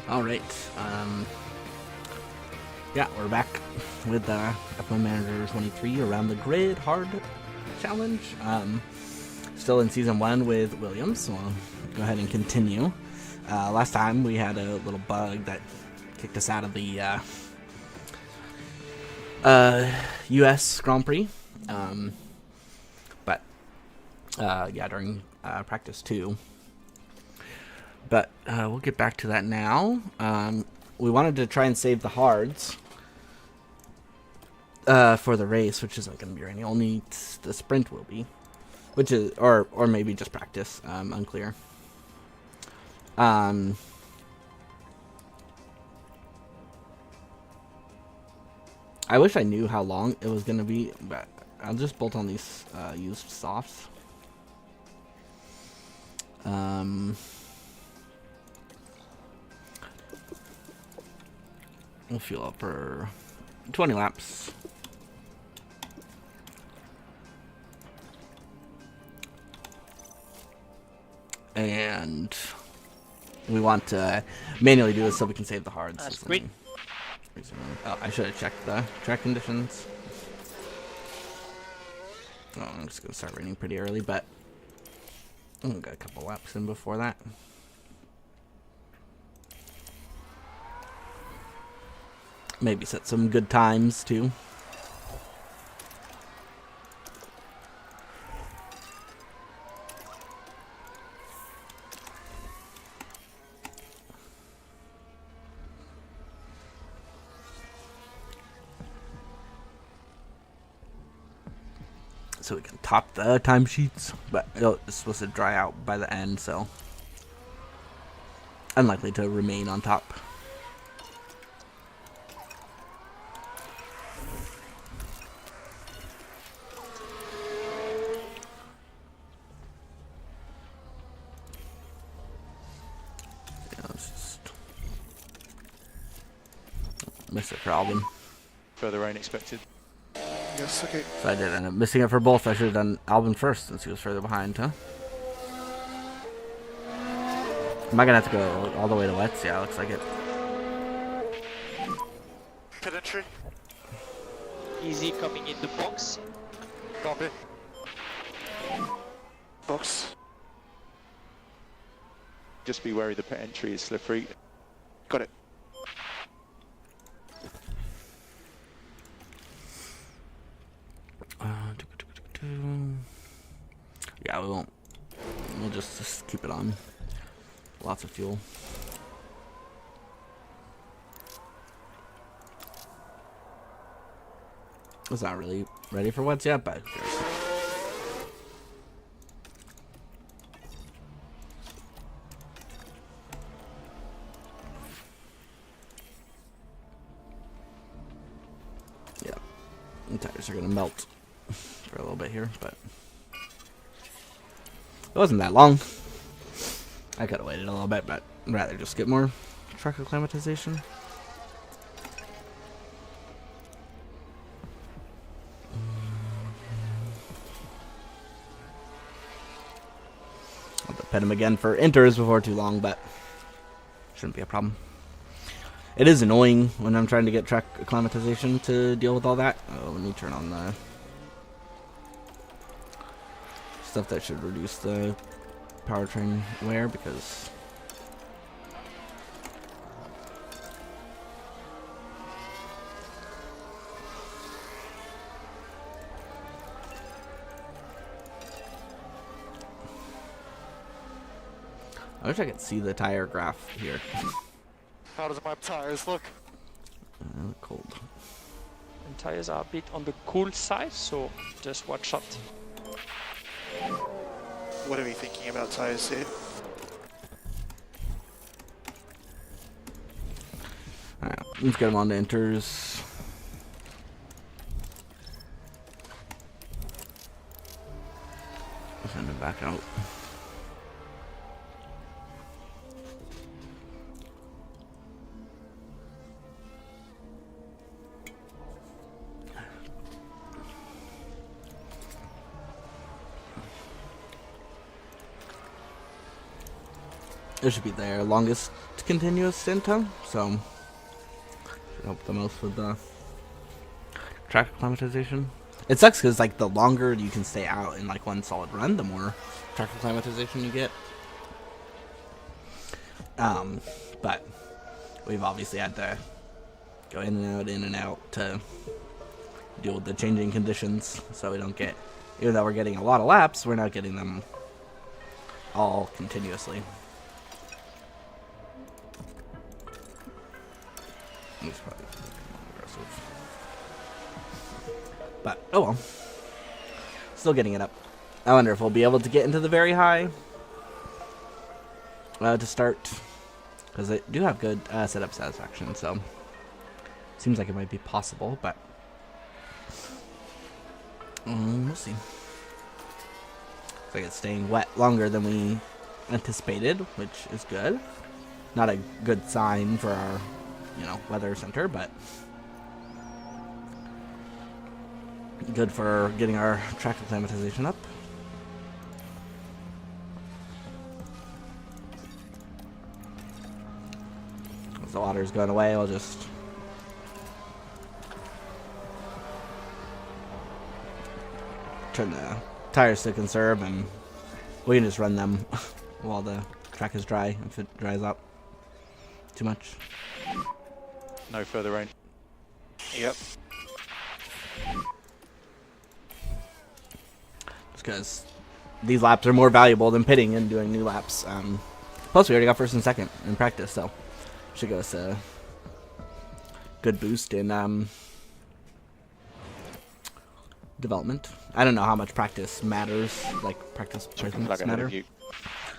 All right. Yeah, we're back with F1 Manager 23 Around the Grid Hard Challenge. Still in Season 1 with Williams, so I'll go ahead and continue. Last time we had a little bug that kicked us out of the US Grand Prix. Yeah, during practice 2. But we'll get back to that now. We wanted to try and save the hards for the race, which isn't going to be raining. Only the sprint will be, which is or maybe just practice. Unclear. I wish I knew how long it was going to be, but I'll just bolt on these used softs. We'll fuel up for 20 laps. And we want to manually do this so we can save the hards. That's great. Oh, I should have checked the track conditions. Oh, I'm just going to start raining pretty early, but I've got a couple laps in before that. Maybe set some good times, too. So we can top the timesheets, but it's supposed to dry out by the end, so unlikely to remain on top. Missed it for Albin. Further rain expected. Yes, okay. So I did end up missing it for both. I should have done Albin first since he was further behind, huh? Am I gonna have to go all the way to wets? Yeah, looks like it. Pit entry. Easy coming in the box. Copy. Box. Just be wary the pit entry is slippery. Got it. Yeah, we won't. We'll just keep it on. Lots of fuel. It's not really ready for wets yet, but who cares? Yeah, the tires are gonna melt for a little bit here, but it wasn't that long. I could have waited a little bit, but I'd rather just get more truck acclimatization. I'll pet him again for inters before too long, but shouldn't be a problem. It is annoying when I'm trying to get track acclimatization to deal with all that. Oh, let me turn on the stuff that should reduce the powertrain wear, because I wish I could see the tire graph here. How does my tires look? Cold. And tires are a bit on the cool side, so just watch out. What are we thinking about tires here? Alright, let's get him on to inters. Send him back out. It should be their longest continuous stint, huh? So, should help the most with the track acclimatization. It sucks because like the longer you can stay out in like one solid run, the more track acclimatization you get. But we've obviously had to go in and out to deal with the changing conditions, so we don't get, even though we're getting a lot of laps, we're not getting them all continuously. It's probably more aggressive. But, oh well. Still getting it up. I wonder if we'll be able to get into the very high to start, because they do have good setup satisfaction, so seems like it might be possible, but we'll see. Looks like it's staying wet longer than we anticipated, which is good. Not a good sign for our, weather center, but good for getting our track acclimatization up. As the water's going away, I'll just turn the tires to conserve, and we can just run them while the track is dry if it dries up too much. No further rain. Yep. Just because these laps are more valuable than pitting and doing new laps. Plus, we already got first and second in practice, so should give us a good boost in development. I don't know how much practice matters, like practice placements matter.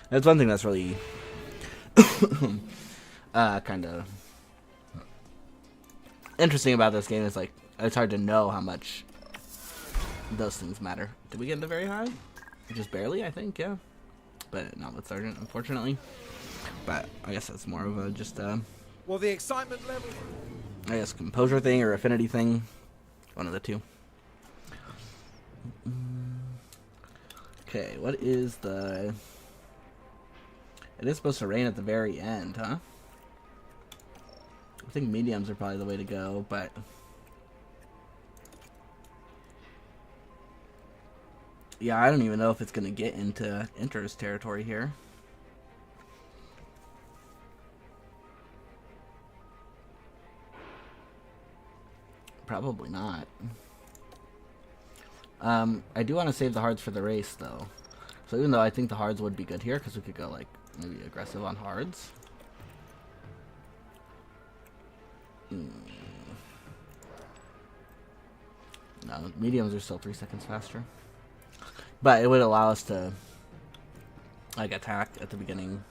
That's one thing that's really kind of interesting about this game, is like it's hard to know how much those things matter. Did we get into very high? Just barely, I think, yeah. But not with Sargent, unfortunately. But I guess that's more of a just well, the excitement level, I guess composure thing or affinity thing. One of the two. Okay, what is the... It is supposed to rain at the very end, huh? I think mediums are probably the way to go, but... Yeah, I don't even know if it's going to get into Inter's territory here. Probably not. I do want to save the hards for the race, though. So even though I think the hards would be good here, because we could go, like, maybe aggressive on hards. No, mediums are still 3 seconds faster. But it would allow us to, like, attack at the beginning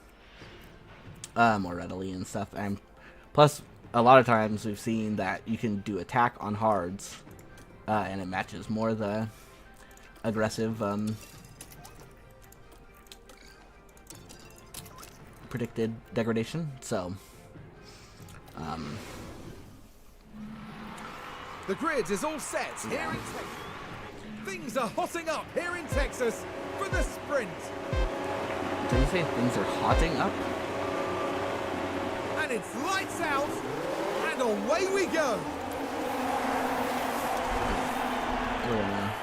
more readily and stuff. And plus, a lot of times we've seen that you can do attack on hards, and it matches more the aggressive predicted degradation. So, the grid is all set here in Texas. Things are hotting up here in Texas for the sprint. Did you say things are hotting up? And it's lights out, and away we go. We're gonna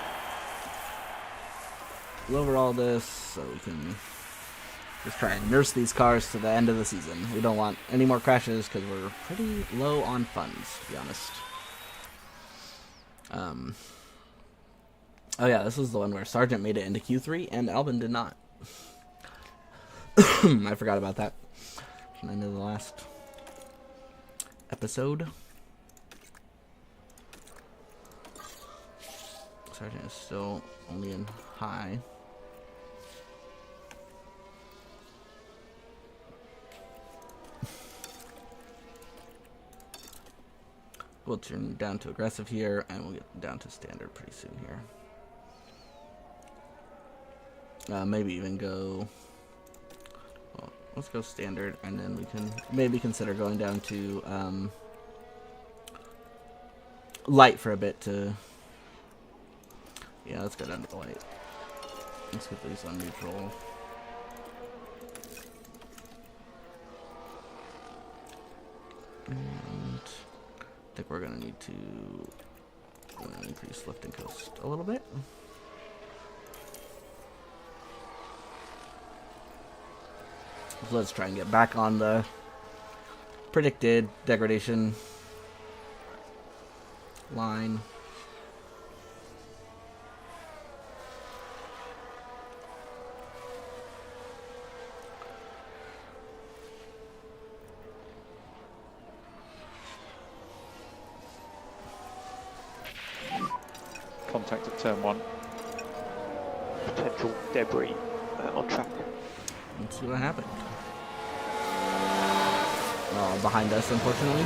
lower all this so we can just try and nurse these cars to the end of the season. We don't want any more crashes because we're pretty low on funds, to be honest. Oh yeah, this was the one where Sargent made it into Q3 and Albin did not. I forgot about that. From the end of the last episode. Sargent is still only in high. We'll turn down to aggressive here, and we'll get down to standard pretty soon here. Maybe even go... Well, let's go standard, and then we can maybe consider going down to light for a bit to... Yeah, let's go down to the light. Let's get these on neutral. I think we're gonna need to increase lift and coast a little bit. So let's try and get back on the predicted degradation line. Contact at turn 1. Potential debris on track. Let's see what happened. Oh, behind us, unfortunately.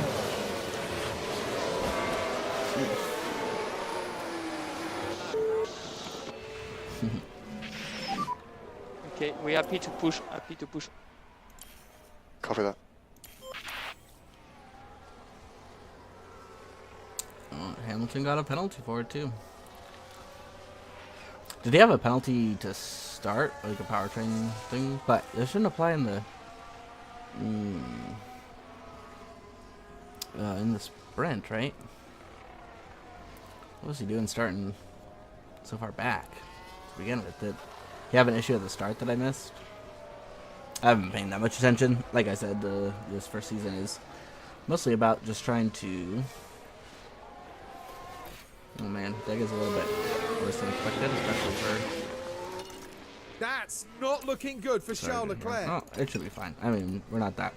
Okay, we're happy to push. Copy that. Oh, Hamilton got a penalty for it too. Did he have a penalty to start, like a powertrain thing? But it shouldn't apply in the in the sprint, right? What was he doing starting so far back to begin with? Did he have an issue at the start that I missed? I haven't been paying that much attention. Like I said, this first season is mostly about just trying to. Oh man, that is a little bit worse than expected, especially for. That's not looking good for Charles Leclerc. Oh, it should be fine. I mean, we're not that.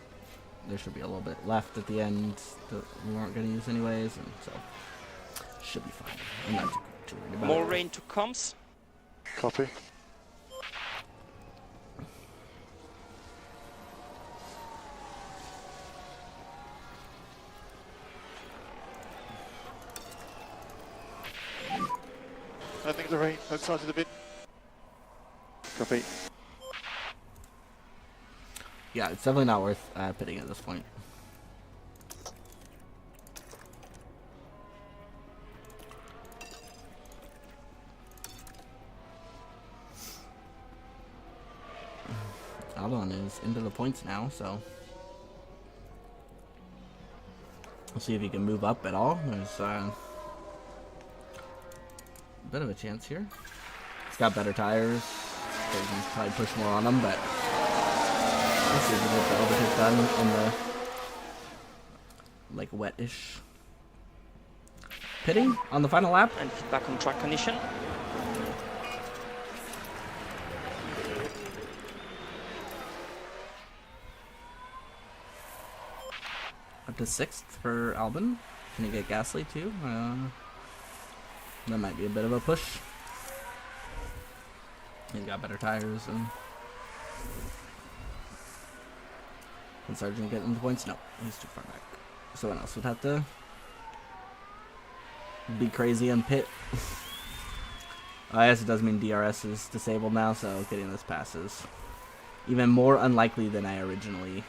There should be a little bit left at the end that we weren't going to use anyways, and so should be fine. I'm not too worried about More it. rain to come. Copy. I think the rain has started a bit. Copy. Yeah, it's definitely not worth pitting at this point. Albon is into the points now, so we'll see if he can move up at all. There's a bit of a chance here. He's got better tires, so he can probably push more on them, but let's see if we get the overtake done in the like wet-ish pitting on the final lap. And back on track condition. Up to 6th for Albon. Can he get Gasly too? That might be a bit of a push. He's got better tires and can Sargent get into points? No, he's too far back. Someone else would have to be crazy and pit. I guess it does mean DRS is disabled now, so getting this pass is even more unlikely than I originally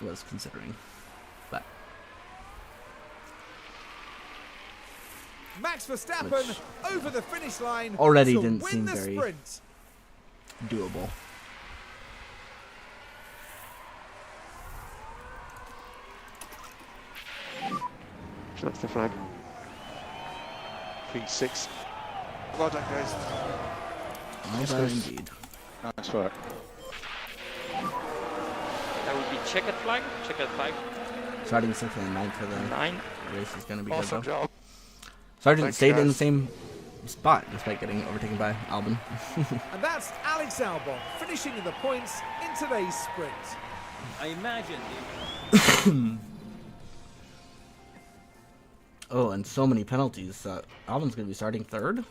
was considering. But Max Verstappen Which over the finish line. already to didn't win seem the very sprint. doable. That's the flag. P6. Well done, guys. Well done indeed. Nice work. That would be checkered flag. Checkered flag. Starting 6th and 9th for the 9. race is going to be Awesome good though. job. Sargent Thanks, stayed in the guys. same spot despite getting overtaken by Albon. And that's Alex Albon finishing in the points in today's sprint. I imagine Oh, and so many penalties. Albon's going to be starting 3rd.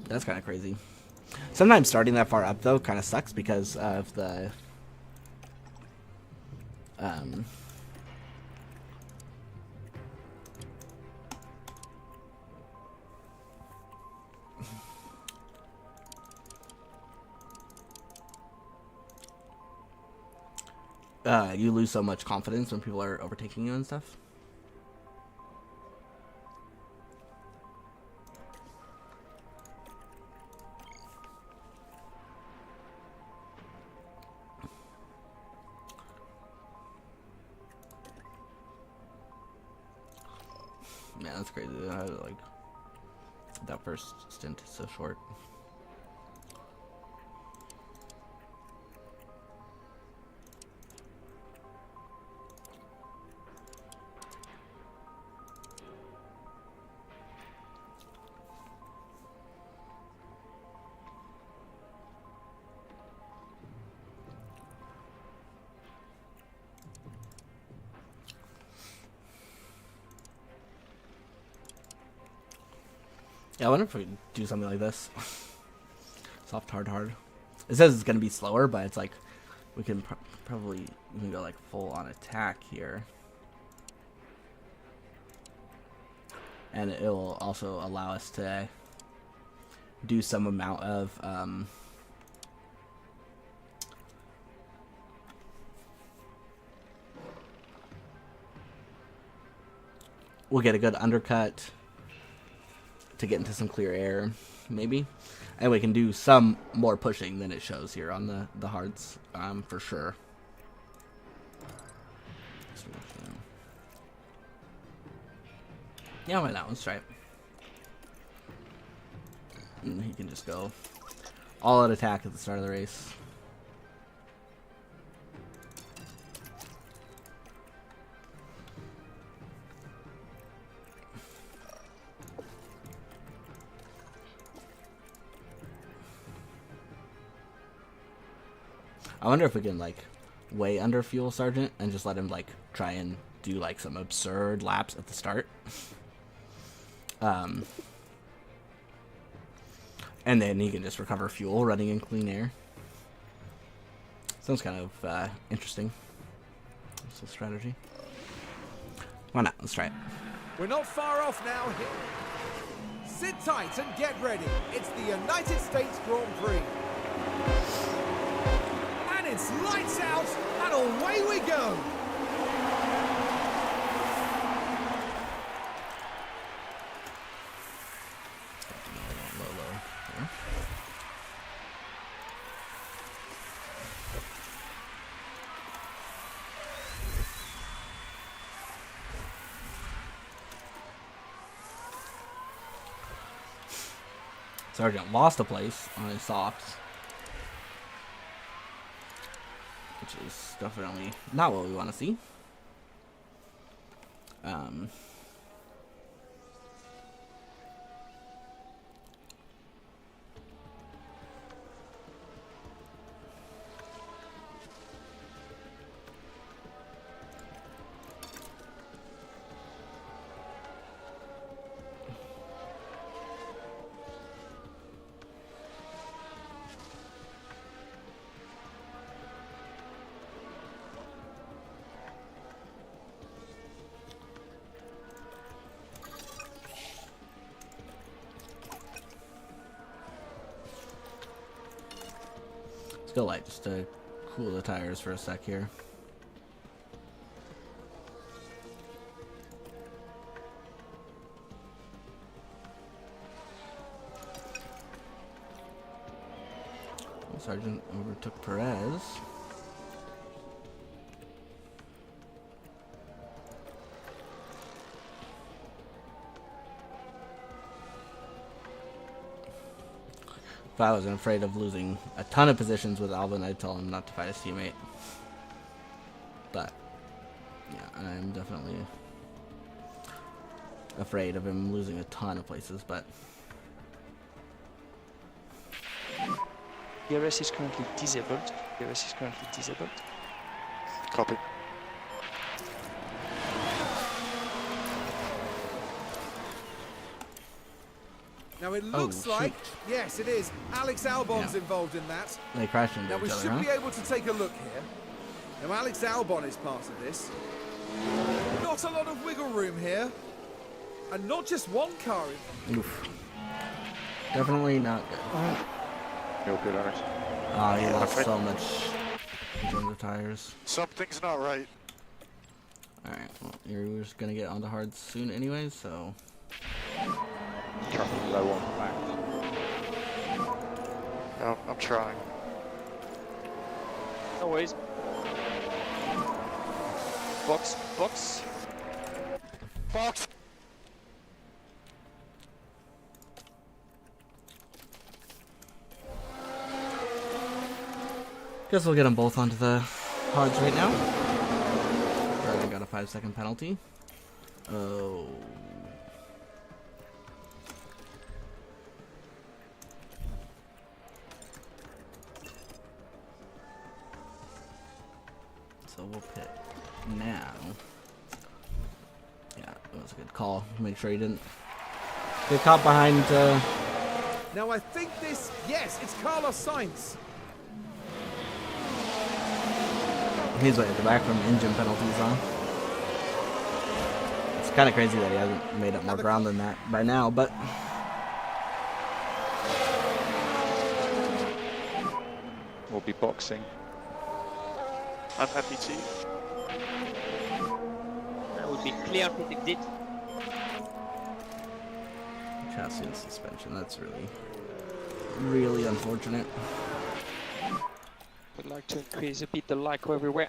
That's kind of crazy. Sometimes starting that far up, though, kind of sucks because of the... you lose so much confidence when people are overtaking you and stuff. Yeah, that's crazy. Like that first stint is so short. Yeah, I wonder if we could do something like this. Soft, hard, hard. It says it's going to be slower, but it's like we can probably even go like full on attack here. And it will also allow us to do some amount of we'll get a good undercut to get into some clear air, maybe. And we can do some more pushing than it shows here on the hards, for sure. Yeah, why not? Let's try it. And he can just go all out attack at the start of the race. I wonder if we can like way under fuel Sargent and just let him like try and do like some absurd laps at the start. And then he can just recover fuel running in clean air. Sounds kind of interesting. That's a strategy. Why not? Let's try it. We're not far off now. Sit tight and get ready. It's the United States Grand Prix. And it's lights out and away we go. Sargent lost a place on his softs, which is definitely not what we want to see. Still light, just to cool the tires for a sec here. Sargent overtook Perez. If I wasn't afraid of losing a ton of positions with Albon, I'd tell him not to fight his teammate. But, yeah, I'm definitely afraid of him losing a ton of places, but... DRS is currently disabled. DRS is currently disabled. Copy. Now it looks like, yes it is, Alex Albon's Yeah. involved in that. They crashed into Now we each other, should huh? be able to take a look here. Now Alex Albon is part of this. Not a lot of wiggle room here. And not just one car. Oof. Definitely not good. You're good, Alex. Oh, he lost afraid- so much in terms of tires. Something's not right. Alright, well, you're just gonna get onto hard soon anyway, so... Traffic low on back. Oh, I'm trying. No worries. Box, box. Box! Guess we'll get them both onto the hards right now. Sargent got a 5-second penalty. Oh. So we'll pit now. Yeah, it was a good call. Make sure he didn't get caught behind. Now I think this, yes, it's Carlos Sainz. He's way at the back from engine penalties on. It's kind of crazy that he hasn't made up more ground than that by now, but We'll be boxing. I'm happy to. That would be clear pit exit. chassis and suspension. That's really unfortunate. Would like to increase a bit the Lyco everywhere.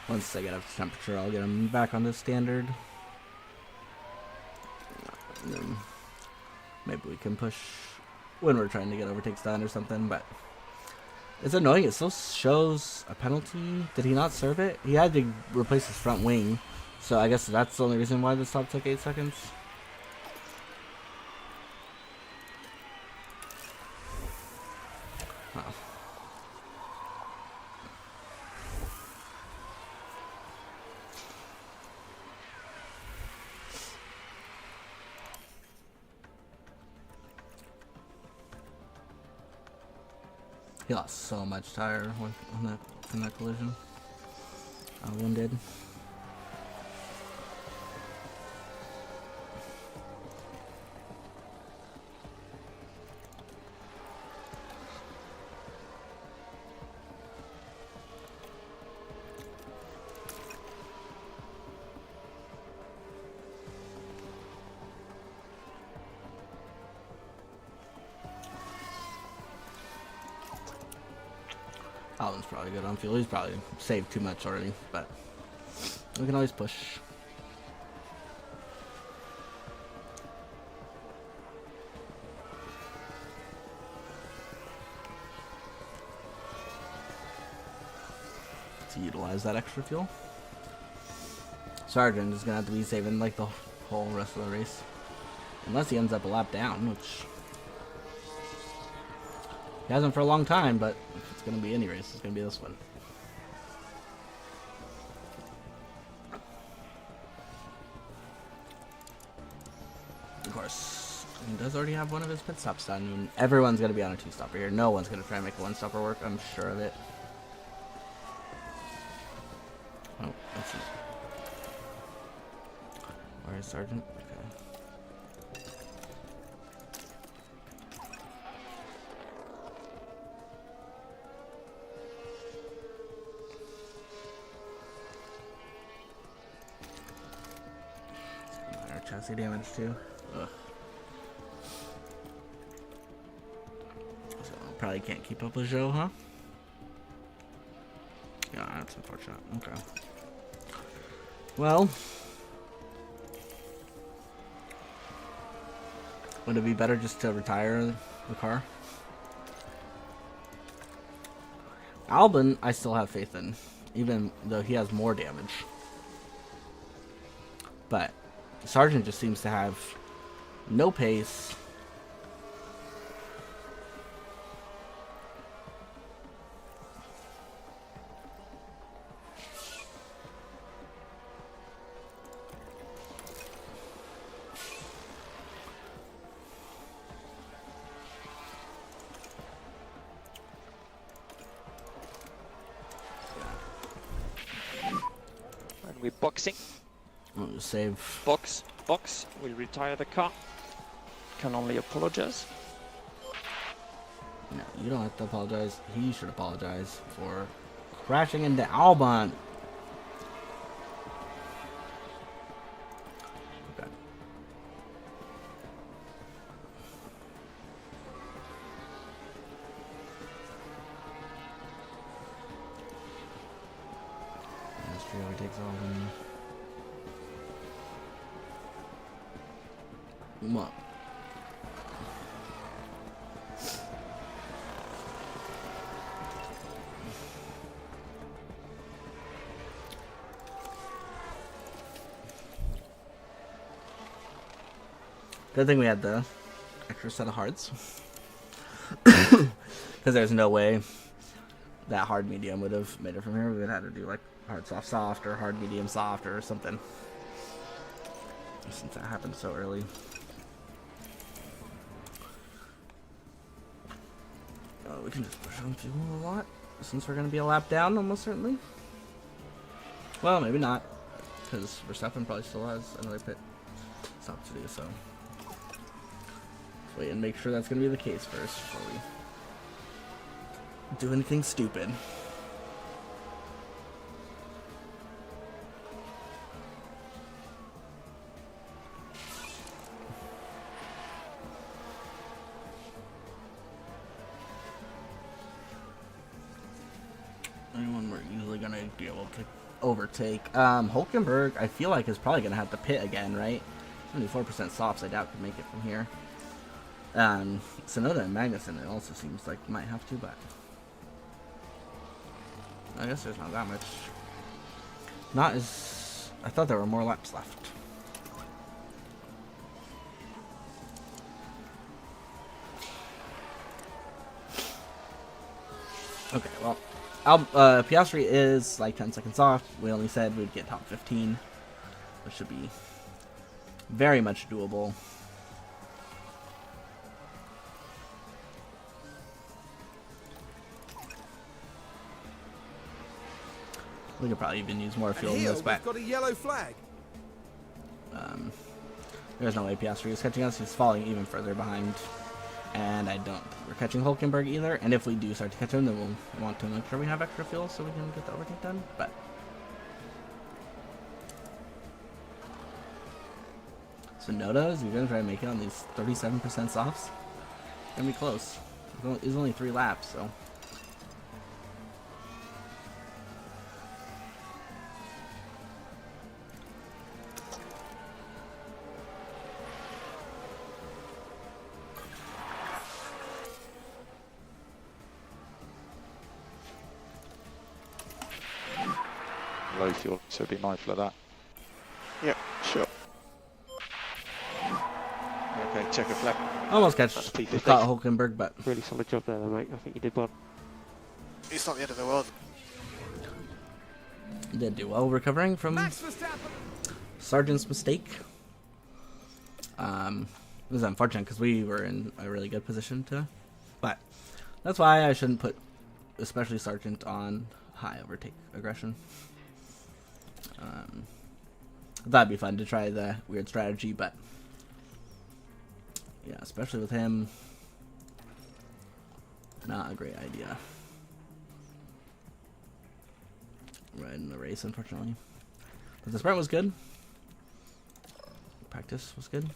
Once I get up to temperature, I'll get them back on the standard. And then maybe we can push when we're trying to get overtakes done or something, but it's annoying. It still shows a penalty. Did he not serve it? He had to replace his front wing, so I guess that's the only reason why the stop took 8 seconds. Oh. He lost so much tire in that collision. Albon did. Albon's probably good on fuel. He's probably saved too much already, but we can always push. To utilize that extra fuel. Sargent is gonna have to be saving like the whole rest of the race, unless he ends up a lap down, which he hasn't for a long time, but if it's going to be any race, it's going to be this one. Of course, he does already have one of his pit stops done. I mean, everyone's going to be on a 2-stopper here. No one's going to try and make a 1-stopper work. I'm sure of it. Oh, let's see. Where is Sargent? Okay. Chassis damage too. Ugh. So probably can't keep up with Joe, huh? Yeah, that's unfortunate. Okay. Well, would it be better just to retire the car? Albon, I still have faith in, even though he has more damage. But Sargent just seems to have no pace. And we're boxing. We'll save. Box. We'll retire the car. Can only apologize. No, you don't have to apologize. He should apologize for crashing into Albon. Okay. Astri overtakes Albon. Well, good thing we had the extra set of hearts. Because there's no way that hard medium would have made it from here. We would have had to do like hard soft soft or hard medium soft or something. Since that happened so early. We can just push on fuel a lot. Since we're going to be a lap down almost certainly. Well, maybe not. Because Verstappen probably still has another pit stop to do, so. Let's wait and make sure that's going to be the case first before we do anything stupid. Anyone we're usually going to be able to overtake. Hulkenberg, I feel like, is probably going to have to pit again, right? 74% softs, I doubt could make it from here. Sonoda and Magnussen, it also seems like might have to, but I guess there's not that much. Not as... I thought there were more laps left. Okay, well, Piastri is like 10 seconds off. We only said we'd get top 15, which should be very much doable. We could probably even use more fuel in this back. We've got a yellow flag. There's no way Piastri is catching us. He's falling even further behind. And I don't think we're catching Hulkenberg either. And if we do start to catch him, then we'll want to make sure we have extra fuel so we can get the overtake done. But Sonoda is going to try to make it on these 37% softs. Gonna be close. It's only 3 laps, so. Low fuel, so be mindful of that. Yeah, sure. Okay, check a flag. Almost catch That's P50. caught Hulkenberg, but Really solid job there, mate. I think you did well. It's not the end of the world. did do well recovering from Max Verstappen. Sargent's mistake. It was unfortunate because we were in a really good position to, but that's why I shouldn't put especially Sargent on high overtake aggression. I thought it'd be fun to try the weird strategy, but yeah, especially with him, not a great idea. Right in the race, unfortunately. But the sprint was good. Practice was good.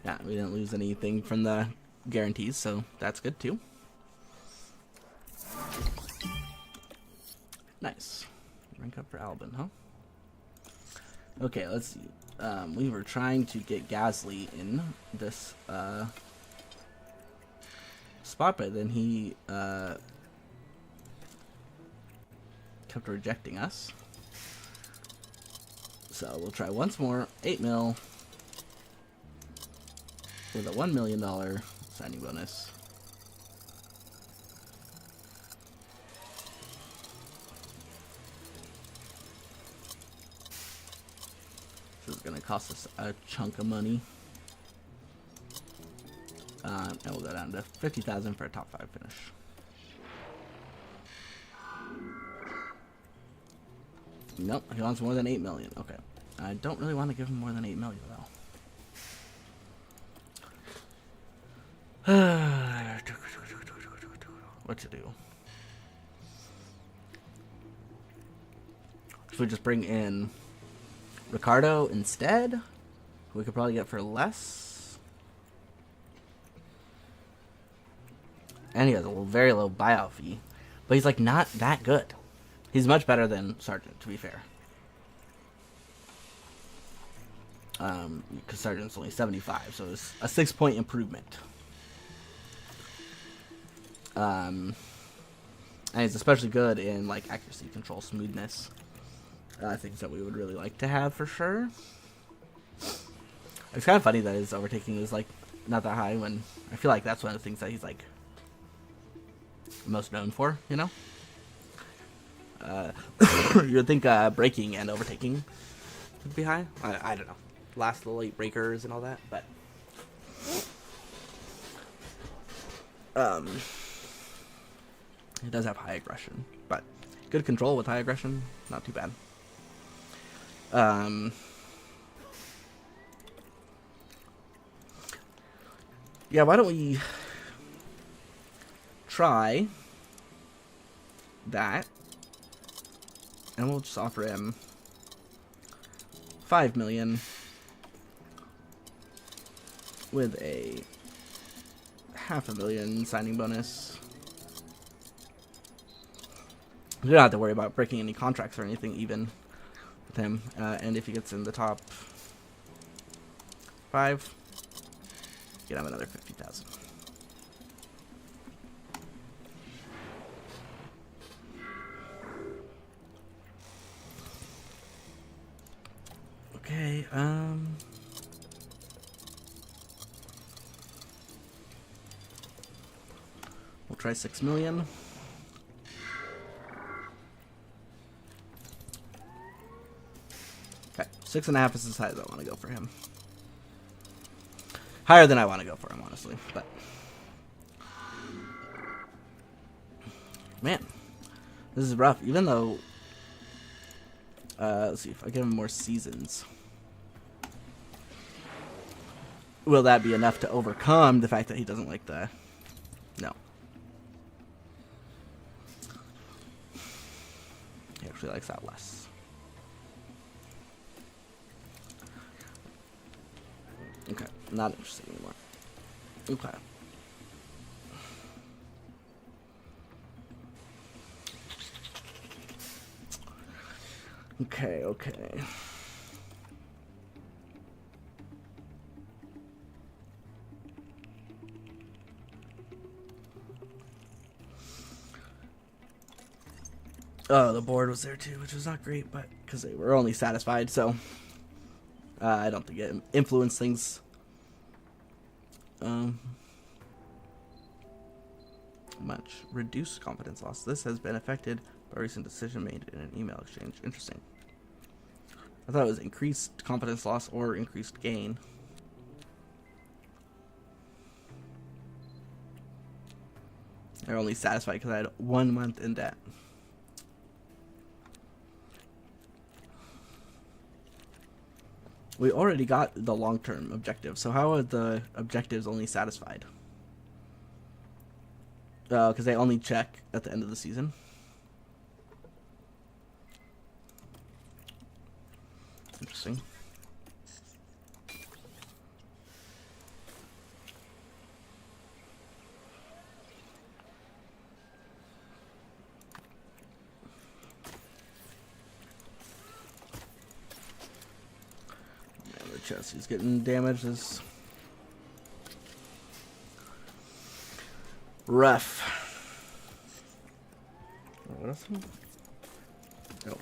Yeah, we didn't lose anything from the guarantees, so that's good too. Nice. Rank up for Albon, huh? Okay, let's see. We were trying to get Gasly in this spot, but then he kept rejecting us. So we'll try once more. 8 mil with a $1 million signing bonus. This is going to cost us a chunk of money. And we'll go down to 50,000 for a top 5 finish. Nope, he wants more than 8 million. Okay. I don't really want to give him more than 8 million, though. What to do? Should we just bring in Ricardo instead? We could probably get for less. And he has a very low buyout fee. But he's like not that good. He's much better than Sargent, to be fair. Because Sargent's only 75, so it's a 6-point improvement. And it's especially good in like accuracy, control, smoothness. Things that we would really like to have for sure. It's kind of funny that his overtaking is like not that high when I feel like that's one of the things that he's like most known for, you know? You would think braking and overtaking would be high. I don't know. Last the late breakers and all that, but it does have high aggression, but good control with high aggression, not too bad. Yeah, why don't we try that, and we'll just offer him 5 million with a $500,000 signing bonus. You don't have to worry about breaking any contracts or anything even with him, and if he gets in the top 5, get him another 50,000. Okay, we'll try 6 million. Okay, 6.5 is as high as I want to go for him. Higher than I want to go for him, honestly, but man, this is rough. Even though, let's see if I give him more seasons. Will that be enough to overcome the fact that he doesn't like the? No. He actually likes that less. Okay, not interested anymore. Okay. Okay. Oh, the board was there too, which was not great, but because they were only satisfied, so I don't think it influenced things much. Reduced confidence loss. This has been affected by a recent decision made in an email exchange. Interesting. I thought it was increased confidence loss or increased gain. They're only satisfied because I had 1 month in debt. We already got the long-term objective, so how are the objectives only satisfied? Because they only check at the end of the season. Interesting. Man, the chassis is getting damaged. Is rough. Oh, what else? Oh.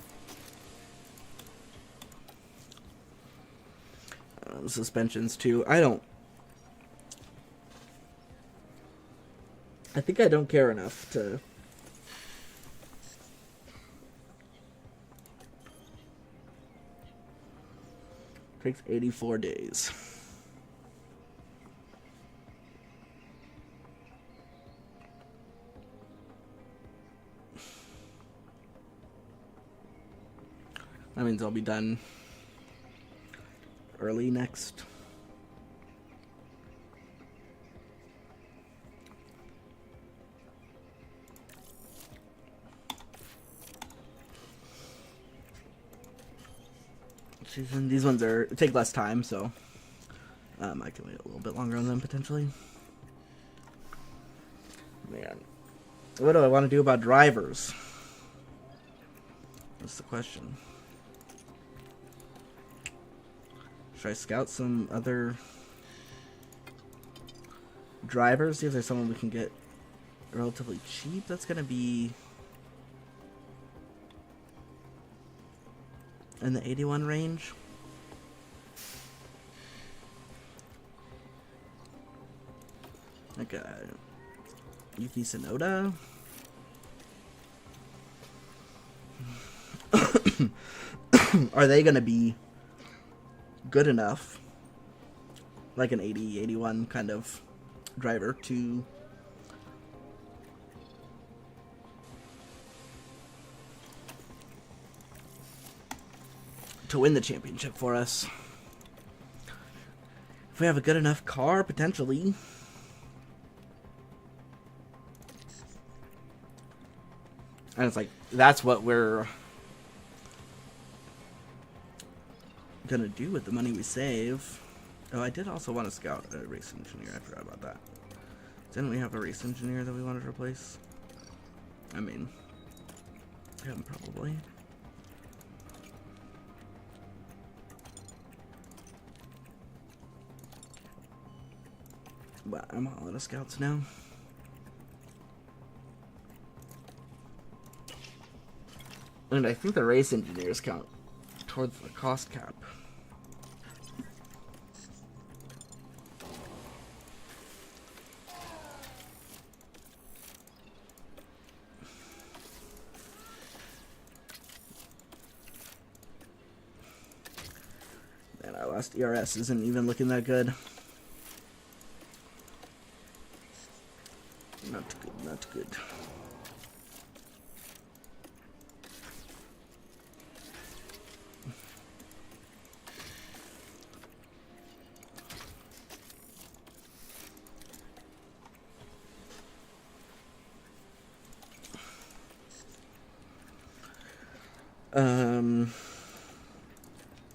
Suspensions too. I think I don't care enough to takes 84 days. That means I'll be done early next. Season. These ones take less time, so I can wait a little bit longer on them potentially. Man, what do I want to do about drivers? That's the question. Should I scout some other drivers? See if there's someone we can get relatively cheap. That's gonna be in the 81 range. Like a Yuki Tsunoda. Are they gonna be good enough, like an 80, 81 kind of driver, to win the championship for us? If we have a good enough car, potentially. And it's like, that's what we're gonna do with the money we save. Oh, I did also want to scout a race engineer. I forgot about that. Didn't we have a race engineer that we wanted to replace? I mean, yeah, probably. But I'm all out of scouts now. And I think the race engineers count towards the cost cap. And our last ERS isn't even looking that good. Not good, not good.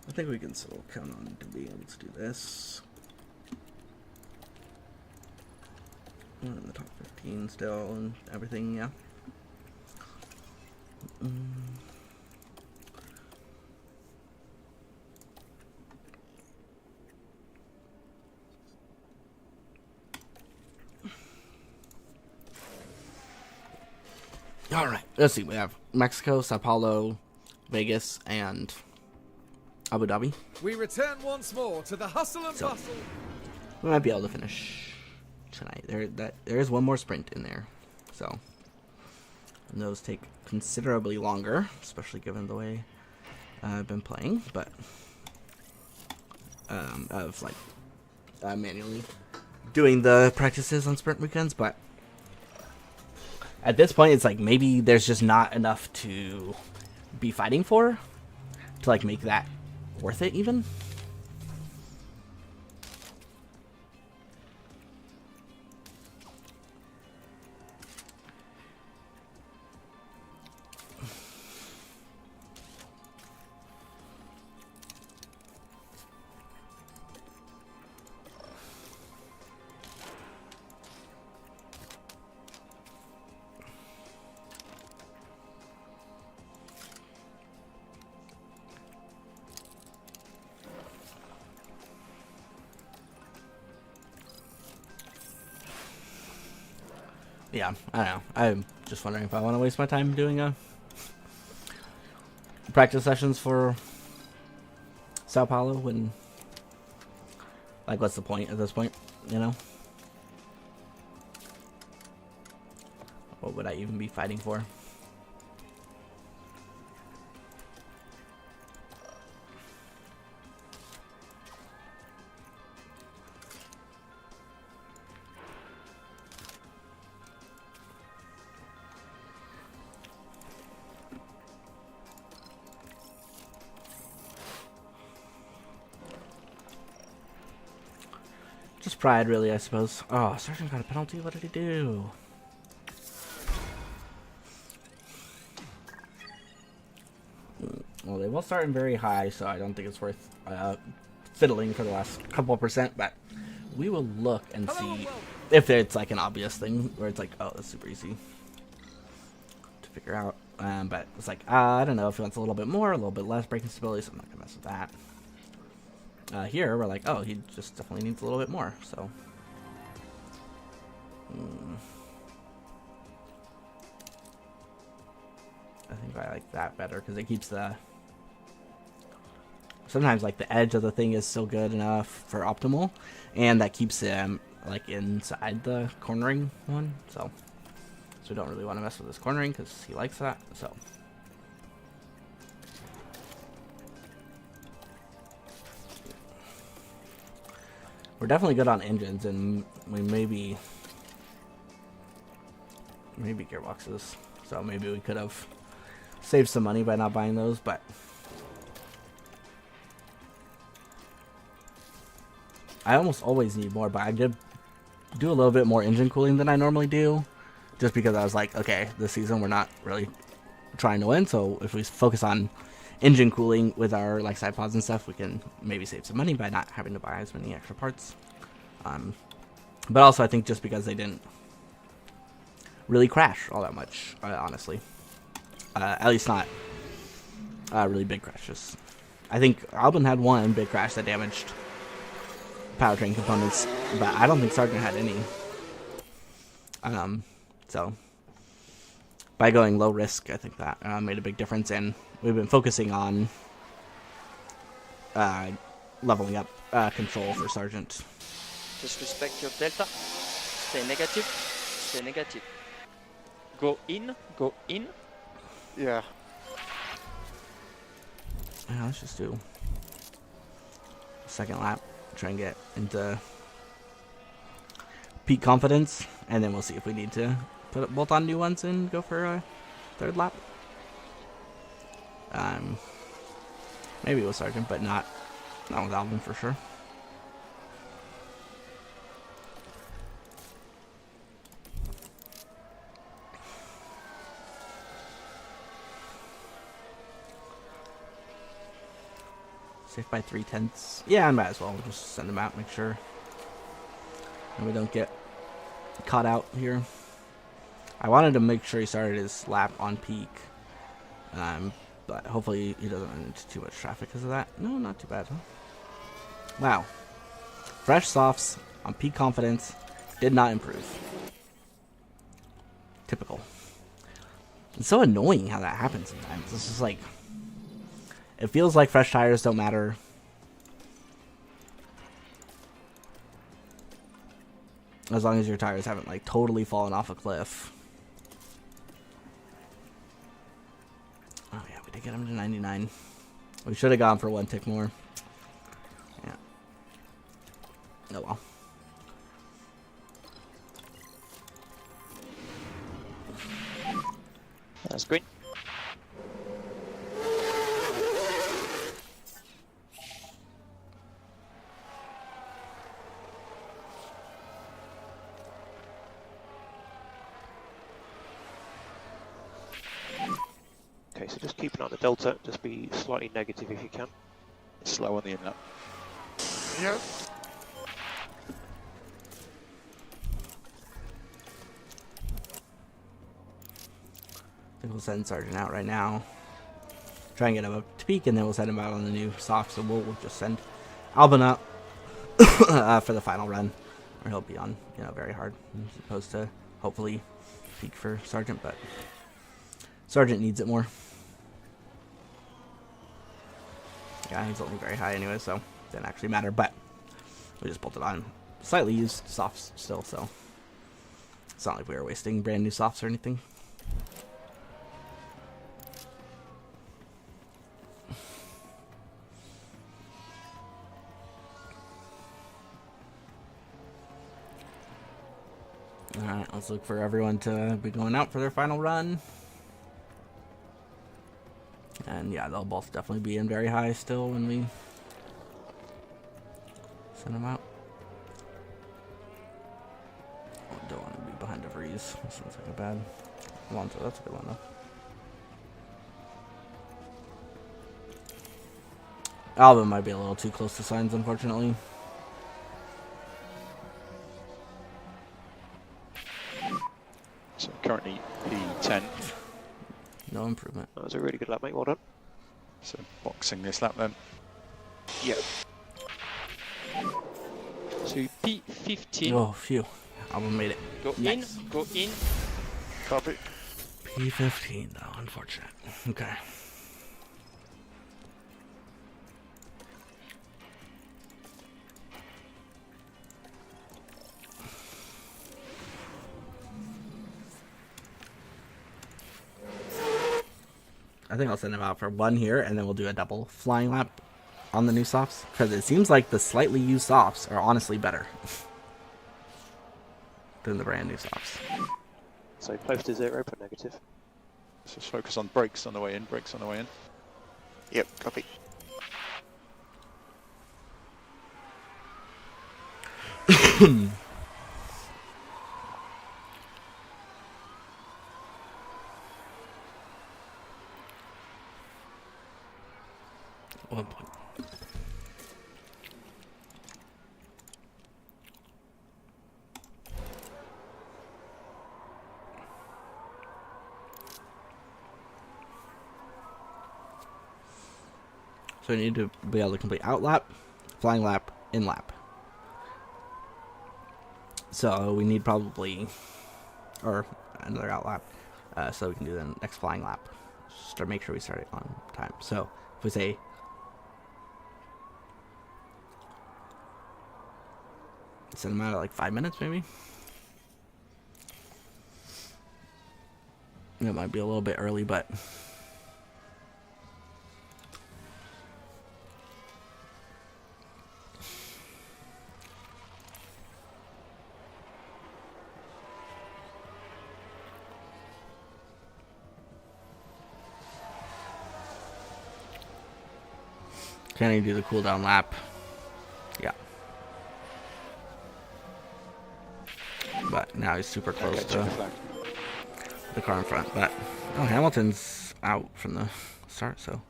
I think we can still count on to be able to do this. We're in the top 15 still and everything, yeah. All right, let's see. We have Mexico, Sao Paulo, Vegas, and Abu Dhabi. We return once more to the hustle and bustle. We might be able to finish tonight. There is one more sprint in there, so and those take considerably longer, especially given the way I've been playing. But of like manually doing the practices on sprint weekends, but at this point, it's like maybe there's just not enough to be fighting for to like make that worth it even. Yeah, I don't know. I'm just wondering if I want to waste my time doing practice sessions for Sao Paulo when, like, what's the point at this point, you know? What would I even be fighting for? Just pride, really, I suppose. Oh, Sargent got a penalty. What did he do? Well, they will start in very high, so I don't think it's worth fiddling for the last couple of percent, but we will look and see if it's like an obvious thing where it's like, oh, that's super easy to figure out. But it's like, I don't know if he wants a little bit more, a little bit less braking stability, so I'm not going to mess with that. Here, we're like, oh, he just definitely needs a little bit more, so. I think I like that better, because it keeps the... Sometimes, like, the edge of the thing is still good enough for optimal, and that keeps him, like, inside the cornering one, so we don't really want to mess with this cornering, because he likes that, so. We're definitely good on engines, and we maybe gearboxes, so maybe we could have saved some money by not buying those, but I almost always need more, but I did do a little bit more engine cooling than I normally do, just because I was like, okay, this season we're not really trying to win, so if we focus on engine cooling with our like side pods and stuff, we can maybe save some money by not having to buy as many extra parts. But also I think just because they didn't really crash all that much, honestly. At least not really big crashes. I think Albon had one big crash that damaged powertrain components, but I don't think Sargent had any. So by going low risk, I think that made a big difference, and we've been focusing on leveling up control for Sargent. Just respect your delta. Stay negative. Stay negative. Go in. Go in. Yeah. Yeah, let's just do a second lap. Try and get into peak confidence, and then we'll see if we need to bolt on new ones and go for a third lap. Maybe with Sargent, but not with Albon for sure. Safe by 3/10. Yeah, I might as well. We'll just send him out, make sure and we don't get caught out here. I wanted to make sure he started his lap on peak, but hopefully he doesn't run into too much traffic because of that. No, not too bad, huh? Wow. Fresh softs on peak confidence did not improve. Typical. It's so annoying how that happens sometimes. It's just like, it feels like fresh tires don't matter. As long as your tires haven't like totally fallen off a cliff. Oh yeah, we did get him to 99. We should have gone for one tick more. Yeah. Oh well. That's green. Okay, so just keep an eye on the delta, just be slightly negative if you can. Slow on the inlet. Yeah. I think we'll send Sargent out right now. Try and get him up to peak, and then we'll send him out on the new soft. So we'll just send Albon up for the final run, or he'll be on, very hard, as opposed to hopefully peak for Sargent. But Sargent needs it more. Yeah, he's only very high anyway, so it didn't actually matter. But we just bolted on slightly used softs still, so it's not like we were wasting brand new softs or anything. Alright, let's look for everyone to be going out for their final run. And yeah, they'll both definitely be in very high still when we send them out. Oh, don't want to be behind De Vries. This sounds like a bad Alonso. That's a good one though. Albon might be a little too close to signs, unfortunately. So currently P10th. No improvement. That was a really good lap, mate. Well done. So boxing this lap then. Yeah. to P15. Oh, phew. Albon made it. Go Nice. in, go in. Copy. P15, though, unfortunate. Okay. I think I'll send him out for one here, and then we'll do a double flying lap on the new softs, because it seems like the slightly used softs are honestly better than the brand new softs. So close to 0 but negative. Let's just focus on brakes on the way in, brakes on the way in. Yep, copy. One point. So we need to be able to complete out lap, flying lap, in lap. So we need probably, or another out lap, so we can do the next flying lap. Just to make sure we start it on time. So if we say send them out at like 5 minutes, maybe. It might be a little bit early, but can I do the cooldown lap? Yeah. But now he's super close Okay, check to the flag. the car in front. But oh, Hamilton's out from the start, so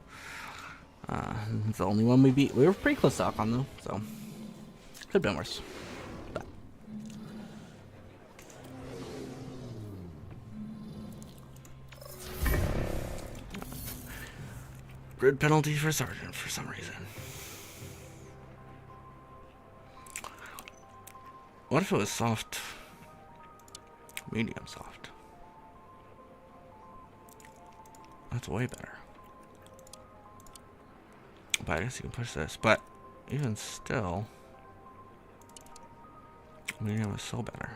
it's the only one we beat. We were pretty close to Ocon though, so could have been worse. But grid penalty for Sargent for some reason. What if it was soft? Medium soft. That's way better. But I guess you can push this. But even still, medium is so better.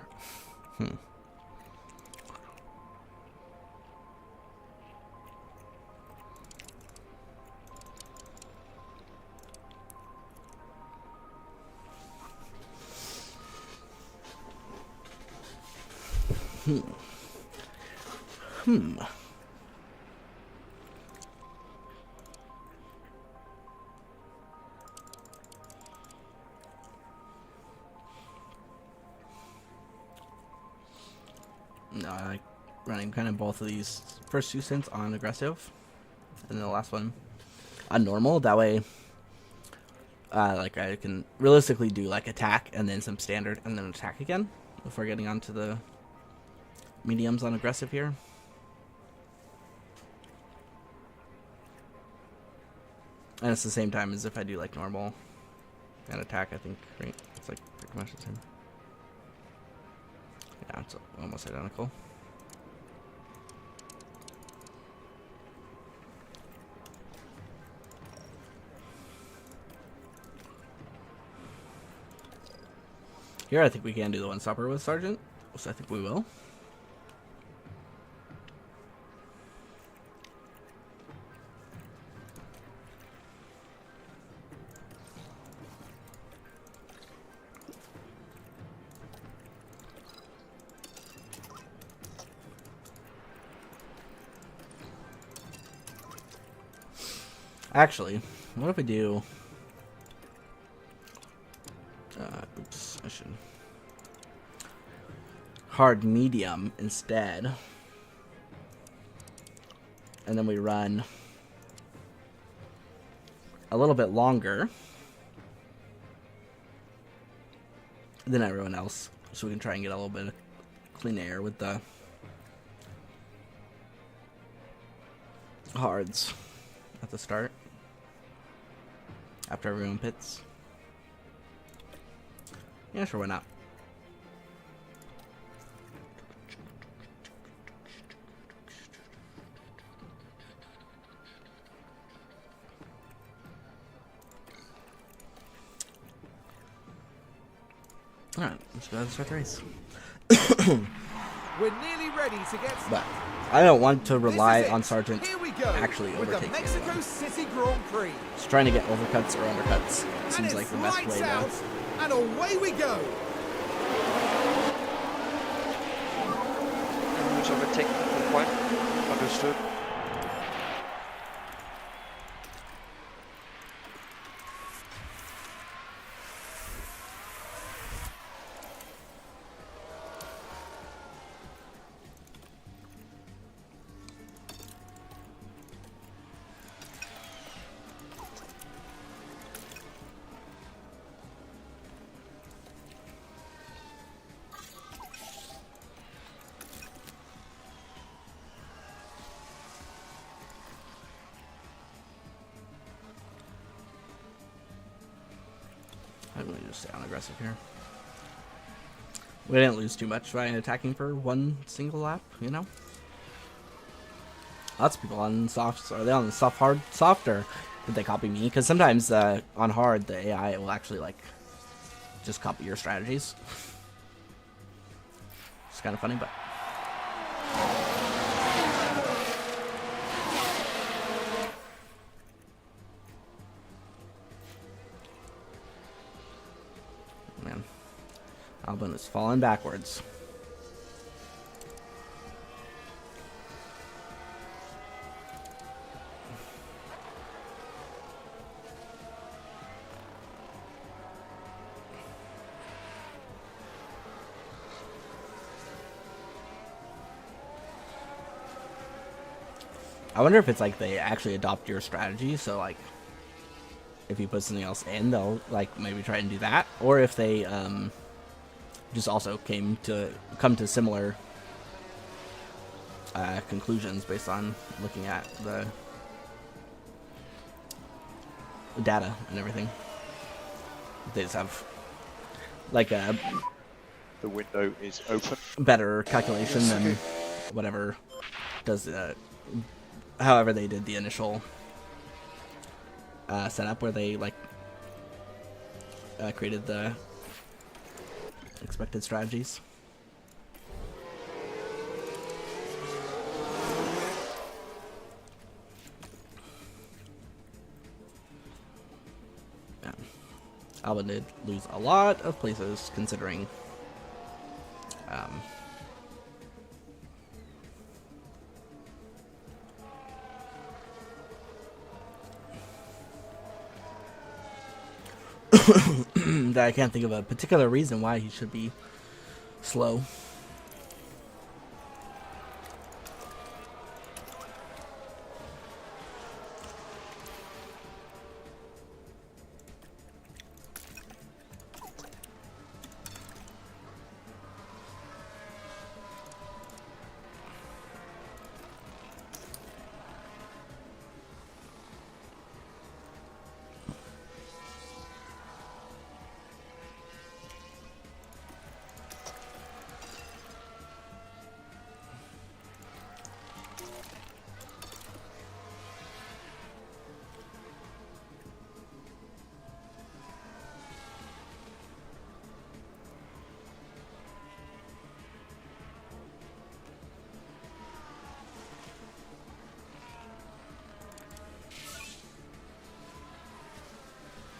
No, I like running kind of both of these first two stints on aggressive, and then the last one on normal. That way, like I can realistically do like attack and then some standard and then attack again before getting onto the mediums on aggressive here. And it's the same time as if I do like normal and attack, I think, right? It's like pretty much the same. Yeah, it's almost identical. Here I think we can do the one-stopper with Sargent, so I think we will. Actually, what if we do... oops, I should... hard medium instead. And then we run a little bit longer than everyone else, so we can try and get a little bit of clean air with the hards at the start after everyone pits. Yeah, sure, why not? Alright, let's go ahead and start the race. We're nearly ready to get But I don't want to This rely is it. on Sargent Here we go, actually with the overtaking Mexico everyone. City Grand Prix. Just trying to get overcuts or undercuts And seems it's like the best lights way out, to... and away we go. Which overtake the point. Understood. I'm going to just stay on aggressive here. We didn't lose too much by attacking for one single lap, you know? Lots of people on softs. Are they on the soft, hard, soft, or did they copy me? Because sometimes on hard, the AI will actually, like, just copy your strategies. It's kind of funny, but... Man. Albon is falling backwards. I wonder if it's like they actually adopt your strategy, so like if you put something else in, they'll like maybe try and do that, or if they just also come to similar conclusions based on looking at the data and everything. They just have like a The window is open. better calculation than whatever does however they did the initial setup where they like created the expected strategies. Yeah. Albon did lose a lot of places considering that I can't think of a particular reason why he should be slow.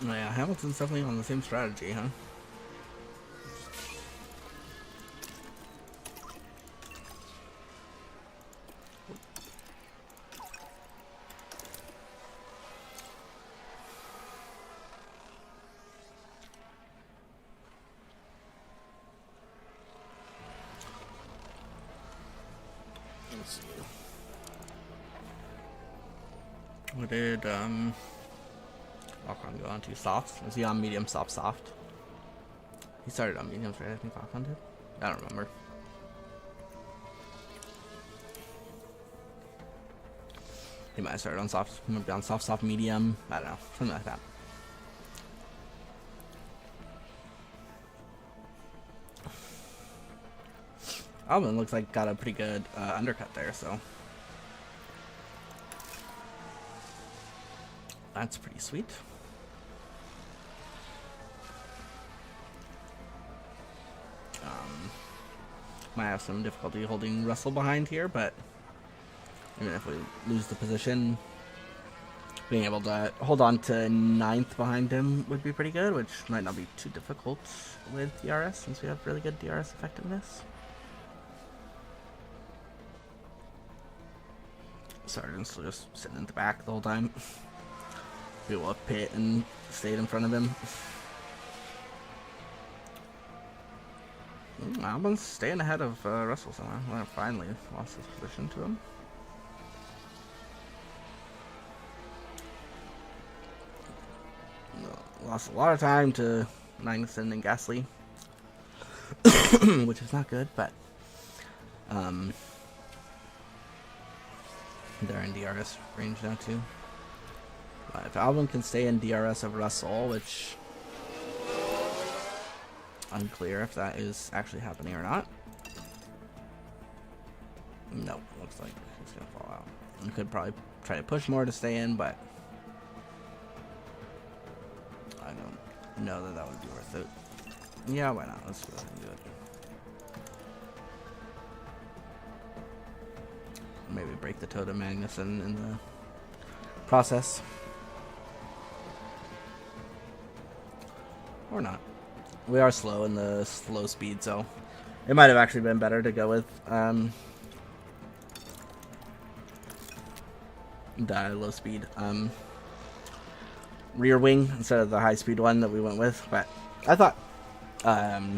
Oh yeah, Hamilton's definitely on the same strategy, huh? Let's see. What did Ocon go on to? Soft? Was he on medium, soft, soft? He started on mediums, right? I think Ocon did. I don't remember. He might have started on soft, maybe on soft, soft, medium. I don't know, something like that. Albon looks like got a pretty good undercut there, so that's pretty sweet. Might have some difficulty holding Russell behind here, but even if we lose the position, being able to hold on to 9th behind him would be pretty good, which might not be too difficult with DRS since we have really good DRS effectiveness. Sargent's just sitting in the back the whole time. We will have pit and stayed in front of him. Albon's staying ahead of Russell somehow. Well, finally lost his position to him. Lost a lot of time to Magnussen and Gasly, which is not good, but they're in DRS range now too. But if Albon can stay in DRS of Russell, which unclear if that is actually happening or not. No, looks like he's gonna fall out. We could probably try to push more to stay in, but I don't know that that would be worth it. Yeah, why not? Let's go ahead and do it. Maybe break the toe to Magnussen in the process. Or not. We are slow in the slow speed, so it might have actually been better to go with the low speed rear wing instead of the high speed one that we went with. But I thought that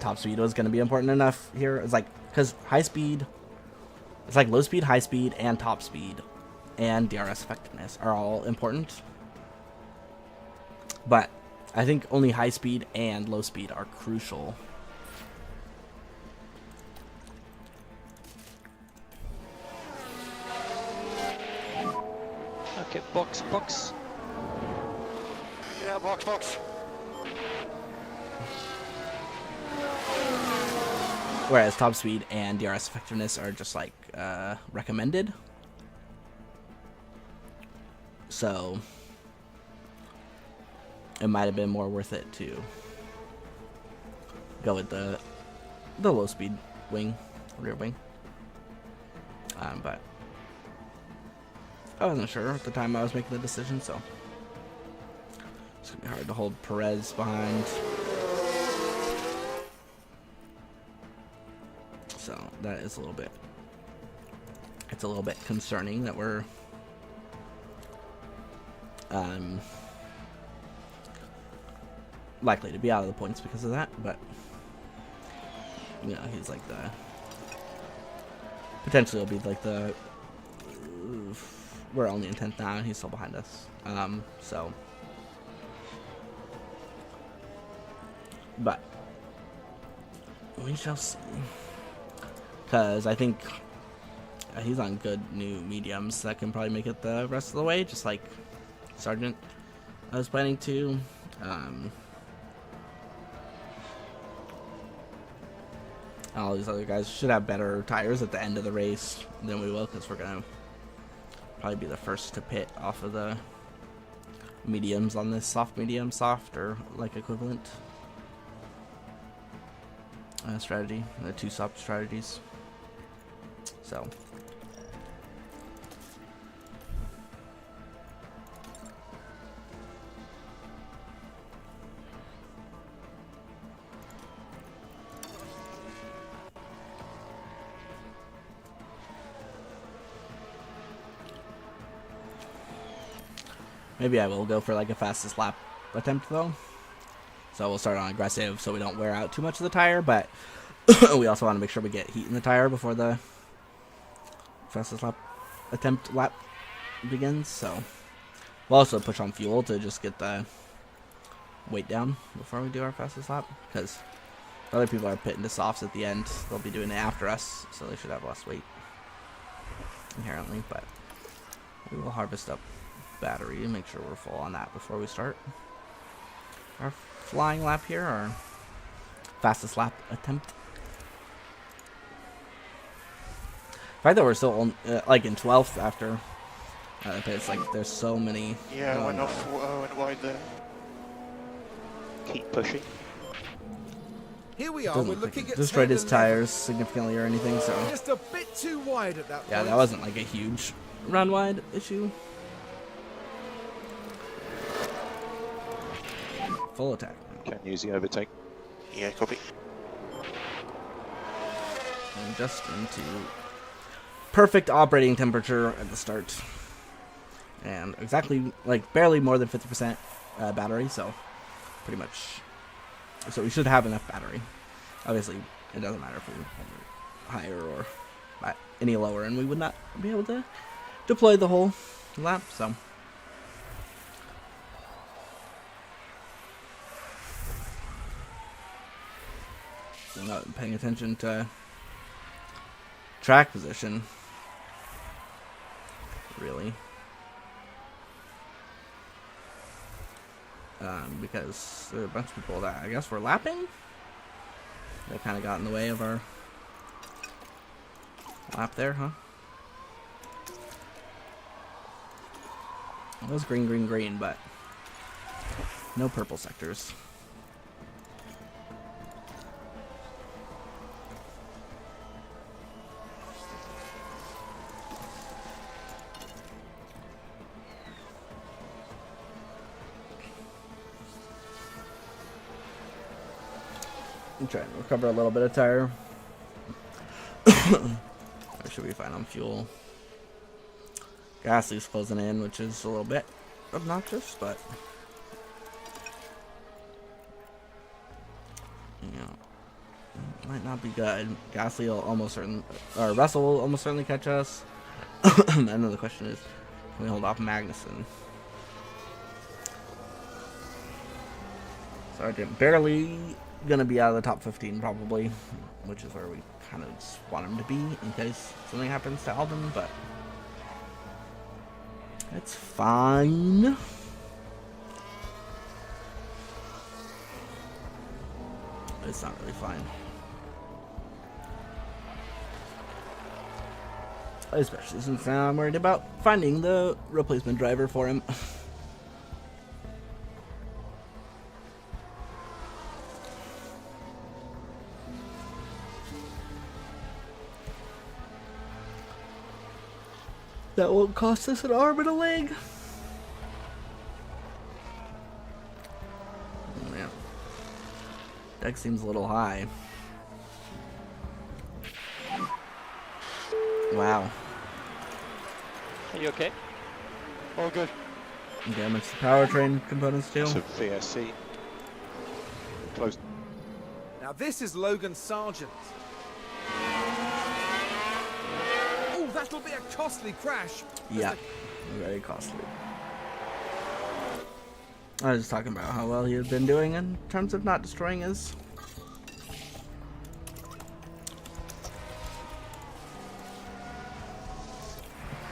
top speed was going to be important enough here. It's like, because high speed, it's like low speed, high speed, and top speed and DRS effectiveness are all important. But I think only high speed and low speed are crucial. Okay, box, box. Yeah, box, box. Whereas top speed and DRS effectiveness are just like recommended. So it might have been more worth it to go with the low speed wing, rear wing. But I wasn't sure at the time I was making the decision, so it's gonna be hard to hold Perez behind. So that is a little bit, it's a little bit concerning that we're likely to be out of the points because of that, but you know, he's like the potentially will be like the we're only in 10th now and he's still behind us, so but we shall see, because I think he's on good new mediums that can probably make it the rest of the way, just like Sargent I was planning to. All these other guys should have better tires at the end of the race than we will, because we're going to probably be the first to pit off of the mediums on this soft, medium, soft, or like equivalent strategy, the two soft strategies. So maybe I will go for like a fastest lap attempt though. So we'll start on aggressive so we don't wear out too much of the tire, but we also want to make sure we get heat in the tire before the fastest lap attempt lap begins. So we'll also push on fuel to just get the weight down before we do our fastest lap, because other people are pitting to softs at the end. They'll be doing it after us, so they should have less weight inherently, but we will harvest up battery and make sure we're full on that before we start our flying lap here, our fastest lap attempt. fact that we're still like in 12th after the pits, like there's so many. Yeah, went off, went wide there. Keep pushing. Here we are, Doesn't we're look like looking it at destroyed 10 his and tires significantly or anything, so 11. Just a bit too wide at that yeah, point. that wasn't like a huge run wide issue. Full attack. Can use the overtake. Yeah, copy. And just into perfect operating temperature at the start. And exactly, like, barely more than 50% battery, so pretty much. So we should have enough battery. Obviously, it doesn't matter if we're higher or any lower, and we would not be able to deploy the whole lap, so. I'm not paying attention to track position, really, because there are a bunch of people that I guess were lapping that kind of got in the way of our lap there, huh? It was green, green, green, but no purple sectors. I'm trying to recover a little bit of tire. Or should be fine on fuel. Gasly's closing in, which is a little bit obnoxious, but you know, might not be good. Gasly will almost certain, or Russell will almost certainly catch us. And then the question is, can we hold off Magnussen? Sargent barely gonna be out of the top 15 probably, which is where we kind of just want him to be in case something happens to Albon, but it's fine. It's not really fine. Especially since now I'm worried about finding the replacement driver for him. That won't cost us an arm and a leg. Oh, man. Deck seems a little high. Wow. Are you okay? All good. Damage the powertrain components too. So VSC. Close. Now this is Logan Sargent. Oh, that'll be a costly crash. Yeah, very costly. I was just talking about how well he had been doing in terms of not destroying his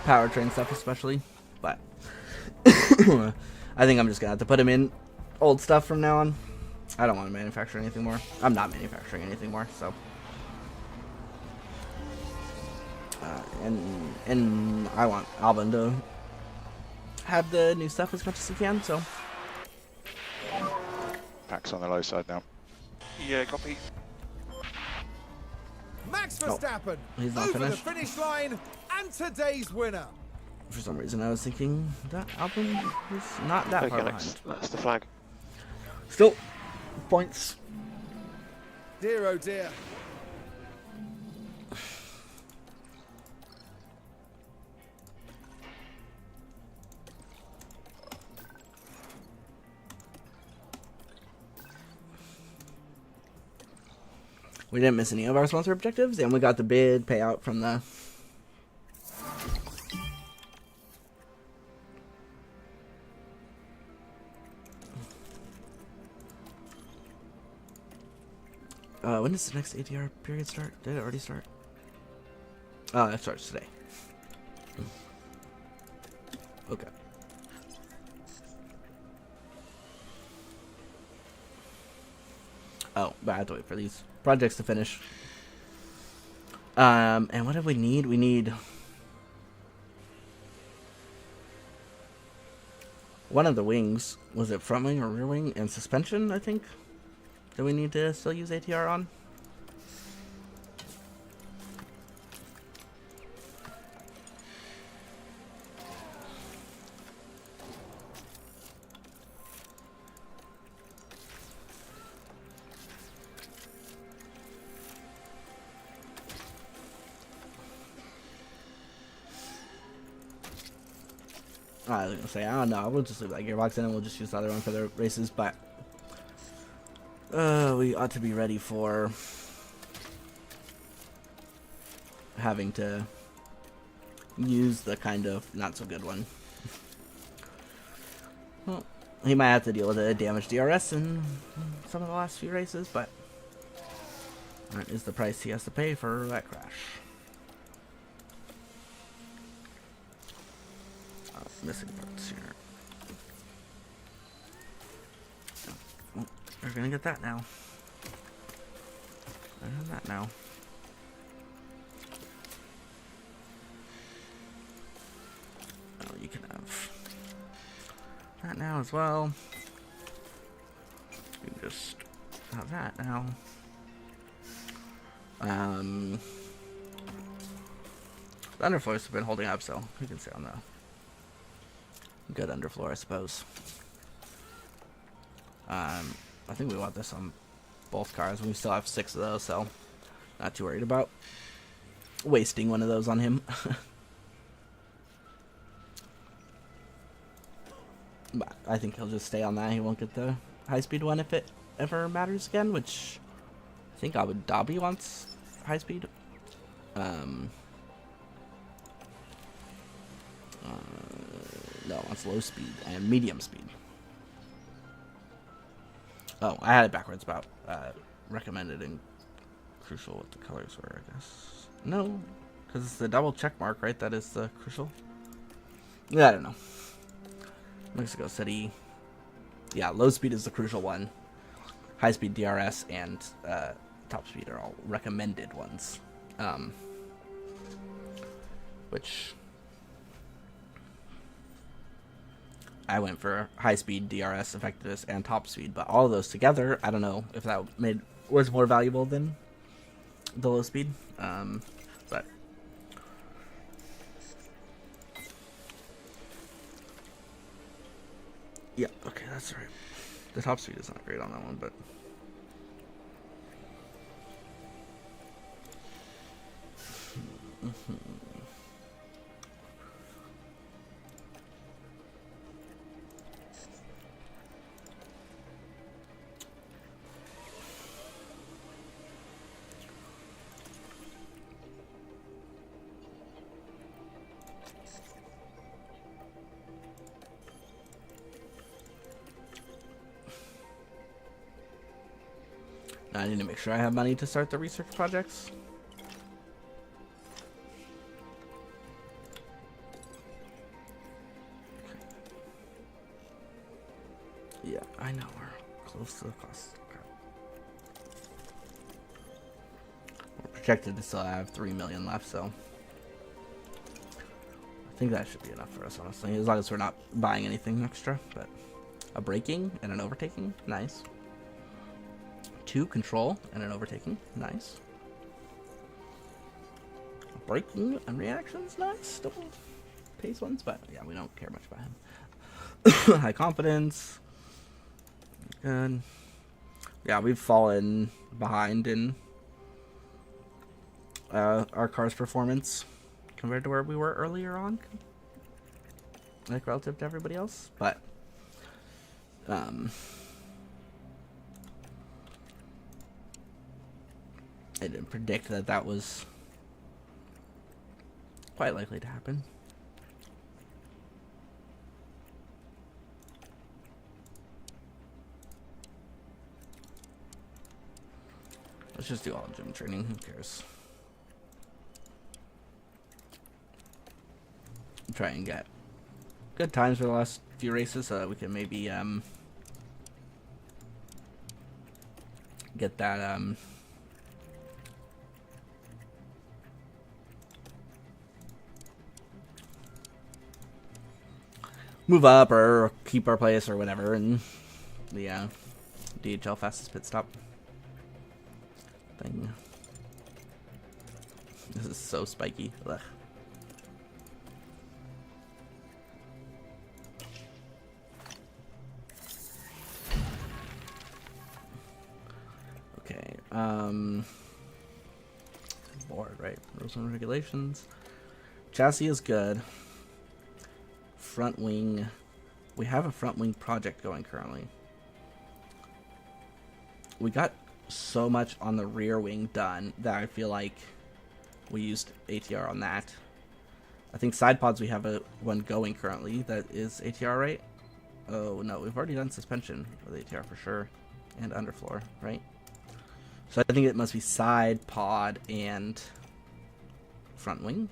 powertrain stuff, especially. But I think I'm just gonna have to put him in old stuff from now on. I don't want to manufacture anything more. I'm not manufacturing anything more, so. And I want Albon to have the new stuff as much as he can, so. Pack's on the low side now. Yeah, copy. Max Verstappen he's not over finished. the finish line and today's winner. For some reason, I was thinking that Albon was not that Okay, far Alex, behind. that's the flag. Still, points. Dear oh dear. We didn't miss any of our sponsor objectives, and we got the bid payout from the when does the next ADR period start? Did it already start? It starts today. Okay. Oh, but I have to wait for these projects to finish. And what do we need? We need one of the wings. Was it front wing or rear wing? And suspension, I think. Do we need to still use ATR on? I was gonna say, I don't know. We'll just leave that gearbox in and we'll just use the other one for the races, but we ought to be ready for having to use the kind of not so good one. Well, he might have to deal with a damaged DRS in some of the last few races, but that is the price he has to pay for that crash. Missing parts here. Oh, we're gonna get that now. And that now. Oh, you can have that now as well. You can just have that now. The underfloors have been holding up, so we can stay on the good underfloor, I suppose. I think we want this on both cars. We still have 6 of those, so not too worried about wasting one of those on him. But I think he'll just stay on that. He won't get the high-speed one if it ever matters again, which I think Abu Dhabi wants high-speed. No, it's low speed and medium speed. Oh, I had it backwards about recommended and crucial what the colors were, I guess. No, because it's the double check mark, right? That is the crucial. Yeah, I don't know. Mexico City. Yeah, low speed is the crucial one. High speed DRS and top speed are all recommended ones. Which I went for high speed, DRS, effectiveness, and top speed, but all of those together, I don't know if that was more valuable than the low speed. But yeah, okay, that's right. The top speed is not great on that one, but I need to make sure I have money to start the research projects. Yeah, I know we're close to the cost. We're projected to still have 3 million left, so I think that should be enough for us, honestly, as long as we're not buying anything extra. But a braking and an overtaking, nice. 2 control and an overtaking, nice. Braking and reactions, nice. Still pace ones, but yeah, we don't care much about him. High confidence, good. Yeah, we've fallen behind in our car's performance compared to where we were earlier on, like relative to everybody else. But I didn't predict that that was quite likely to happen. Let's just do all gym training, who cares? Try and get good times for the last few races so that we can maybe get that move up or keep our place or whatever, and the DHL fastest pit stop thing. This is so spiky. Ugh. Okay, board, right? Rules and regulations. Chassis is good. Front wing. We have a front wing project going currently. We got so much on the rear wing done that I feel like we used ATR on that. I think side pods we have one going currently that is ATR, right? Oh no, we've already done suspension with ATR for sure, and underfloor, right? So I think it must be side pod and front wing.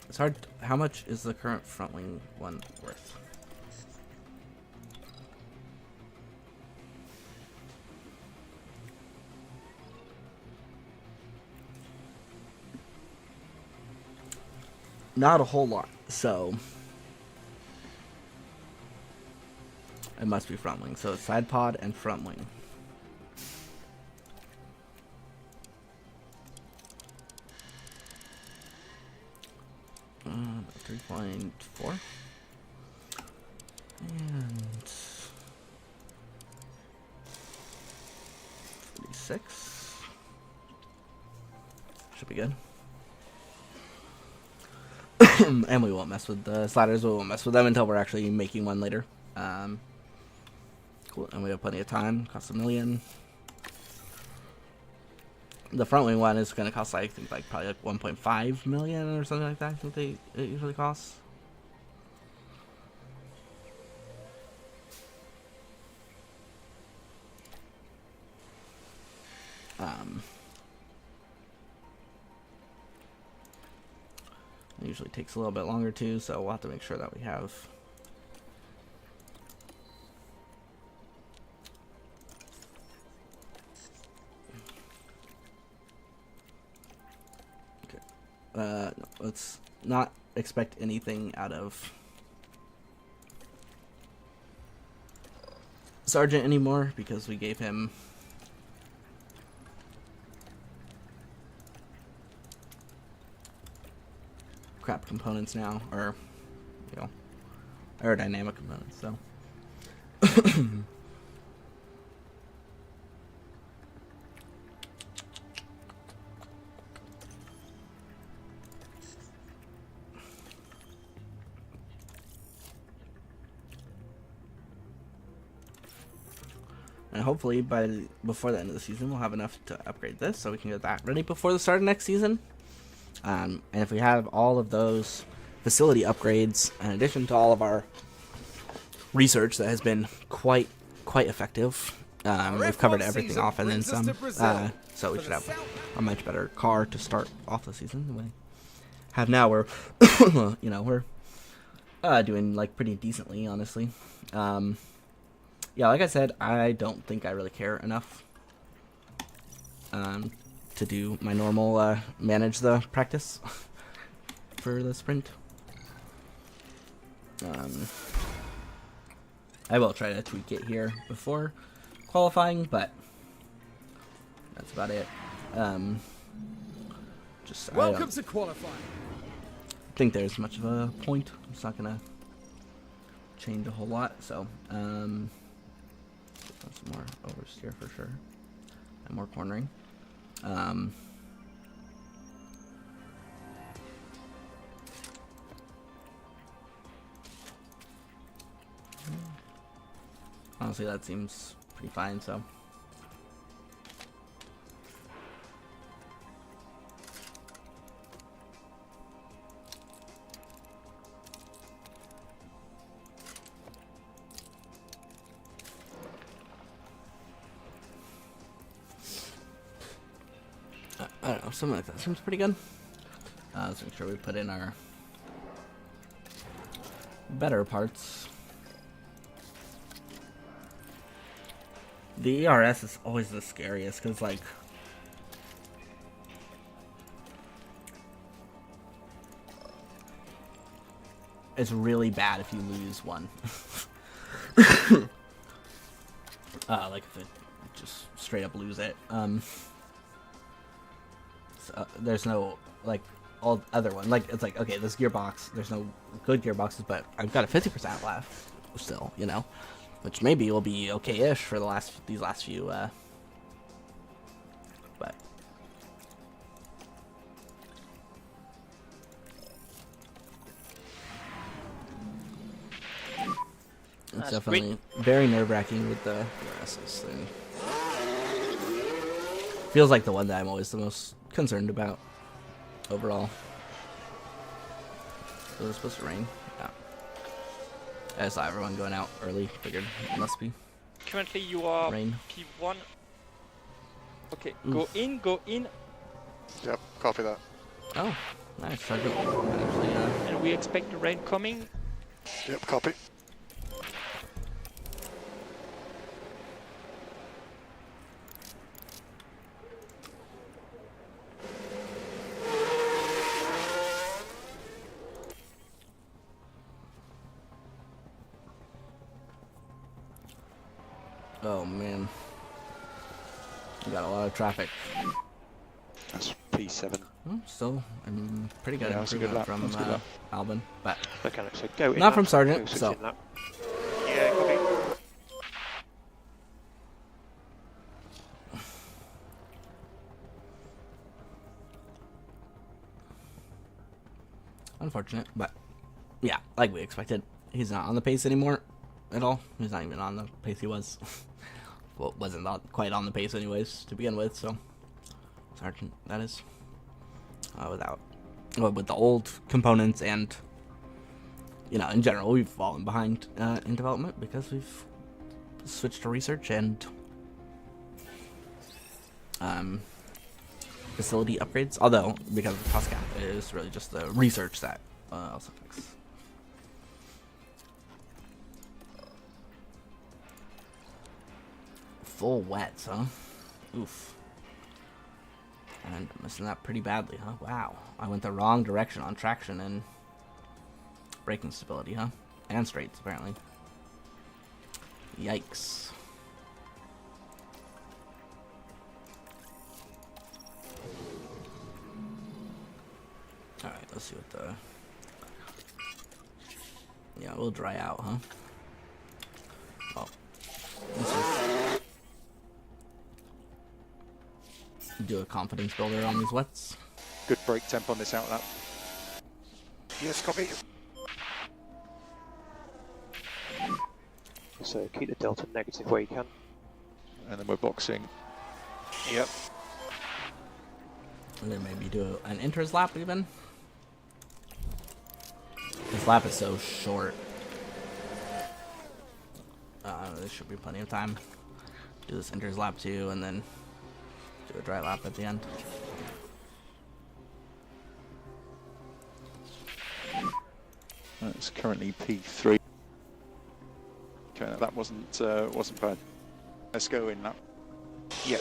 It's hard. How much is the current front wing one worth? Not a whole lot, so it must be front wing. So it's side pod and front wing. Uh, 3.4 and 46 should be good. And we won't mess with the sliders. We won't mess with them until we're actually making one later. Cool, and we have plenty of time. Costs $1 million. The front wing one is going to cost, I think, like probably like 1.5 million or something like that. I think it usually costs. It usually takes a little bit longer too, so we'll have to make sure that we have no, let's not expect anything out of Sergeant anymore because we gave him crap components now, or you know, aerodynamic components. So and hopefully before the end of the season we'll have enough to upgrade this so we can get that ready before the start of next season. And if we have all of those facility upgrades in addition to all of our research that has been quite effective, we've covered everything off and then some, so we should have a much better car to start off the season than we have now. We're you know, we're doing like pretty decently, honestly. Yeah, like I said, I don't think I really care enough to do my normal manage the practice for the sprint. I will try to tweak it here before qualifying, but that's about it. Just Welcome to qualifying. think there's much of a point. It's not gonna change a whole lot, so some more oversteer for sure and more cornering. Honestly, that seems pretty fine, so I don't know, something like that seems pretty good. Let's make sure we put in our better parts. The ERS is always the scariest because, like, it's really bad if you lose one. Like if it just straight up lose it. So there's no like all other one. Like it's like okay, this gearbox. There's no good gearboxes, but I've got a 50% left still. You know, which maybe will be okay-ish for these last few. But it's That's definitely very nerve-wracking with the DRSs thing. Feels like the one that I'm always the most concerned about overall. So it's supposed to rain. Yeah. I saw everyone going out early. Figured it must be Currently you are rain. P1. Okay, Oof. go in, Yep, copy that. Oh, nice. Sergeant. Actually, and we expect the rain coming. Yep, copy. oh man, we got a lot of traffic. That's P7. Still, I'm pretty good Yeah, that's a good improvement lap, from that's a good lap. Albin, but Mechanic, so go in Not lap, from Sergeant, go 6 so- in lap. Yeah, copy. unfortunate. But yeah, like we expected, he's not on the pace anymore at all. He's not even on the pace he was. Well, wasn't quite on the pace anyways to begin with. So Sergeant, that is, with the old components and in general, we've fallen behind in development because we've switched to research and facility upgrades. Although because of the cost cap, it is really just the research that also affects. Full wets, huh? Oof. And missing that pretty badly, huh? Wow. I went the wrong direction on traction and braking stability, huh? And straights, apparently. Yikes. Alright, let's see what the... Yeah, we'll dry out, huh? Well, let's just do a confidence builder on these wets. Good brake temp on this outlap. Yes, copy. So keep the delta negative where you can. And then we're boxing. Yep. And then maybe do an inters lap even. This lap is so short. There should be plenty of time. Do this inters lap too, and then do a dry lap at the end. That's currently P3. Okay, that wasn't bad. Let's go in lap. Yep.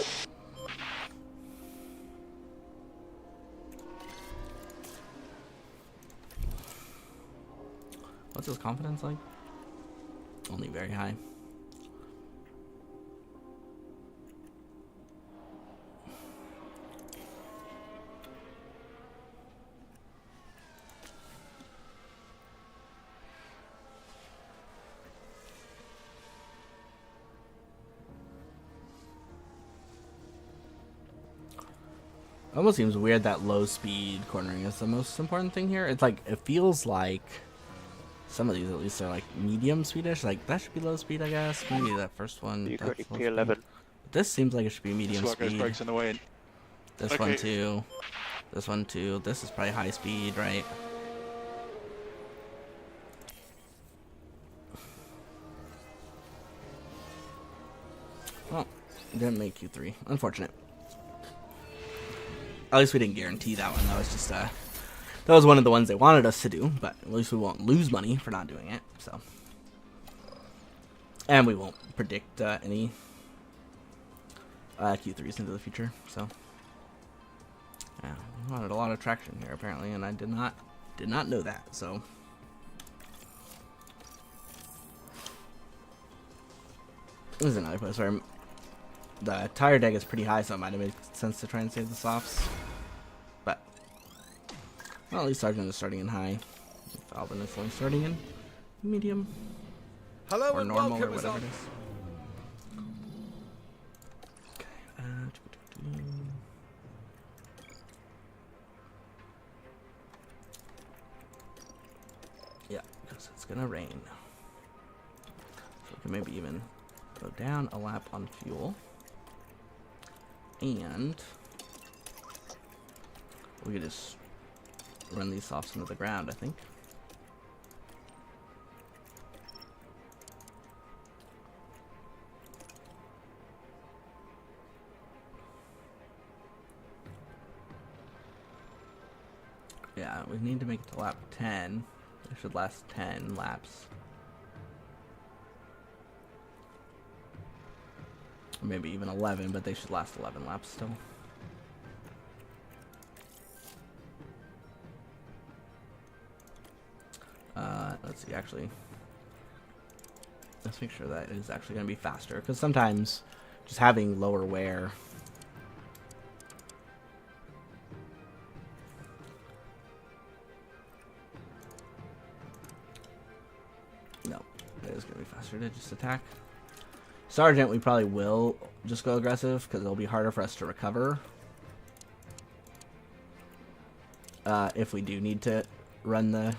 What's his confidence like? Only very high. Almost seems weird that low speed cornering is the most important thing here. It's like, it feels like some of these at least are like medium speedish. Like that should be low speed, I guess. Maybe that first one. You're that's currently low P11. speed. But this seems like it should be medium This goes speed. brakes on the way in. This Okay. one too. This one too. This is probably high speed, right? Well, didn't make Q3. Unfortunate. At least we didn't guarantee that one. That was just that was one of the ones they wanted us to do, but at least we won't lose money for not doing it. So, and we won't predict any Q3s into the future. So, yeah, we wanted a lot of traction here apparently, and I did not know that. So, This is another place where the tire deck is pretty high, so it might have made sense to try and save the softs. But, well, at least Sargent is starting in high. Albon is only starting in medium. Hello Or and normal, or welcome. whatever it is. Okay. Yeah, because it's gonna rain. So we can maybe even go down a lap on fuel. And we could just run these softs into the ground, I think. Yeah, we need to make it to lap 10. It should last 10 laps. Or maybe even 11, but they should last 11 laps still. Let's see, actually. Let's make sure that is actually going to be faster, because sometimes just having lower wear no, it is going to be faster to just attack. Sargent, we probably will just go aggressive, because it'll be harder for us to recover. If we do need to run the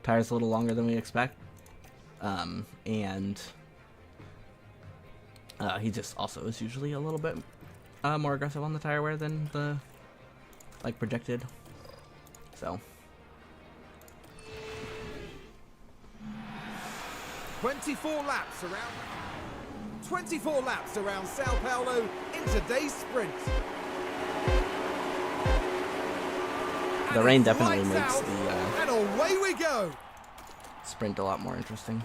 tires a little longer than we expect. And he just also is usually a little bit more aggressive on the tire wear than the projected. So 24 laps around Sao Paulo in today's sprint. the rain definitely makes the And away we go. sprint a lot more interesting.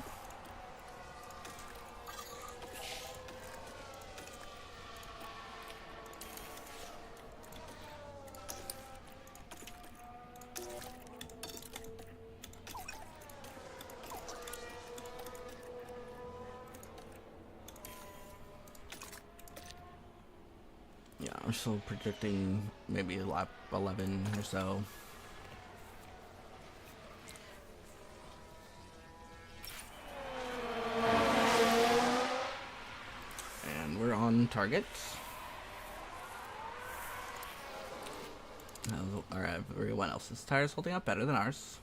Yeah, I'm still predicting maybe lap 11 or so. And we're on target. Alright, everyone else's tires holding up better than ours.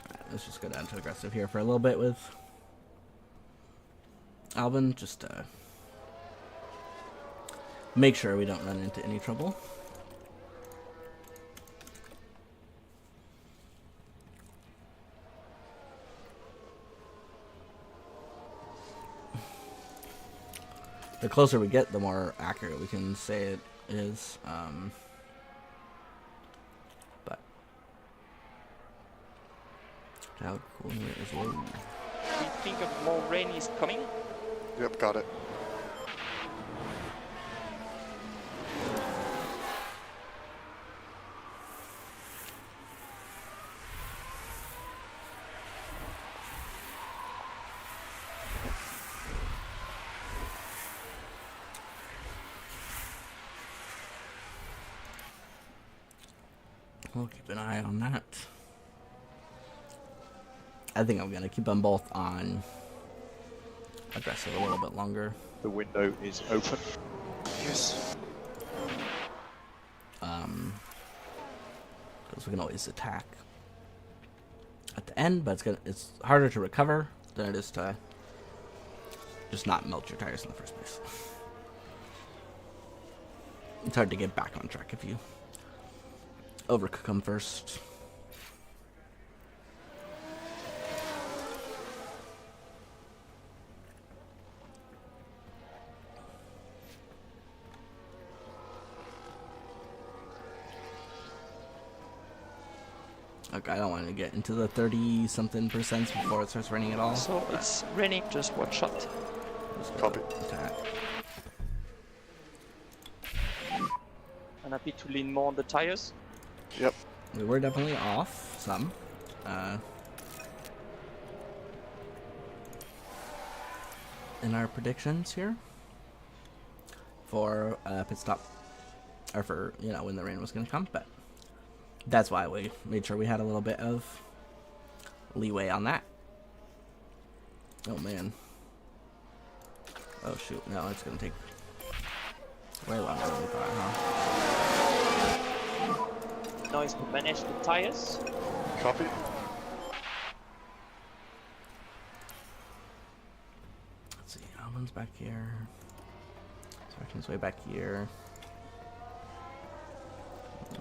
Alright, let's just go down to aggressive here for a little bit with Albon, just to make sure we don't run into any trouble. The closer we get, the more accurate we can say it is. But how cool it is. Whoa. We think of more rain is coming. Yep, got it. We'll keep an eye on that. I think I'm gonna keep them both on aggressive a little bit longer. The window is open. Yes. Because we can always attack at the end, but it's harder to recover than it is to just not melt your tires in the first place. It's hard to get back on track if you overcook them first. Okay, I don't want to get into the 30-something% before it starts raining at all. So it's raining, just watch out. Just go Copy. attack. I'm happy to lean more on the tires. Yep. We were definitely off some. in our predictions here for pit stop, or for, you know, when the rain was going to come, but that's why we made sure we had a little bit of leeway on that. Oh man. Oh shoot, no, it's going to take way longer than we thought, huh? Noise to manage the tires. Copy. Let's see, Albon's back here. Sargent's way back here.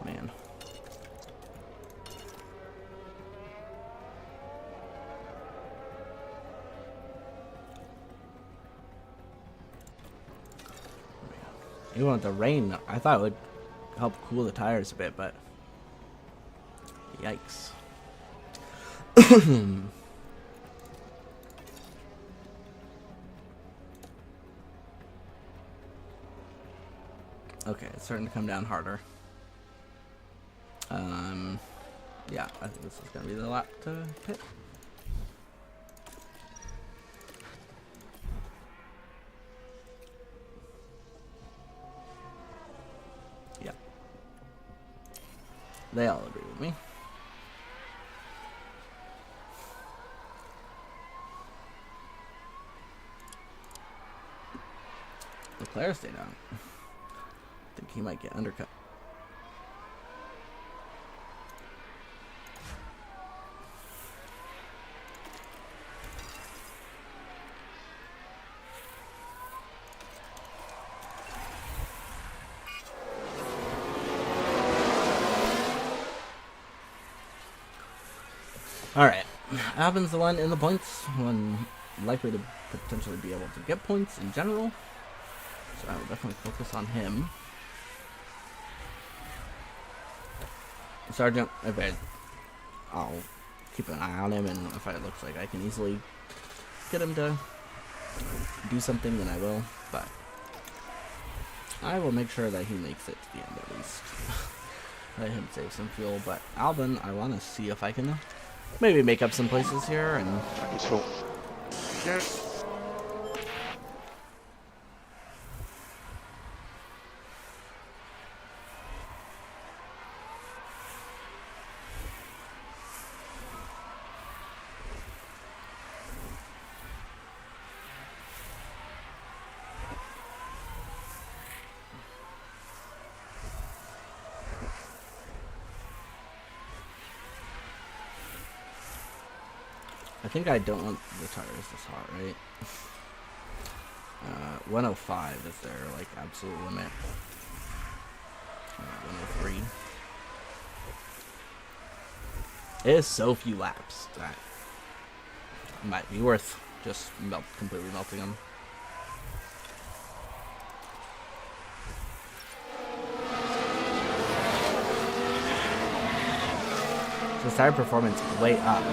Oh man. Even with the rain, I thought it would help cool the tires a bit, but yikes. Okay, it's starting to come down harder. Yeah, I think this is gonna be the lap to pit. Yeah. They all agree with me. Leclerc stayed out. I think he might get undercut. Alright, Albon's the one in the points, one likely to potentially be able to get points in general, so I will definitely focus on him. Sargent, I'll keep an eye on him, and if it looks like I can easily get him to do something, then I will, but I will make sure that he makes it to the end at least. Let him save some fuel, but Albon, I want to see if I can maybe make up some places here, and He's full. Yes. I think I don't want the tires this hot, right? 105 is their like absolute limit. 103. It is so few laps that it might be worth just completely melting them. So tire performance way up.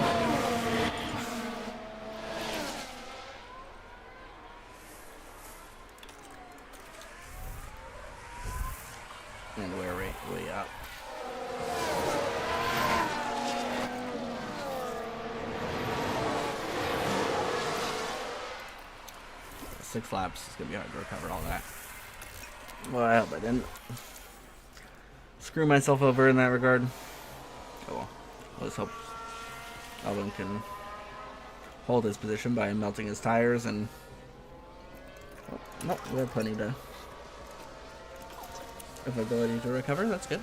And we're way up. Six laps, it's gonna be hard to recover all that. Well, I hope I didn't screw myself over in that regard. Oh well. Let's hope Albon can hold his position by melting his tires, and oh, no, we have plenty of ability to recover. That's good.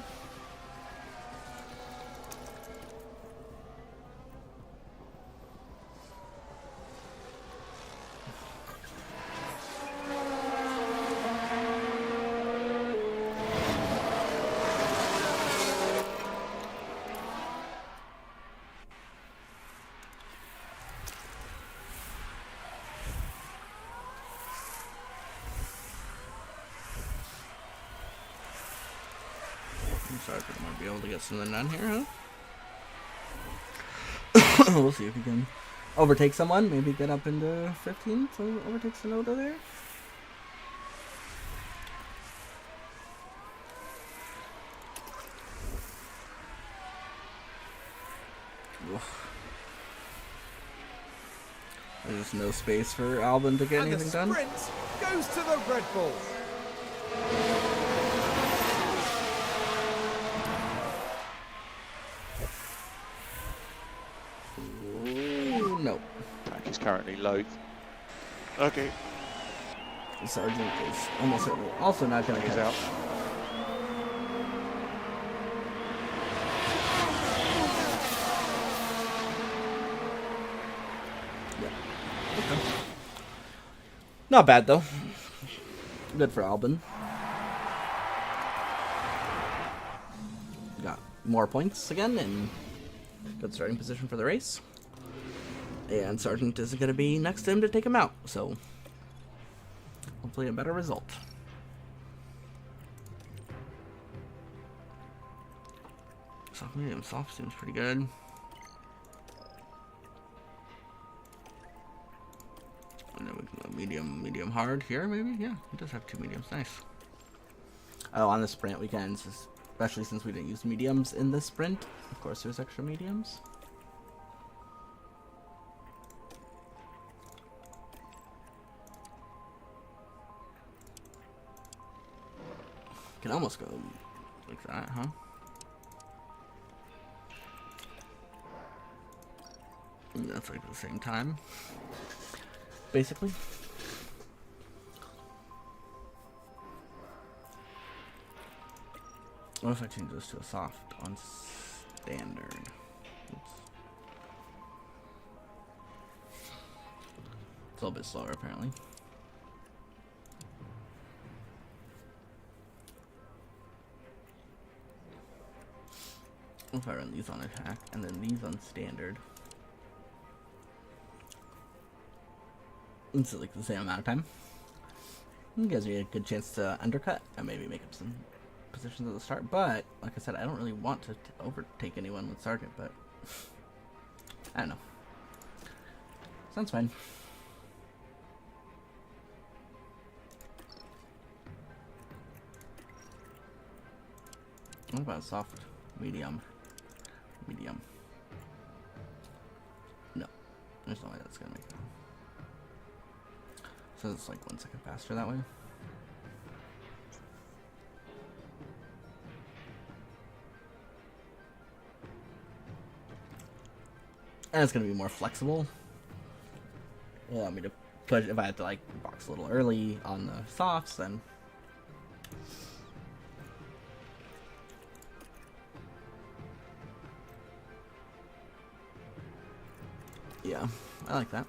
Sargent might be able to get something done here, huh? We'll see if he can overtake someone. Maybe get up into 15, so overtake Sonoda there. There's no space for Albon to get And the anything done. sprint goes to the Red Bull. Ooh, no. Pack is currently low. Okay. Sargent is almost certainly also not going to He's get out. Not bad though. Good for Albon. Got more points again and good starting position for the race. And Sargent isn't going to be next to him to take him out, so hopefully a better result. Soft medium soft seems pretty good. And then we can go medium hard here, maybe? Yeah, it does have 2 mediums. Nice. Oh, on the sprint weekends, especially since we didn't use mediums in this sprint, of course there's extra mediums. Can almost go like that, huh? And that's like the same time, basically. What if I change this to a soft on standard? Oops. It's a little bit slower, apparently. What if I run these on attack and then these on standard? It's like the same amount of time. It gives me a good chance to undercut and maybe make up some positions at the start. But like I said, I don't really want to overtake anyone with Sargent, but I don't know. Sounds fine. What about soft, medium? Medium. No, there's no way that's gonna make it. So it's like 1 second faster that way. And it's gonna be more flexible. Allow me to push if I had to like box a little early on the softs, then. Yeah, I like that.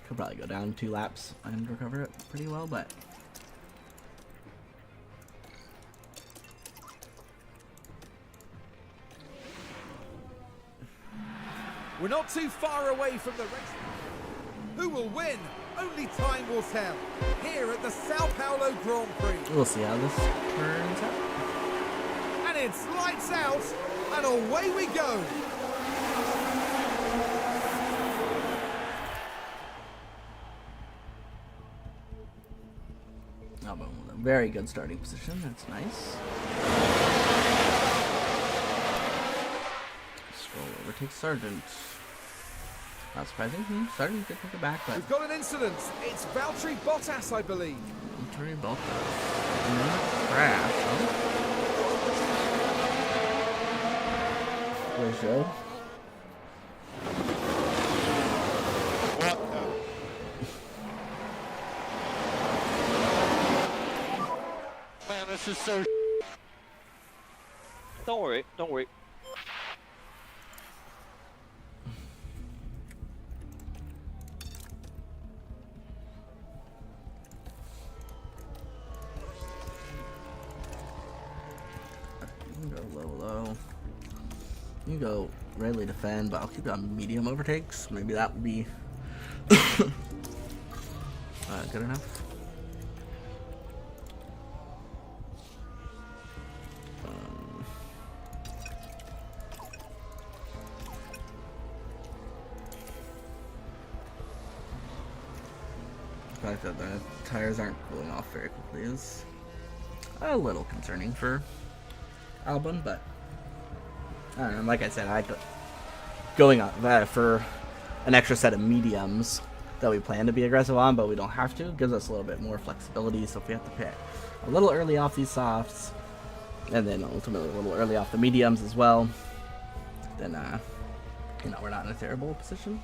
Could probably go down 2 laps and recover it pretty well, but We're not too far away from the race. Who will win? Only time will tell. Here at the Sao Paulo Grand Prix. we'll see how this turns out. And it's lights out, and away we go. Albon with a very good starting position. That's nice. Stroll overtakes Sargent. Not surprising. Sargent did take it back, but We've got an incident. It's Valtteri Bottas, I believe. Valtteri Bottas. Crash, huh? For sure. Man, this is so. Don't worry, don't worry. You can go low. You can go rarely defend, but I'll keep it on medium overtakes. Maybe that would be good enough. The fact that the tires aren't cooling off very quickly is a little concerning for Albon, but I don't know. Like I said, going on for an extra set of mediums that we plan to be aggressive on, but we don't have to. It gives us a little bit more flexibility. So if we have to pit a little early off these softs, and then ultimately a little early off the mediums as well, then we're not in a terrible position.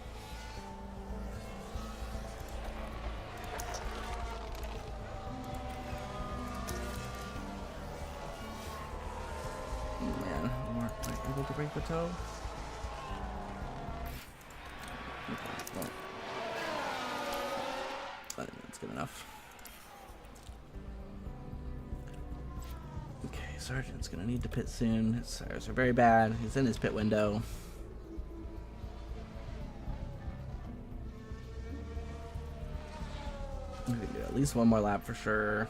Man, we weren't quite able to break the toe. Okay, well, I think that's good enough. Okay, Sargent's gonna need to pit soon. His tires are very bad. He's in his pit window. We can do at least one more lap for sure.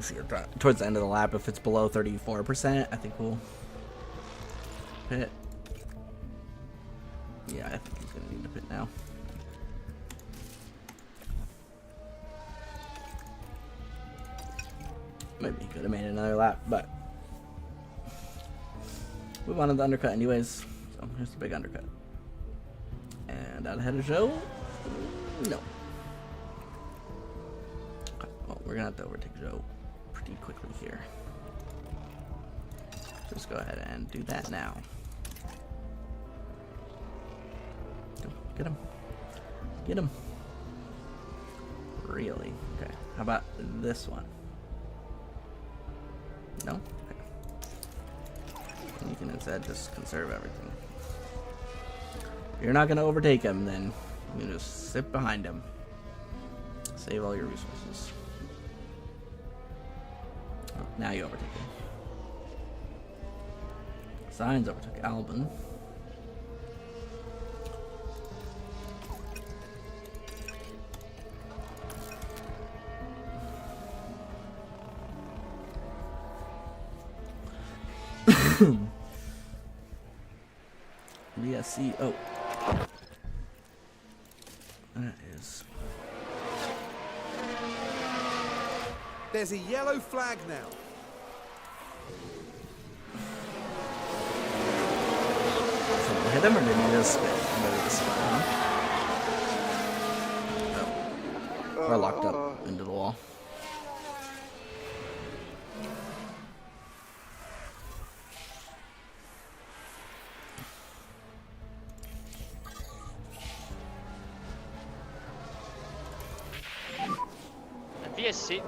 See, towards the end of the lap, if it's below 34%, I think we'll pit. Yeah, I think he's gonna need to pit now. Maybe he could have made another lap, but we wanted the undercut anyways, so here's the big undercut. And out ahead of Joe? No. Okay, well, we're gonna have to overtake Joe pretty quickly here. Just go ahead and do that now. Go, get him. Get him. Really? Okay. How about this one? No? Okay. And you can instead just conserve everything. If you're not going to overtake him, then you can just sit behind him. Save all your resources. Oh, now you overtake him. Signs overtook Albon. VSC. That is. There's a yellow flag now. So hit him or did he just spin? Oh. We're locked up into the wall. VSC.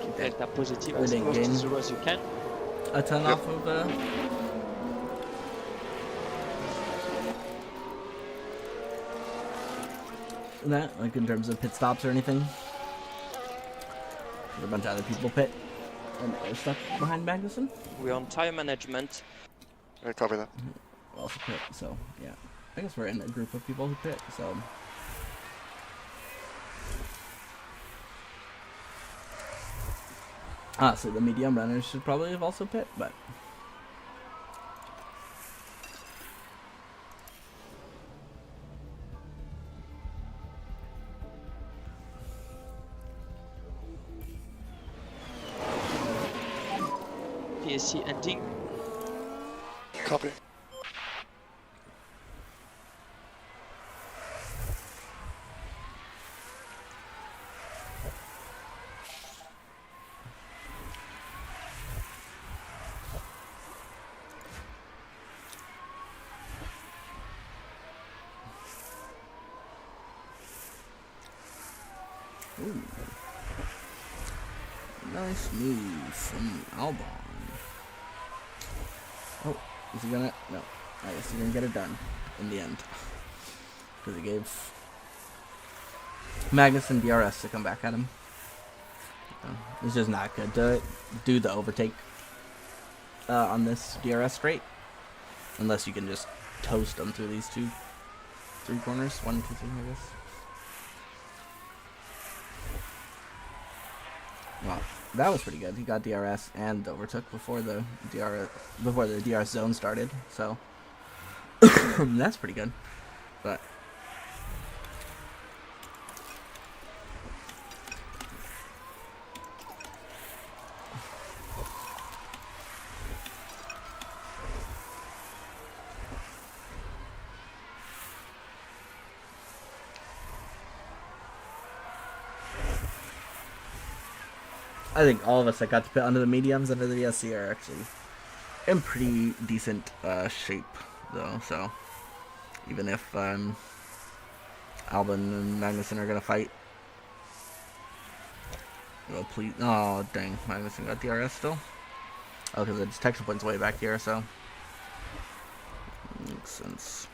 Keep delta positive We as didn't close to gain 0 as you can. a ton off of that, like in terms of pit stops or anything. There's a bunch of other people pit and they're stuck behind Magnussen. We're on tire management. I copy that. We also pit, so yeah. I guess we're in a group of people who pit, so. So the medium runners should probably have also pit, but. VSC ending. Copy. Ooh. Nice move from Albon. Oh, is he gonna? No. I guess he didn't get it done in the end. Because he gave Magnussen DRS to come back at him. It's just not good to do the overtake on this DRS straight. Unless you can just toast them through these three corners. 1, 2, 3, I guess. Well, that was pretty good. He got DRS and overtook before the DRS zone started, so that's pretty good. But I think all of us that got to pit under the mediums under the VSC are actually in pretty decent shape, though. So even if Albin and Magnussen are gonna fight, well, please. Oh dang, Magnussen got DRS still. Oh, because the detection point's way back here, so makes sense.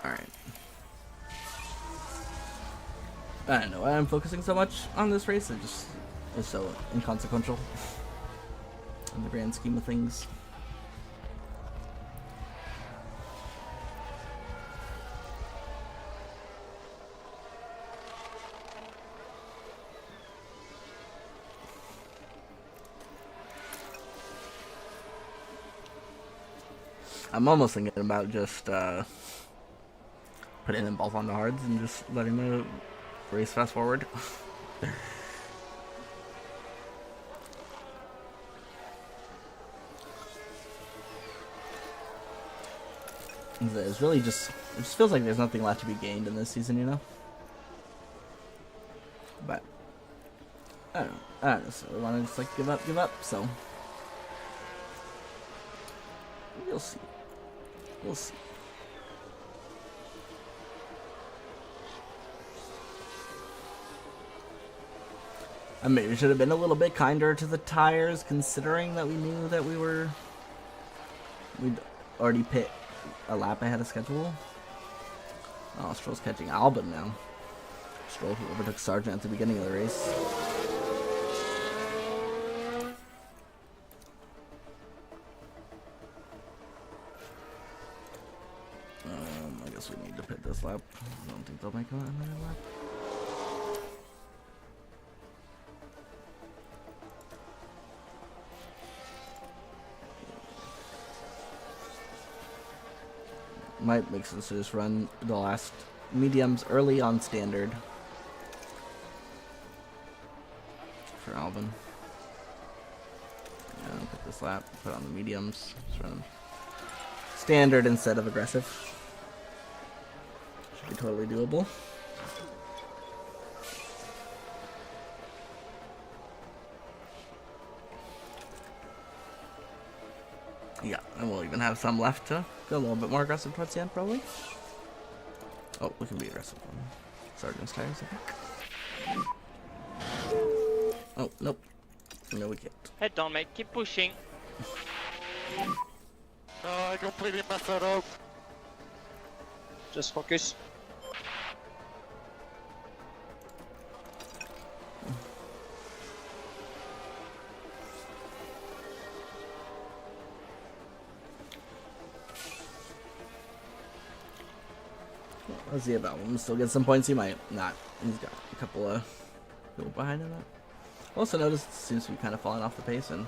All right. I don't know why I'm focusing so much on this race. It just is so inconsequential in the grand scheme of things. I'm almost thinking about just putting them both on the hards and just letting the race fast forward. It's really it just feels like there's nothing left to be gained in this season, you know? But I don't necessarily want to just like give up, so we'll see. We'll see. I maybe should have been a little bit kinder to the tires, considering that we knew that we'd already pit a lap ahead of schedule. Oh, Stroll's catching Albin now. Stroll, who overtook Sargent at the beginning of the race. I guess we need to pit this lap. I don't think they'll make another lap. Might make sense to just run the last mediums early on standard for Albin. Yeah, put this lap, put on the mediums, just run standard instead of aggressive. Should be totally doable. Yeah, and we'll even have some left to go a little bit more aggressive towards the end, probably. Oh, we can be aggressive on Sargent's tires, I think. Oh, nope. No, we can't. Head down, mate. Keep pushing. Oh, I completely messed that up. Just focus. Let's see if Albin still gets some points. He might not. He's got a couple of people behind him. Also noticed it seems to be kind of falling off the pace, and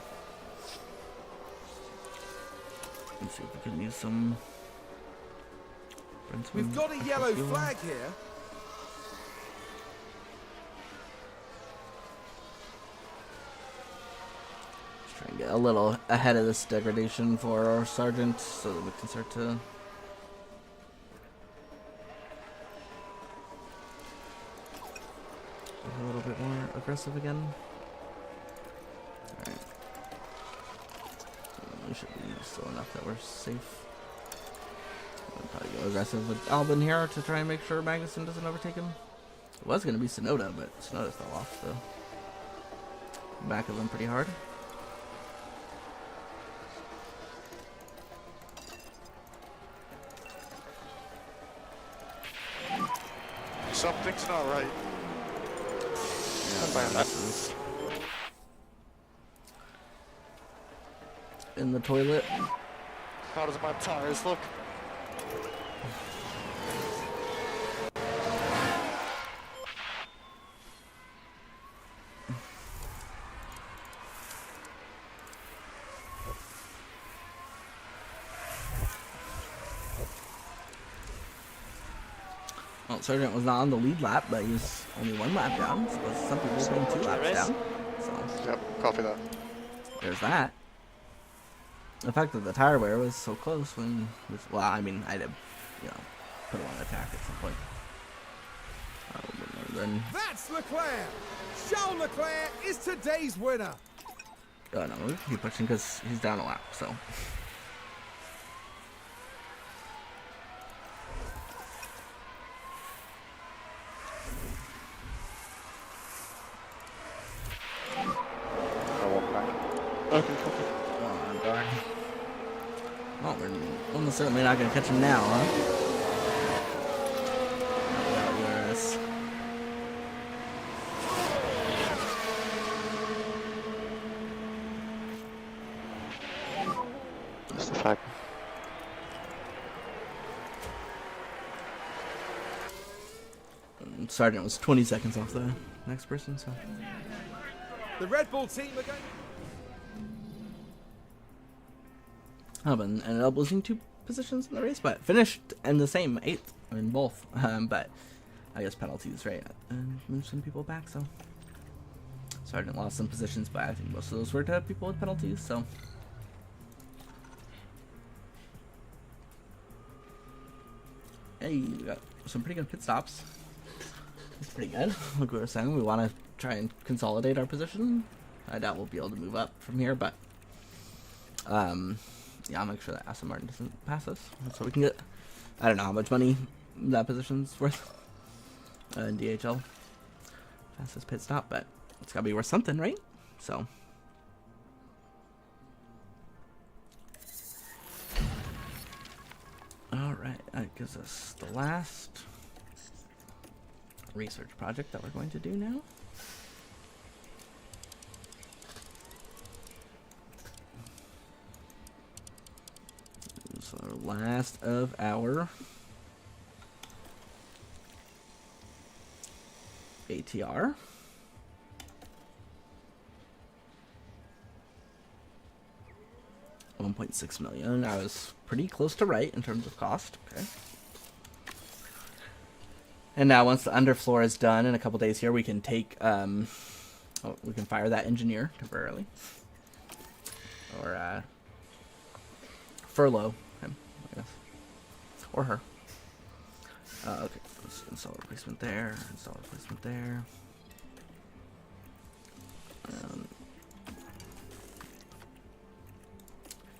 let's see if we can use some. We've got a yellow flag here. Just try and get a little ahead of this degradation for our Sargent, so that we can start to. A little bit more aggressive again. Alright. We should be still enough that we're safe. I'll probably go aggressive with Albin here to try and make sure Magnussen doesn't overtake him. It was going to be Sonoda, but Sonoda fell off the back of him pretty hard. Something's not right. In the toilet. How does my tires look? Well, Sargent was not on the lead lap, but he was only one lap down. So some people were being 2 laps down. So Yep, copy that. there's that. The fact that the tire wear was so close when, well, I mean, I'd have, put him on attack at some point. Then, That's Leclerc! Charles Leclerc is today's winner! oh no, we can keep pushing because he's down a lap, so. I want back. Okay, copy. Oh, darn. Well, we're almost certainly not going to catch him now, huh? Without yours. That's the flag. Sergeant was 20 seconds off the next person, so. The Red Bull team are going... Albon ended up losing 2 positions in the race, but finished in the same 8th in both. But I guess penalties, right? And moved some people back, so. Sergeant lost some positions, but I think most of those were to people with penalties, so. Hey, we got some pretty good pit stops. It's pretty good. Like we were saying, we want to try and consolidate our position. I doubt we'll be able to move up from here, but yeah, I'll make sure that Aston Martin doesn't pass us, so we can get. I don't know how much money that position's worth in DHL. Fastest pit stop, but it's gotta be worth something, right? So. Alright, that gives us the last research project that we're going to do now. So last of our ATR. $1.6 million. I was pretty close to right in terms of cost. Okay. And now once the underfloor is done in a couple days here, we can take we can fire that engineer temporarily. Or furlough him, I guess. Or her. Okay, let's install replacement there, install replacement there.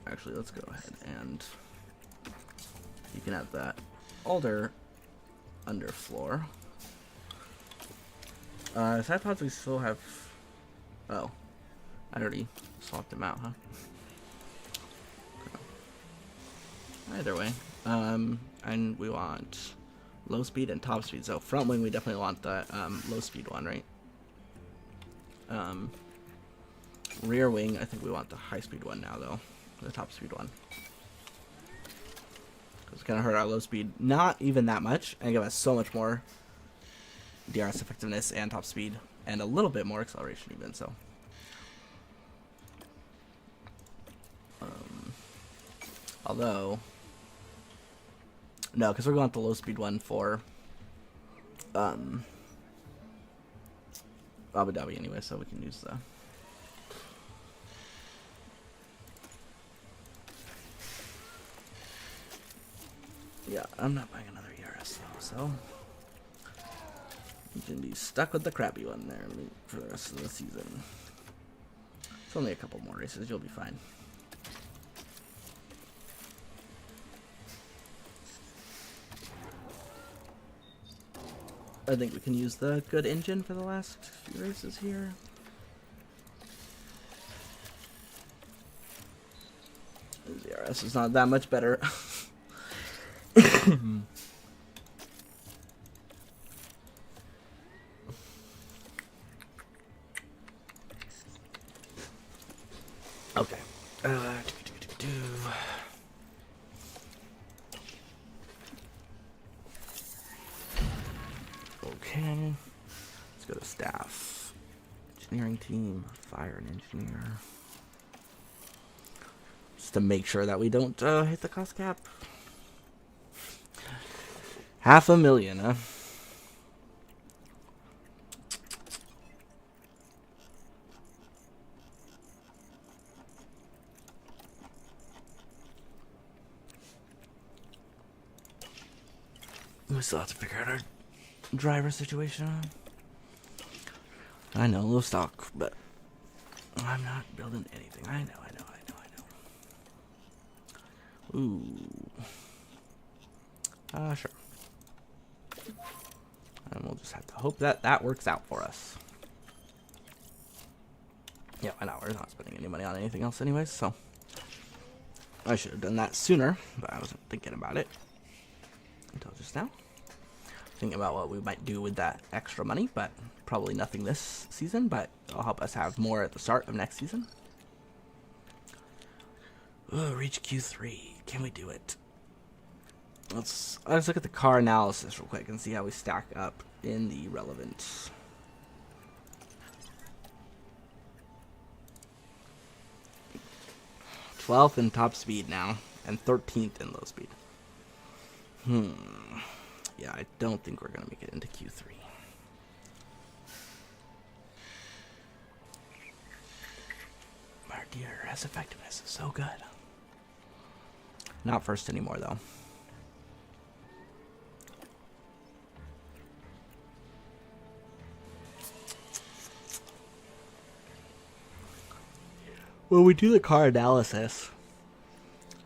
Actually, let's go ahead and you can have that older underfloor. Side pods we still have. Oh, I already swapped them out, huh? Either way, and we want low speed and top speed. So front wing, we definitely want the low speed one, right? Rear wing, I think we want the high speed one now, though. The top speed one. It's gonna hurt our low speed, not even that much, and give us so much more DRS effectiveness and top speed, and a little bit more acceleration even. So, although no, because we're going with the low speed one for Abu Dhabi anyway, so we can use the. Yeah, I'm not buying another ERS though, so you can be stuck with the crappy one there for the rest of the season. It's only a couple more races, you'll be fine. I think we can use the good engine for the last few races here. The ERS is not that much better. Okay. Okay. Let's go to staff. Engineering team. Fire and engineer. Just to make sure that we don't hit the cost cap. $500,000, huh? We still have to figure out our driver situation. I know, low stock, but I'm not building anything. I know. Ooh. Sure. And we'll just have to hope that that works out for us. Yeah, I know, we're not spending any money on anything else anyways, so. I should have done that sooner, but I wasn't thinking about it until just now. Thinking about what we might do with that extra money, but probably nothing this season, but it'll help us have more at the start of next season. Oh, reach Q3. Can we do it? Let's look at the car analysis real quick and see how we stack up in the relevance. #12th in top speed now, and 13th in low speed. Yeah, I don't think we're gonna make it into Q3. Our DRS effectiveness is so good. Not first anymore, though. When we do the car analysis,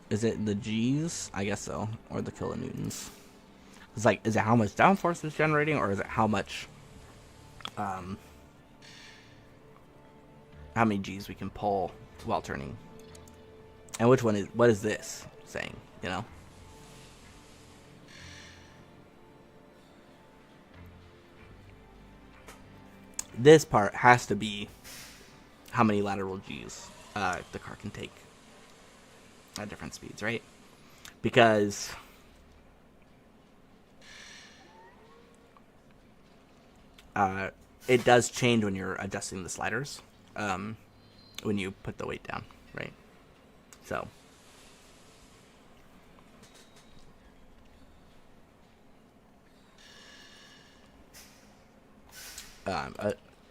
is it the G's? I guess so. Or the kilonewtons. It's like, is it how much downforce it's generating, or is it how much, how many G's we can pull while turning? And which one is, what is this saying, you know? This part has to be how many lateral G's the car can take at different speeds, right? Because it does change when you're adjusting the sliders, when you put the weight down, right? So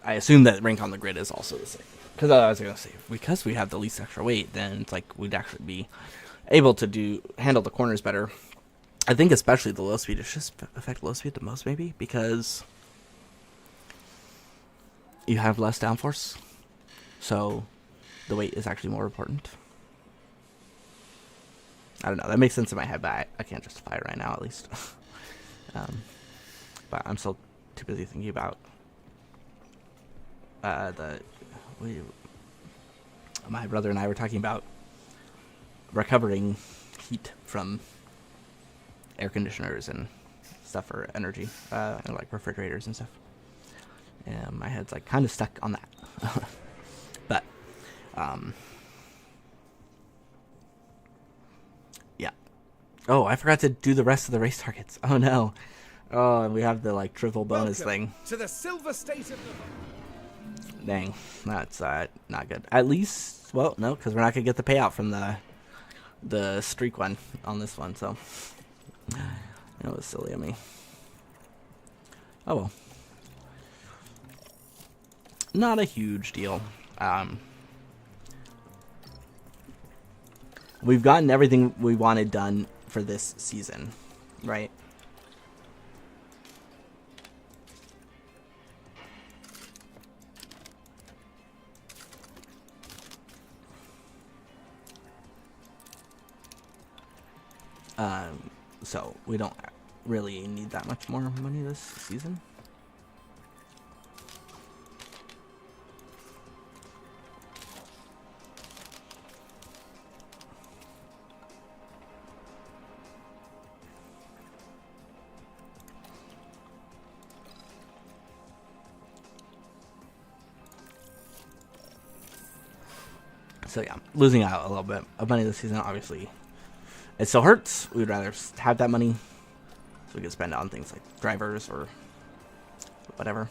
I assume that rank on the grid is also the same. Because I was going to say, because we have the least extra weight, then it's like we'd actually be able to handle the corners better. I think especially the low speed, it should affect low speed the most, maybe, because you have less downforce, so the weight is actually more important. I don't know, that makes sense in my head, but I can't justify it right now, at least. But I'm still too busy thinking about my brother and I were talking about recovering heat from air conditioners and stuff for energy, and like refrigerators and stuff. And my head's like kind of stuck on that. But yeah. Oh, I forgot to do the rest of the race targets. Oh no. Oh, and we have the like triple bonus thing. To the silver state of Dang, that's not good. At least, well, no, because we're not gonna get the payout from the streak one on this one. So that was silly of me. Oh well, not a huge deal. We've gotten everything we wanted done for this season, right? So we don't really need that much more money this season. So yeah, losing out a little bit of money this season, obviously. It still hurts. We'd rather have that money so we could spend it on things like drivers or whatever.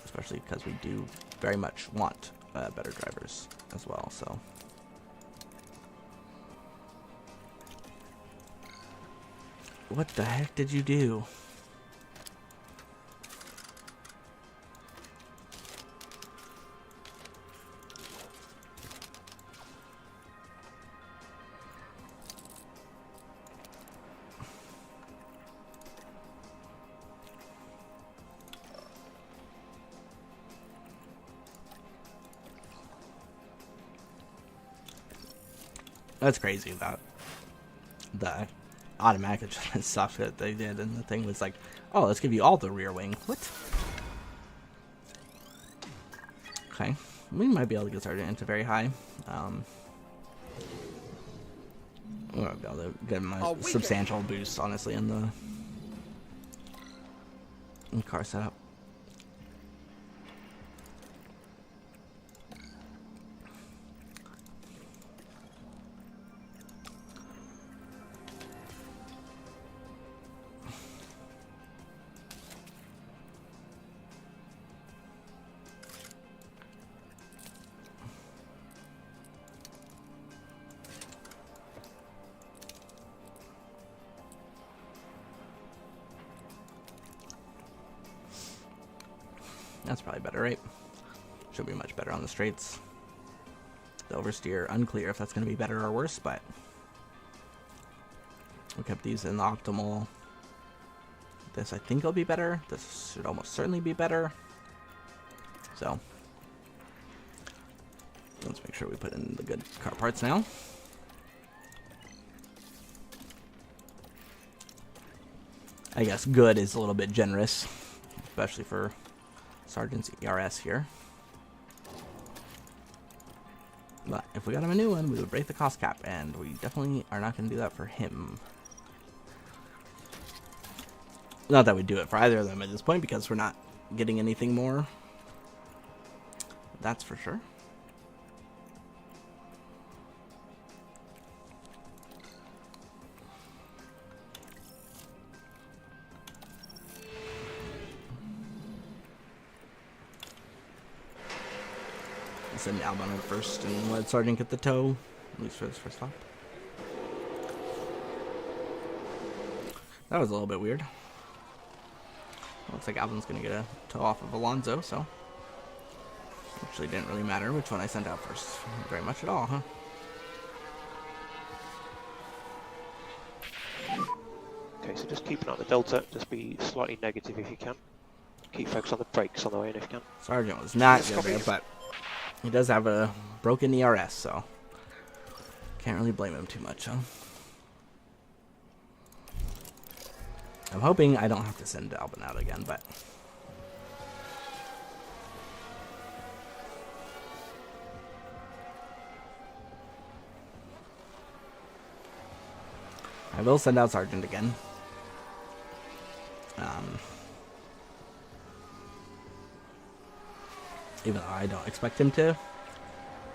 Especially because we do very much want better drivers as well. So what the heck did you do? That's crazy about the automatic adjustment stuff that they did, and the thing was like, oh, let's give you all the rear wing. What? Okay, we might be able to get Sergeant into very high. We might be able to get him a substantial boost, honestly, in the car setup. That's probably better, right? Should be much better on the straights. The oversteer, unclear if that's going to be better or worse, but we kept these in the optimal. This I think will be better. This should almost certainly be better. So let's make sure we put in the good car parts now. I guess good is a little bit generous, especially for Sergeant's ERS here. But if we got him a new one, we would break the cost cap, and we definitely are not going to do that for him. Not that we do it for either of them at this point, because we're not getting anything more. That's for sure. Send Albon in first and let Sergeant get the tow, at least for his first stop. That was a little bit weird. Looks like Albon's going to get a tow off of Alonso, so actually didn't really matter which one I sent out first very much at all, huh? Okay, so just keep an eye on the delta, just be slightly negative if you can. Keep focus on the brakes on the way in if you can. Sergeant was not good there, but he does have a broken ERS, so can't really blame him too much, huh? I'm hoping I don't have to send Albon out again, but I will send out Sergeant again. Even though I don't expect him to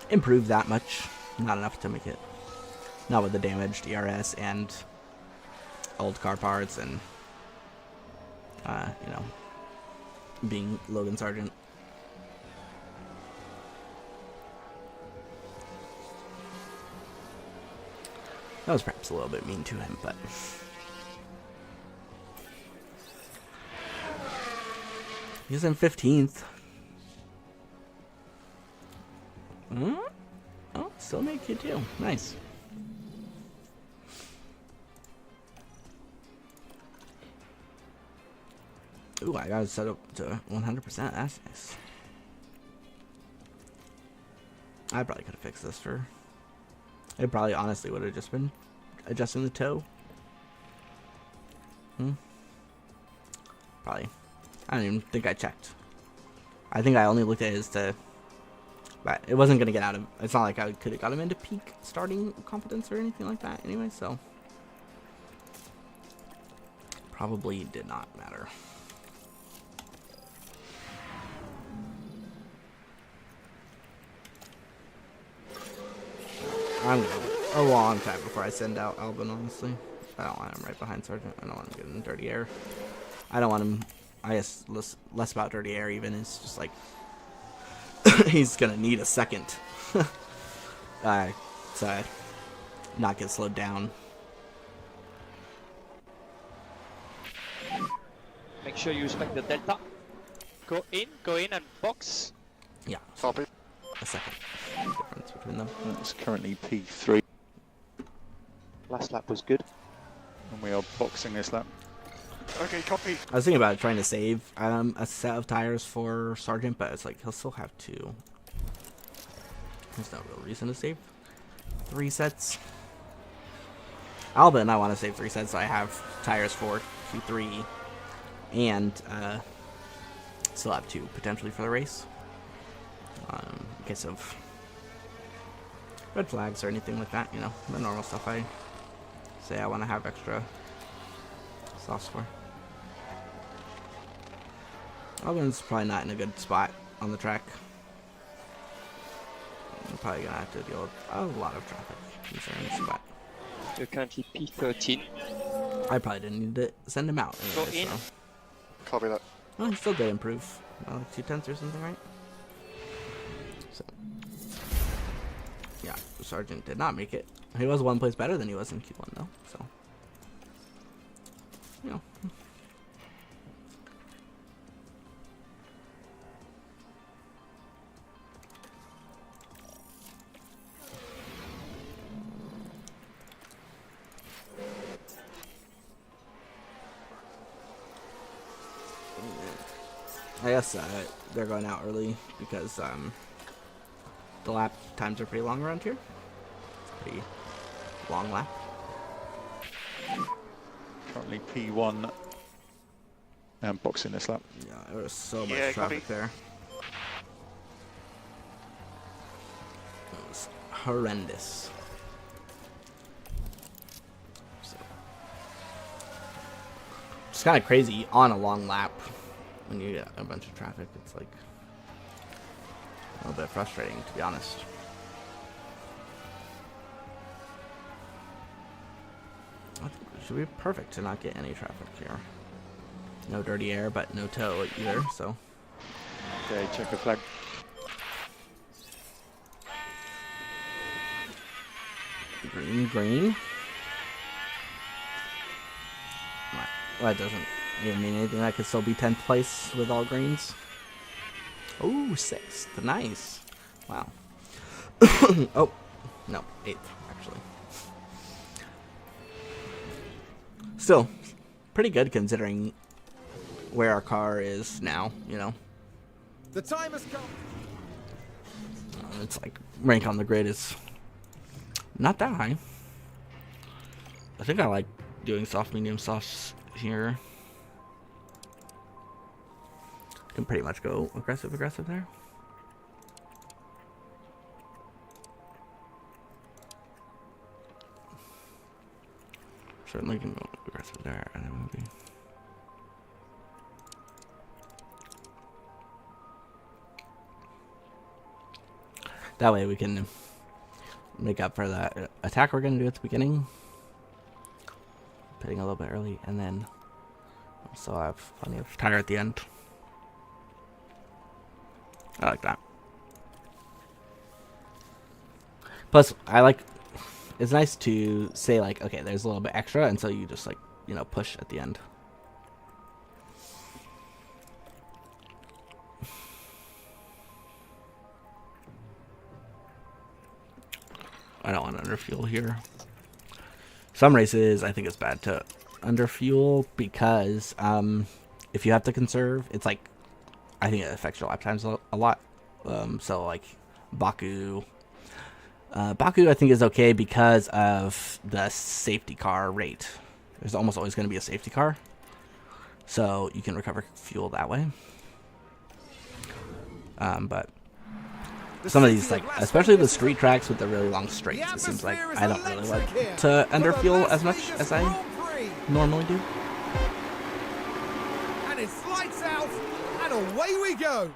improve that much. Not enough to make it. Not with the damaged ERS and old car parts and, you know, being Logan Sargent. That was perhaps a little bit mean to him, but he's in 15th. Oh, still make Q2. Nice. Ooh, I got it set up to 100%. That's nice. I probably could have fixed this for... It probably honestly would have just been adjusting the toe. Probably. I don't even think I checked. I think I only looked at his to... But it wasn't going to get out of... It's not like I could have got him into peak starting confidence or anything like that anyway, so... Probably did not matter. I'm going to go a long time before I send out Albon, honestly. I don't want him right behind Sergeant. I don't want him getting dirty air. I don't want him... I guess less about dirty air even. It's just like... he's gonna need a second to not get slowed down. Make sure you respect the delta. Go in and box. Yeah, Copy. a second difference between them. It's currently P3, Last lap was good. and we are boxing this lap. Okay, copy. I was thinking about trying to save a set of tires for Sergeant, but it's like he'll still have 2. There's no real reason to save 3 sets. Albon, I want to save 3 sets, so I have tires for Q3 and still have 2 potentially for the race. In case of red flags or anything like that, you know, the normal stuff I say I want to have extra sauce for. Albon's probably not in a good spot on the track. I'm probably going to have to deal with a lot of traffic concerning this spot. You're currently P13. I probably didn't need to send him out Go anyway, in. so. Copy that. Well, he still did improve. Like 2/10 or something, right? So, yeah, Sargent did not make it. He was 1 place better than he was in Q1, though. So, you know. I guess they're going out early because the lap times are pretty long around here. It's a pretty long lap. Currently P1 and boxing this lap. Yeah, there was so much Yeah, traffic copy. there. It was horrendous. So, it's kind of crazy on a long lap when you get a bunch of traffic. It's like a little bit frustrating, to be honest. I think it should be perfect to not get any traffic here. No dirty air, but no tow either, so. Okay, checker flag. Green, green. Well, that doesn't even mean anything. That could still be 10th place with all greens. Oh, 6th. Nice. Wow. Oh, no, 8th, actually. Still, pretty good considering where our car is now, you know. The time has come. It's like rank on the grid is not that high. I think I like doing soft, medium, softs here. Can pretty much go aggressive there. Certainly can go aggressive there, and then maybe. That way we can make up for the attack we're going to do at the beginning. Pitting a little bit early, and then also have plenty of tire at the end. I like that. Plus, it's nice to say, like, okay, there's a little bit extra, and so you just, like, you know, push at the end. I don't want to underfuel here. Some races, I think it's bad to underfuel because if you have to conserve, it's like, I think it affects your lap times a lot. So like Baku, I think is okay because of the safety car rate. There's almost always going to be a safety car, so you can recover fuel that way. But some of these, like, especially the street tracks with the really long straights, it seems like I don't really like to underfuel as much as I normally do. And it's lights out, and away we go.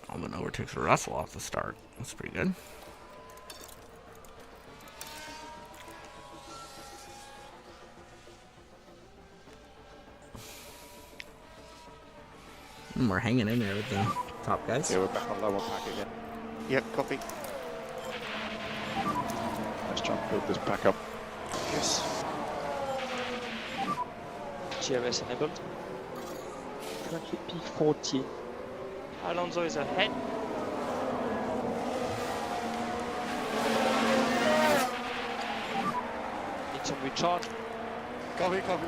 Albon overtakes Russell off the start. That's pretty good. We're hanging in there with the top guys. Yeah, we're back on lower pack again. Yep, copy. Let's try and build this pack up. Yes. GRS enabled. Currently P14. Alonso is ahead. Need some recharge. Copy, copy.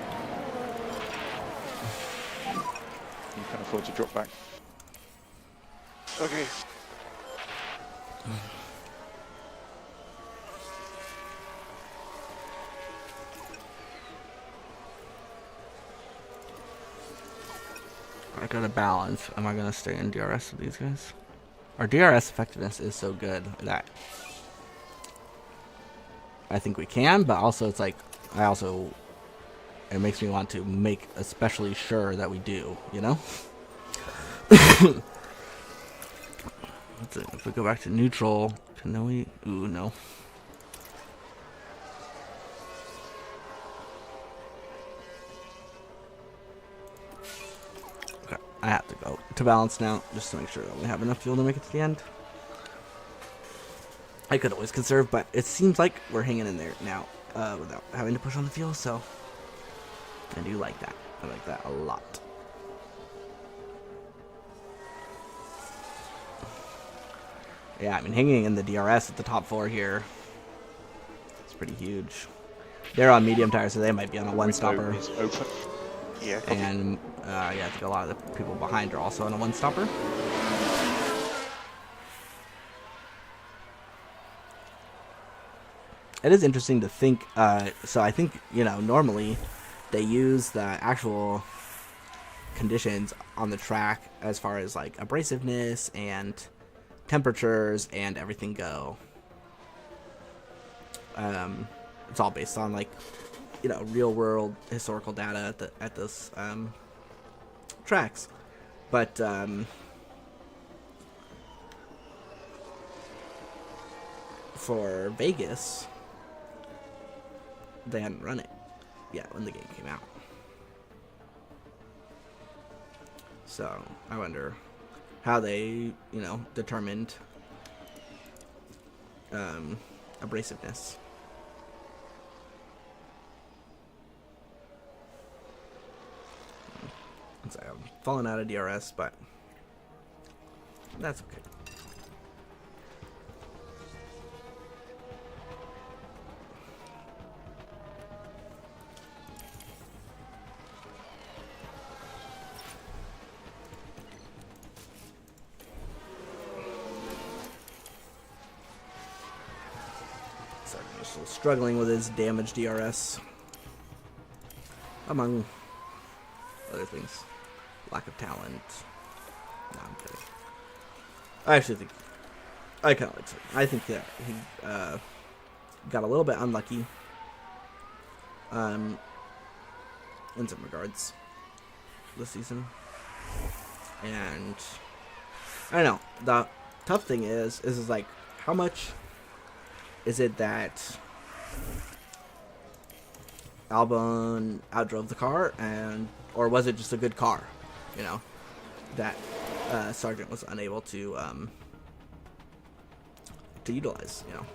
You can afford to drop back. Okay. I gotta balance. Am I gonna stay in DRS with these guys? Our DRS effectiveness is so good that I think we can, but also it's like it makes me want to make especially sure that we do, you know? Let's see, if we go back to neutral, can we? Ooh, no. Okay, I have to go to balance now, just to make sure that we have enough fuel to make it to the end. I could always conserve, but it seems like we're hanging in there now without having to push on the fuel, so I do like that. I like that a lot. Yeah, I mean, hanging in the DRS at the top 4 here, it's pretty huge. They're on medium tires, so they might be on a one-stopper. Window is open. Yeah, copy. And, yeah, I think a lot of the people behind are also on a one-stopper. It is interesting to think, so I think, you know, normally they use the actual conditions on the track as far as, like, abrasiveness and temperatures and everything go. It's all based on, like, you know, real world historical data at this tracks, but for Vegas they hadn't run it yet when the game came out, so I wonder how they, you know, determined abrasiveness. So I'm falling out of DRS, but that's okay. Sargent is still struggling with his damaged DRS, among other things. Lack of talent. No, I'm kidding. I actually think I kind of like it. I think that he got a little bit unlucky in some regards this season, and I don't know. The tough thing is like, how much is it that Albon outdrove the car, or was it just a good car, you know, that Sargent was unable to utilize, you know?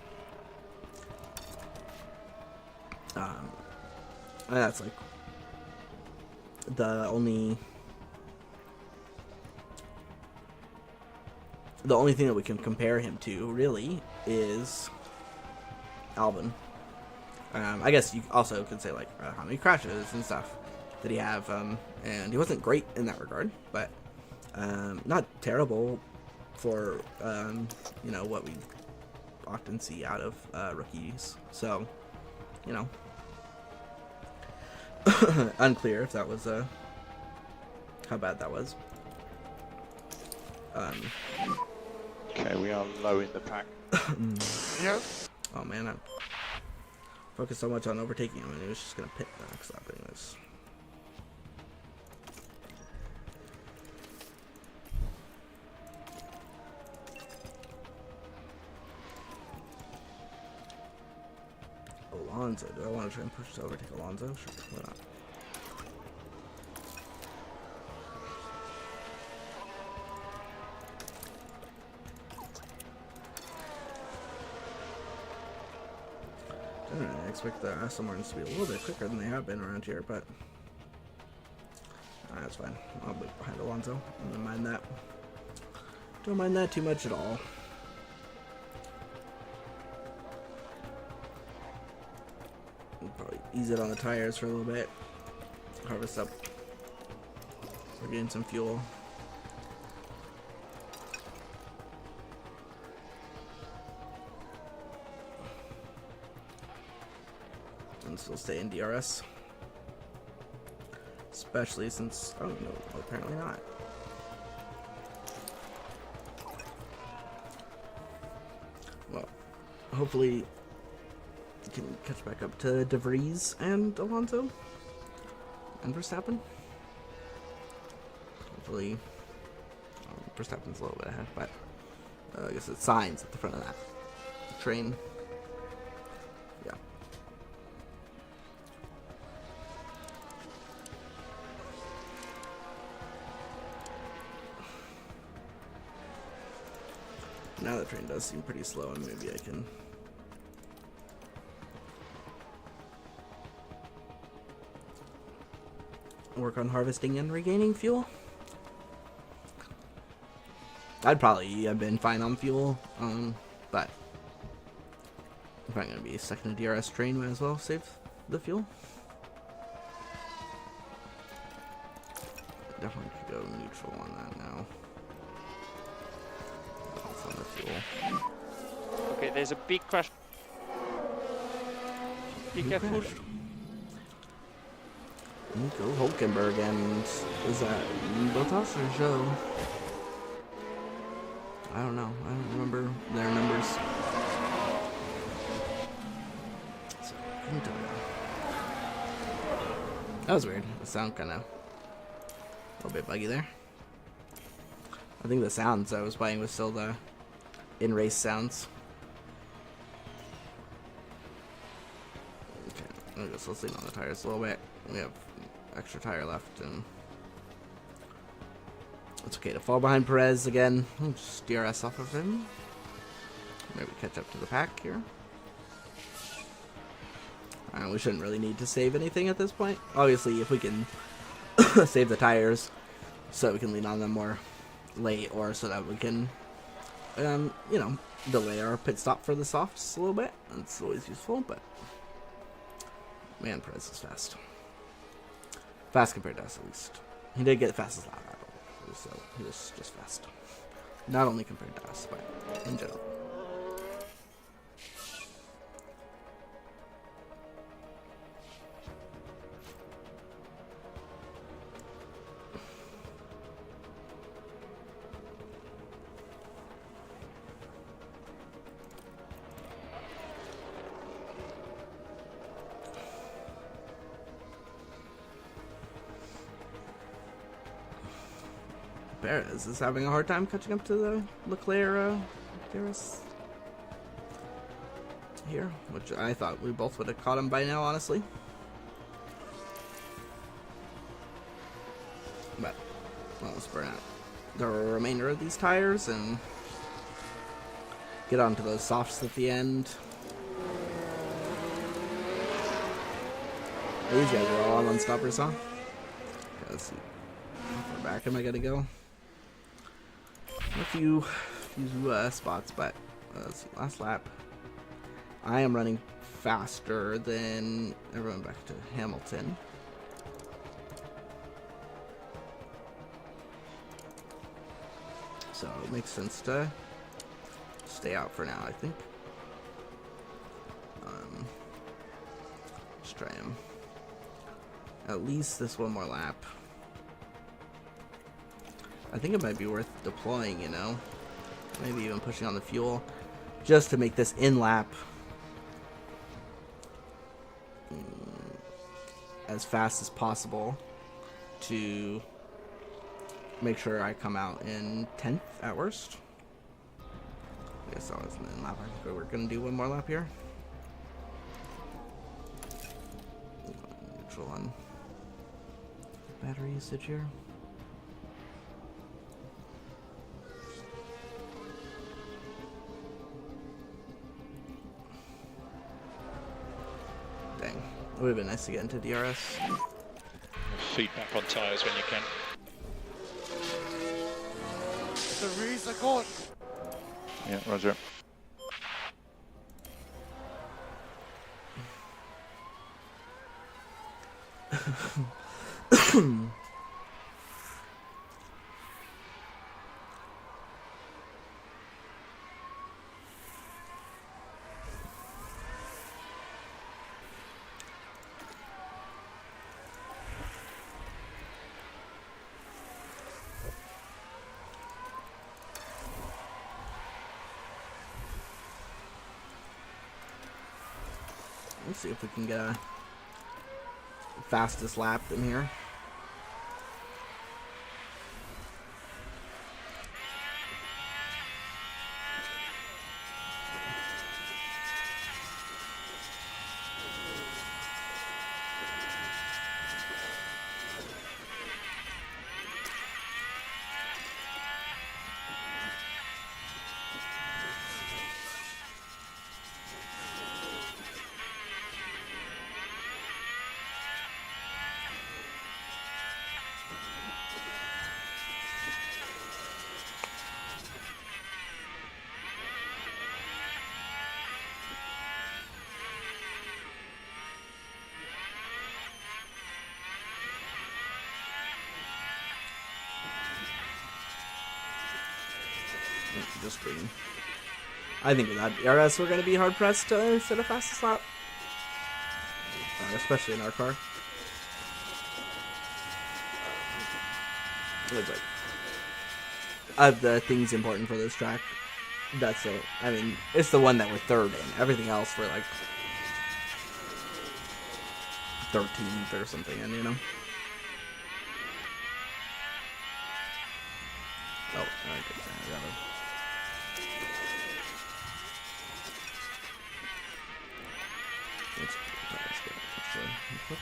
And that's like the only thing that we can compare him to really is Albon. I guess you also could say, like, how many crashes and stuff did he have, and he wasn't great in that regard, but not terrible for you know, what we often see out of rookies. So, you know, unclear if that was how bad that was. Okay, we are low in the pack. Yeah. Oh man, I focused so much on overtaking him, and he was just gonna pit back stop anyways. Alonso, do I want to try and push to overtake Alonso? Sure, why not? I expect the Aston Martins to be a little bit quicker than they have been around here, but that's fine. I'll wait behind Alonso. I don't mind that. Don't mind that too much at all. We'll probably ease it on the tires for a little bit. Harvest up. We're getting some fuel. and still stay in DRS. Especially since, oh no, apparently not. Well, hopefully we can catch back up to De Vries and Alonso and Verstappen. Hopefully, Verstappen's a little bit ahead, but I guess it's signs at the front of that train. Yeah. Now the train does seem pretty slow, and maybe I can work on harvesting and regaining fuel. I'd probably have been fine on fuel, but if I'm going to be stuck in a DRS train, might as well save the fuel. Definitely could go neutral on that now. That's on the fuel. Okay, there's a big crash. Be careful. Nico Hulkenberg and is that Bottas or Joe? I don't know. I don't remember their numbers. So, couldn't tell you. That was weird. The sound kind of a little bit buggy there. I think the sounds I was playing was still the in-race sounds. Okay, I guess let's lean on the tires a little bit. We have extra tire left, and it's okay to fall behind Perez again. We'll just DRS off of him. Maybe catch up to the pack here. We shouldn't really need to save anything at this point. Obviously, if we can save the tires so we can lean on them more late, or so that we can, you know, delay our pit stop for the softs a little bit. That's always useful, but man, Perez is fast. Fast compared to us, at least. He did get the fastest lap battle, so he was just fast. Not only compared to us, but in general. Perez is having a hard time catching up to the Leclerc DRS here, which I thought we both would have caught him by now, honestly. But well, let's burn out the remainder of these tires and get onto those softs at the end. These guys are all on unstoppers, huh? Okay, let's see. How far back am I gonna go? A few spots, but let's see, last lap. I am running faster than everyone back to Hamilton. So it makes sense to stay out for now, I think. Let's try him. At least this one more lap. I think it might be worth deploying, you know? Maybe even pushing on the fuel just to make this in-lap as fast as possible to make sure I come out in 10th at worst. I guess that was an in-lap. I think we're going to do one more lap here. Neutral on battery usage here. Dang. It would have been nice to get into DRS. Feedback on tyres when you can. The Reese are gone. Yeah, roger. Let's see if we can get a fastest lap in here. Just green. I think without DRS, we're going to be hard pressed to set a fastest lap, especially in our car. It's like of the things important for this track. That's the. I mean, it's the one that we're third in. Everything else we're like 13th or something in, you know. Oh, okay. I got it. That's good, actually.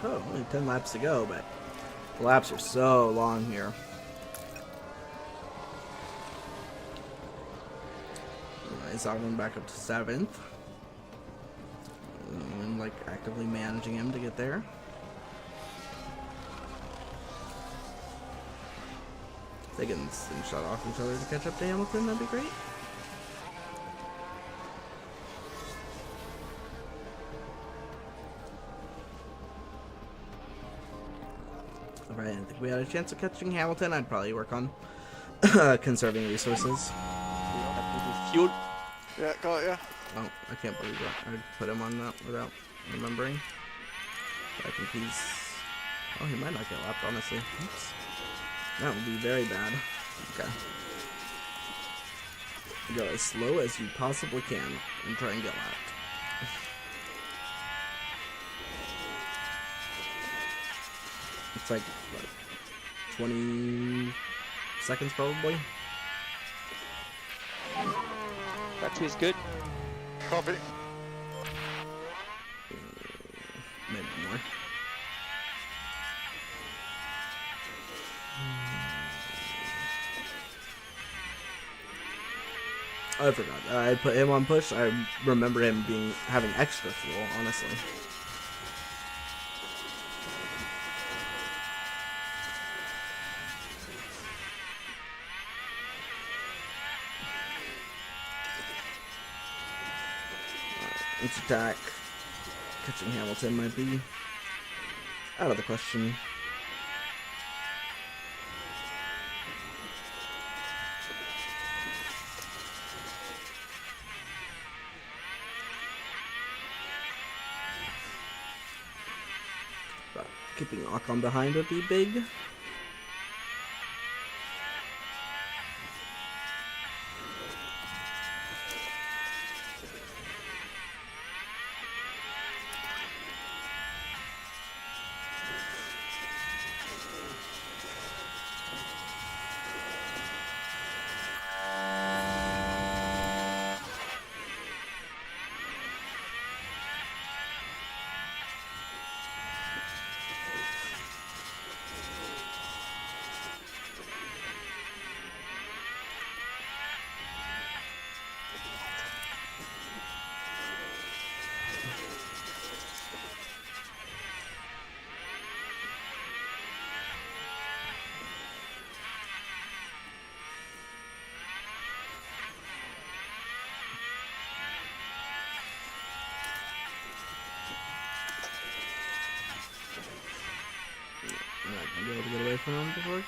Oh, only 10 laps to go, but the laps are so long here. Nice, Ogden back up to 7th. And like actively managing him to get there. If they can shut off each other to catch up to Hamilton, that'd be great. If I didn't think we had a chance of catching Hamilton, I'd probably work on conserving resources. We don't have to do fuel. Yeah, got it, yeah. Oh, I can't believe that. I'd put him on that without remembering. But I think he's... Oh, he might not get lapped, honestly. Oops. That would be very bad. Okay. Go as slow as you possibly can and try and get lapped. It's like, what, 20 seconds probably? Battery is good. Copy. Maybe more. I forgot. I put him on push. I remember him having extra fuel, honestly. Let's attack. Catching Hamilton might be out of the question. But keeping Ocon behind would be big.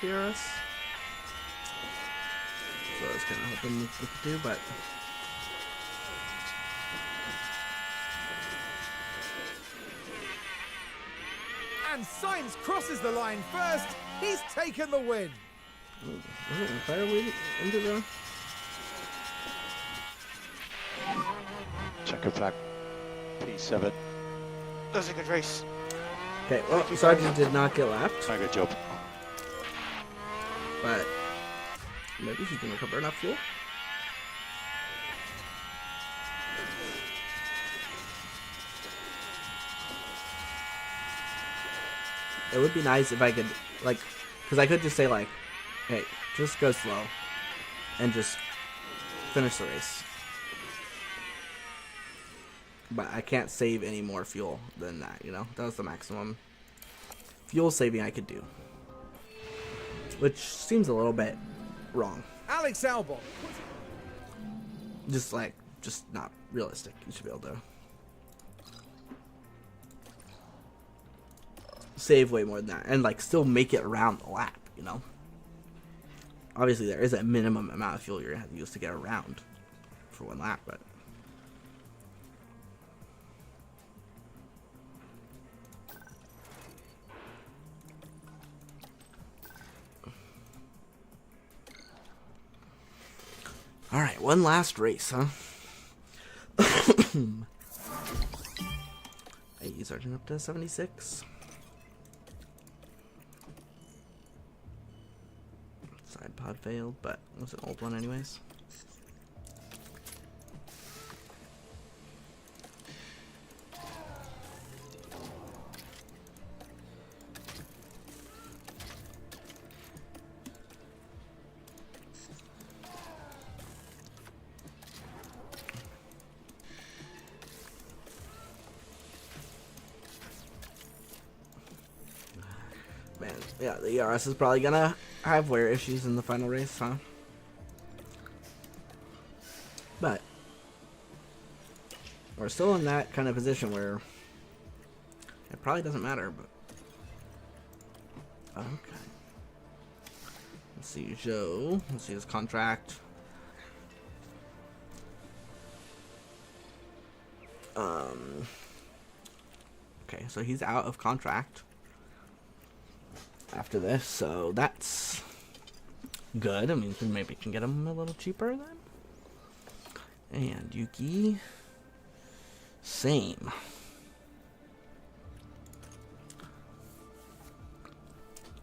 PRS. So I was kind of hoping we could do, but And Sainz crosses the line first. He's taken the win. wasn't Leclerc leading into the? Checker flag. P7. That was a good race. Okay, well, Sargent did not get lapped, Mega job. but maybe he can recover enough fuel. It would be nice if I could, like, because I could just say, like, hey, just go slow and just finish the race. But I can't save any more fuel than that, you know? That was the maximum fuel saving I could do. Which seems a little bit wrong. Alex Albon. Just not realistic. You should be able to save way more than that. And, like, still make it around the lap, you know? Obviously, there is a minimum amount of fuel you're going to have to use to get around for one lap, but... Alright, one last race, huh? Hey, Sergeant up to 76. Side pod failed, but it was an old one anyways. Man, yeah, the ERS is probably gonna have wear issues in the final race, huh? But we're still in that kind of position where it probably doesn't matter, but okay. Let's see, Joe. Let's see his contract. Okay, so he's out of contract after this, so that's good. I mean, maybe we can get him a little cheaper then. And Yuki, same.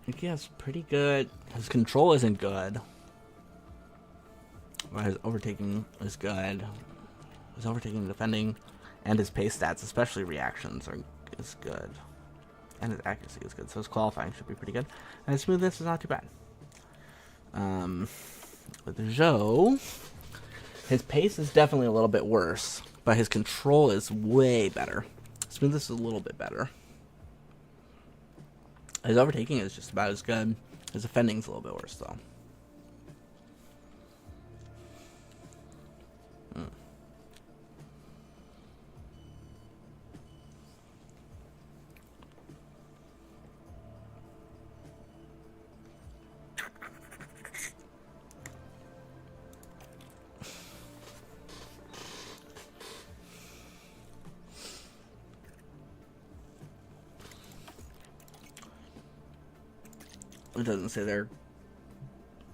Yuki has pretty good. His control isn't good. Well, his overtaking is good. His overtaking and defending, and his pace stats, especially reactions, is good. And his accuracy is good, so his qualifying should be pretty good. And his smoothness is not too bad. With Joe, his pace is definitely a little bit worse, but his control is way better. Smoothness is a little bit better. His overtaking is just about as good. His defending is a little bit worse, though. It doesn't say their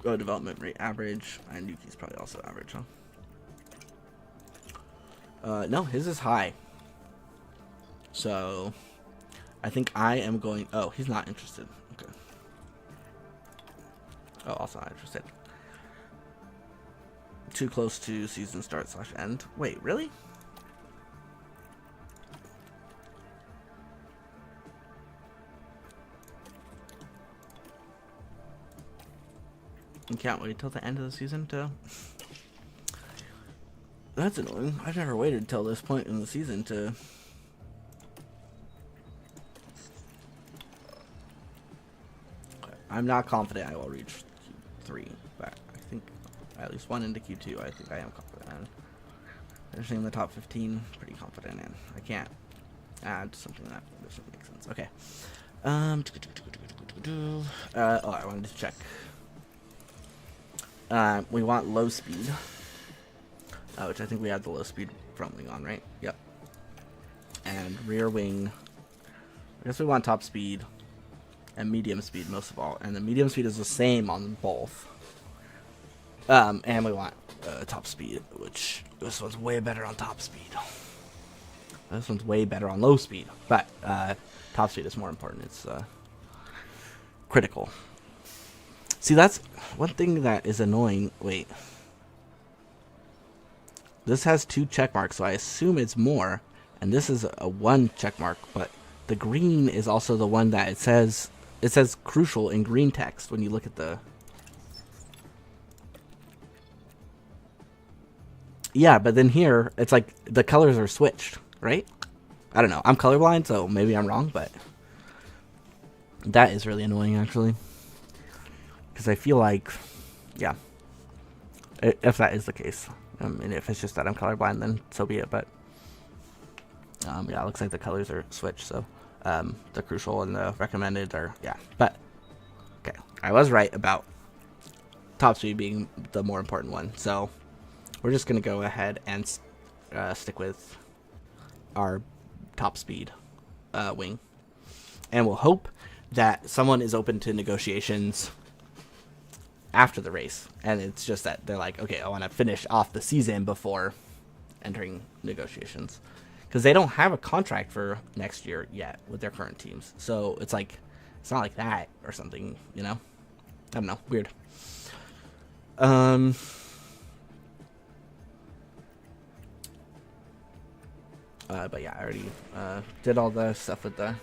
development rate average, and Yuki's probably also average, huh? No, his is high. So, I think I am going... Oh, he's not interested. Okay. Oh, also not interested. Too close to season start / end. Wait, really? You can't wait till the end of the season to... That's annoying. I've never waited till this point in the season to... I'm not confident I will reach Q3, but I think at least one into Q2 I think I am confident in. Finishing in the top 15, pretty confident in. I can't add something that doesn't make sense. Okay. Oh, I wanted to check. We want low speed, which I think we have the low speed front wing on, right? Yep. And rear wing, I guess we want top speed and medium speed most of all. And the medium speed is the same on both. And we want top speed, which this one's way better on top speed. This one's way better on low speed, but top speed is more important. It's critical. See, that's one thing that is annoying. Wait. This has 2 check marks, so I assume it's more. And this is a 1 check mark, but the green is also the one that it says crucial in green text when you look at the... Yeah, but then here, it's like the colors are switched, right? I don't know. I'm colorblind, so maybe I'm wrong, but that is really annoying, actually. Because I feel like, yeah, if that is the case, and if it's just that I'm colorblind, then so be it. But yeah, it looks like the colors are switched, so the crucial and the recommended are, yeah. But okay, I was right about top speed being the more important one, so we're just gonna go ahead and stick with our top speed wing, and we'll hope that someone is open to negotiations after the race, and it's just that they're like, okay, I want to finish off the season before entering negotiations, because they don't have a contract for next year yet with their current teams. So it's like, it's not like that or something, you know? I don't know, weird. But yeah, I already did all the stuff with the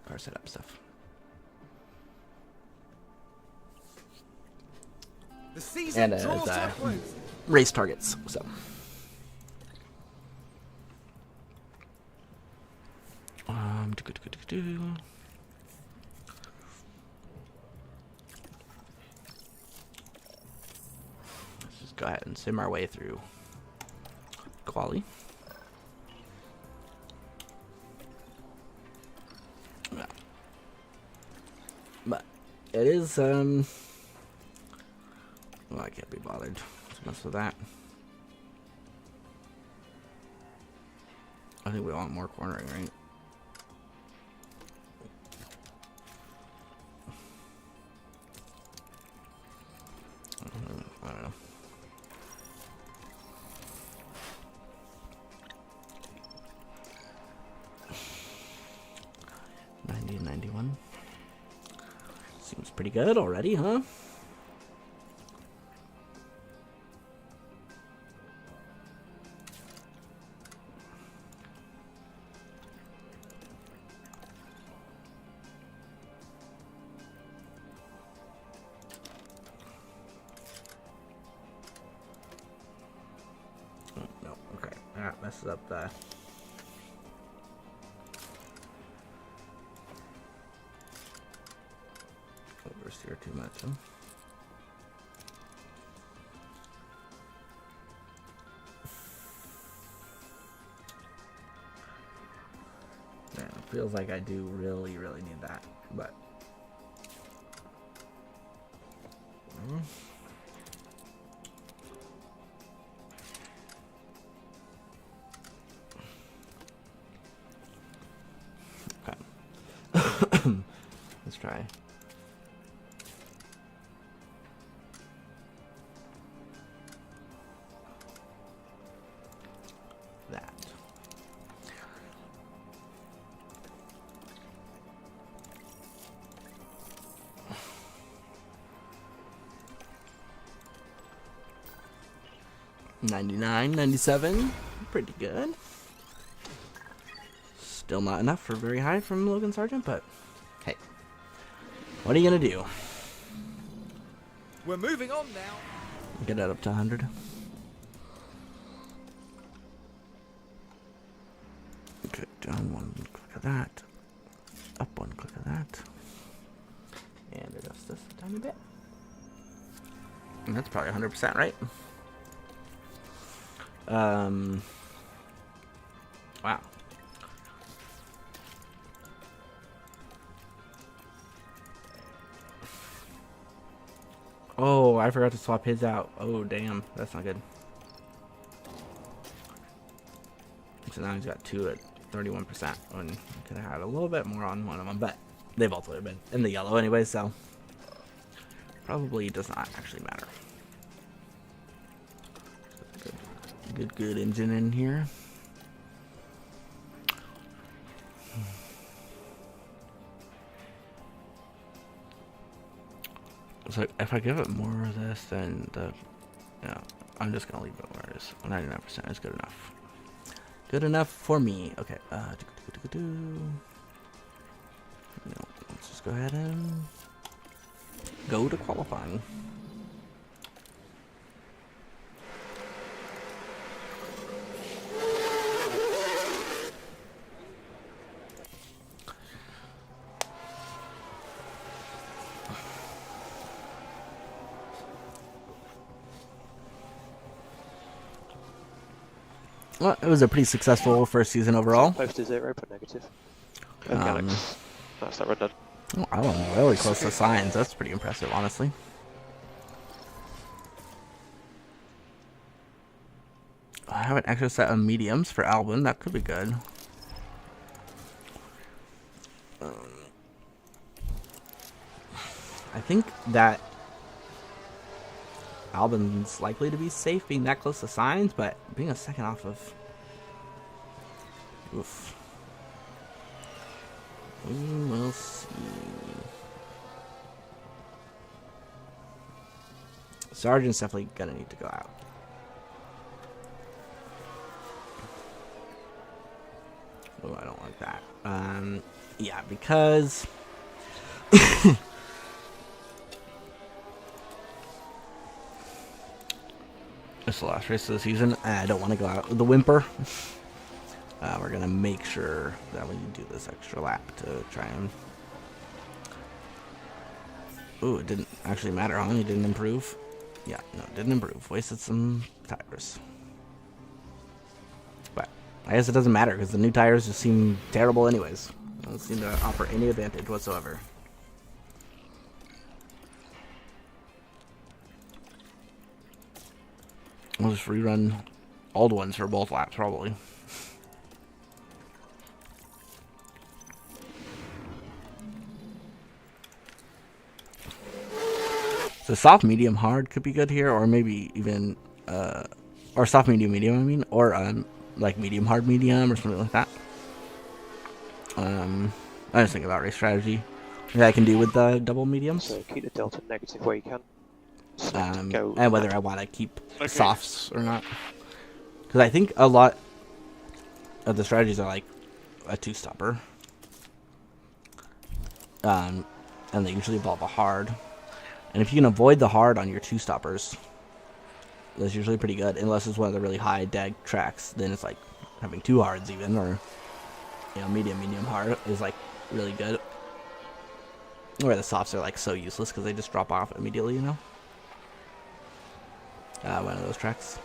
car setup stuff. The season And draws to a close. race targets, so. Let's just go ahead and sim our way through quali. Yeah. But it is well, I can't be bothered to mess with that. I think we want more cornering, right? I don't know. $90.91 seems pretty good already, huh? No, okay. That messes up the oversteer too much, huh? Man, it feels like I do really need that, but okay. Let's try. That. $99, $97, pretty good. Still not enough for very high from Logan Sargent, but hey, what are you gonna do? We're moving on now. Get that up to 100. Okay, down one click of that, up one click of that, and adjust this a tiny bit. And that's probably 100%, right? Wow. Oh, I forgot to swap his out. Oh, damn. That's not good. So now he's got 2 at 31%. When he could have had a little bit more on one of them, but they both would have been in the yellow anyway, so probably does not actually matter. Good engine in here. So if I give it more of this, then I'm just gonna leave it where it is. 99% is good enough. Good enough for me. Okay. Let's just go ahead and go to qualifying. Well, it was a pretty successful first season overall. Close to 0, but negative. Mechanics. That's that redundant. Oh, I don't know, really close to signs. That's pretty impressive, honestly. I have an extra set of mediums for Albon. That could be good. I think that Albon's likely to be safe being that close to signs, but being a second off of... Oof. We will see. Sargent's definitely gonna need to go out. Oh, I don't like that. Yeah, because... It's the last race of the season. I don't want to go out with the whimper. We're going to make sure that we do this extra lap to try and... Ooh, it didn't actually matter, huh? It didn't improve. Yeah, no, it didn't improve. Wasted some tires. But I guess it doesn't matter because the new tires just seem terrible anyways. They don't seem to offer any advantage whatsoever. We'll just rerun old ones for both laps, probably. So soft, medium, hard could be good here, or maybe even, or soft, medium, medium, I mean, or like medium, hard, medium, or something like that. I just think about race strategy that I can do with the double mediums. So keep the delta negative where you can. And whether I want to keep softs or not, because I think a lot of the strategies are like a two-stopper, and they usually involve a hard. And if you can avoid the hard on your two-stoppers, that's usually pretty good. Unless it's one of the really high dag tracks, then it's like having two hards even, or medium, medium, hard is like really good. Where the softs are like so useless because they just drop off immediately, one of those tracks.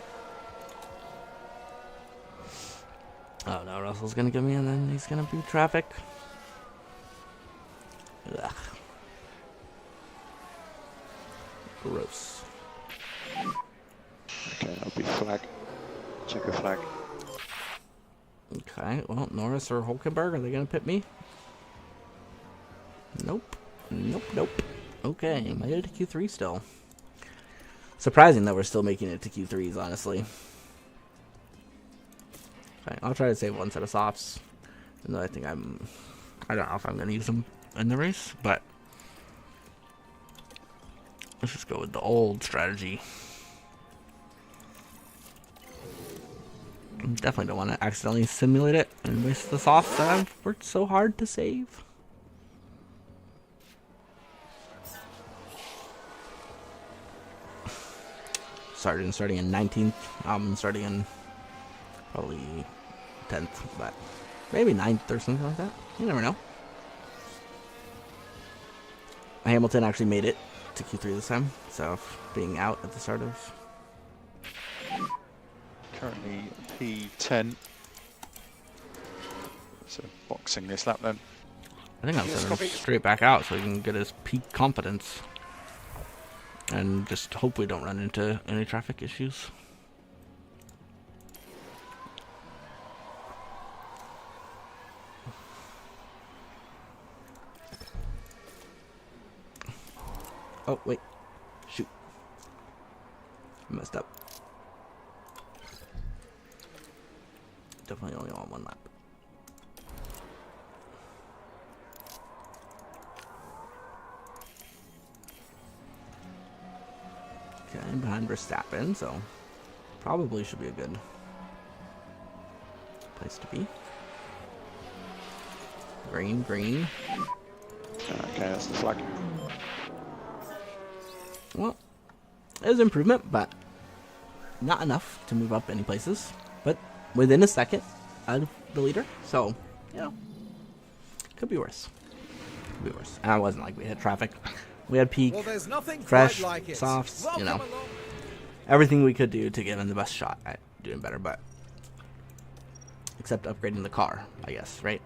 Oh no, Russell's gonna give me, and then he's gonna beat traffic. Ugh. Gross. Okay, that'll be flag. Check a flag. Okay, well, Norris or Hulkenberg, are they gonna pit me? Nope. Nope, nope. Okay, made it to Q3 still. Surprising that we're still making it to Q3s, honestly. Okay, I'll try to save one set of softs. Even though I think I don't know if I'm going to use them in the race, but let's just go with the old strategy. Definitely don't want to accidentally simulate it and waste the softs that I've worked so hard to save. Sargent starting in 19th, Albon starting in probably 10th, but maybe 9th or something like that. You never know. Hamilton actually made it to Q3 this time, so being out at the start of... Currently P10. So boxing this lap then. I think I'm sending him straight back out so he can get his peak confidence. and just hope we don't run into any traffic issues. Oh, wait. Shoot. I messed up. Definitely only on one lap. Okay, I'm behind Verstappen, so probably should be a good place to be. Green, green. Okay, that's the flag. Well, it was improvement, but not enough to move up any places. But within a second out of the leader, so, you know, could be worse. Could be worse. And it wasn't like we hit traffic. We had peak, Well, there's nothing fresh, quite like it. softs, you know. Welcome along. Everything we could do to give him the best shot at doing better, but except upgrading the car, I guess, right?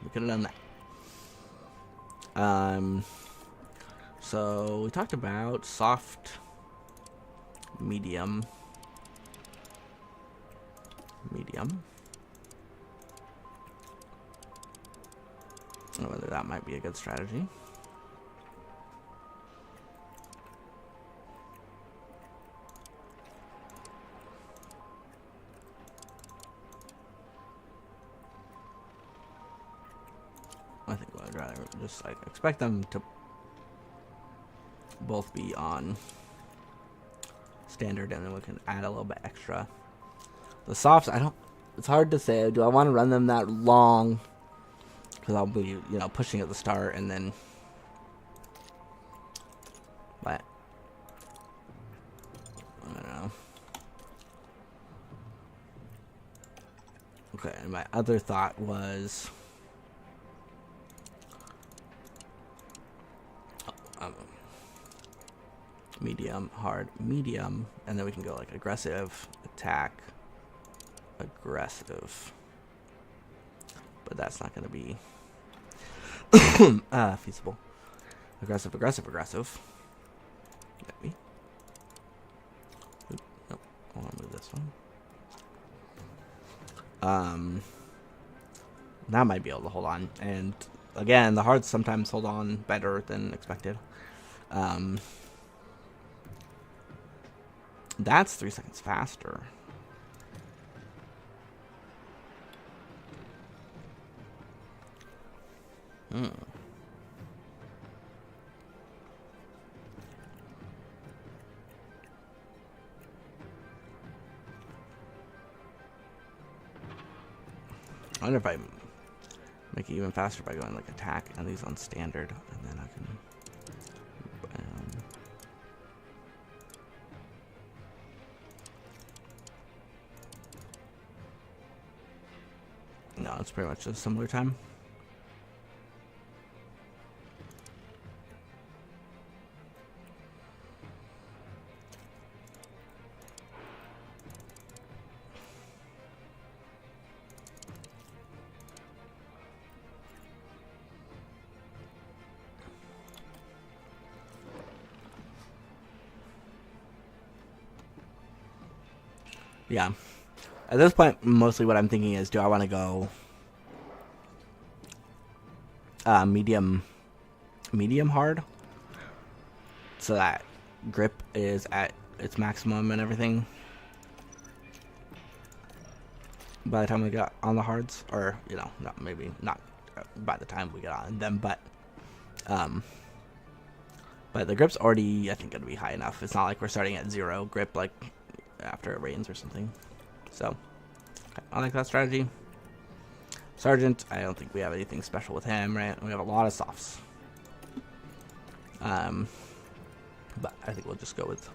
We could have done that. So we talked about soft, medium. I don't know whether that might be a good strategy. I think I'd rather just like expect them to both be on standard, and then we can add a little bit extra. The softs, it's hard to say. Do I want to run them that long? Because I'll be, pushing at the start, and then, but I don't know. Okay, and my other thought was, medium, hard, medium, and then we can go like aggressive, attack, aggressive. But that's not going to be feasible. Aggressive, aggressive, aggressive. Maybe. Oop, nope. I want to move this one. That might be able to hold on. And again, the hards sometimes hold on better than expected. That's 3 seconds faster. I wonder if I make it even faster by going like attack and these on standard, and then I can. No, it's pretty much a similar time. Yeah. At this point, mostly what I'm thinking is, do I want to go medium hard, so that grip is at its maximum and everything by the time we get on the hards, or maybe not by the time we get on them, but the grip's already, I think, gonna be high enough. It's not like we're starting at 0 grip like after it rains or something. So I like that strategy. Sargent, I don't think we have anything special with him, right? We have a lot of softs. But I think we'll just go with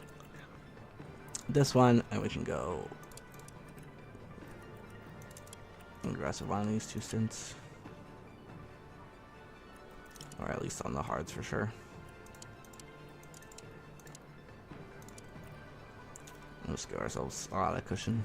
this one, and we can go aggressive on these 2 stints. Or at least on the hards for sure. Let's give ourselves a lot of cushion.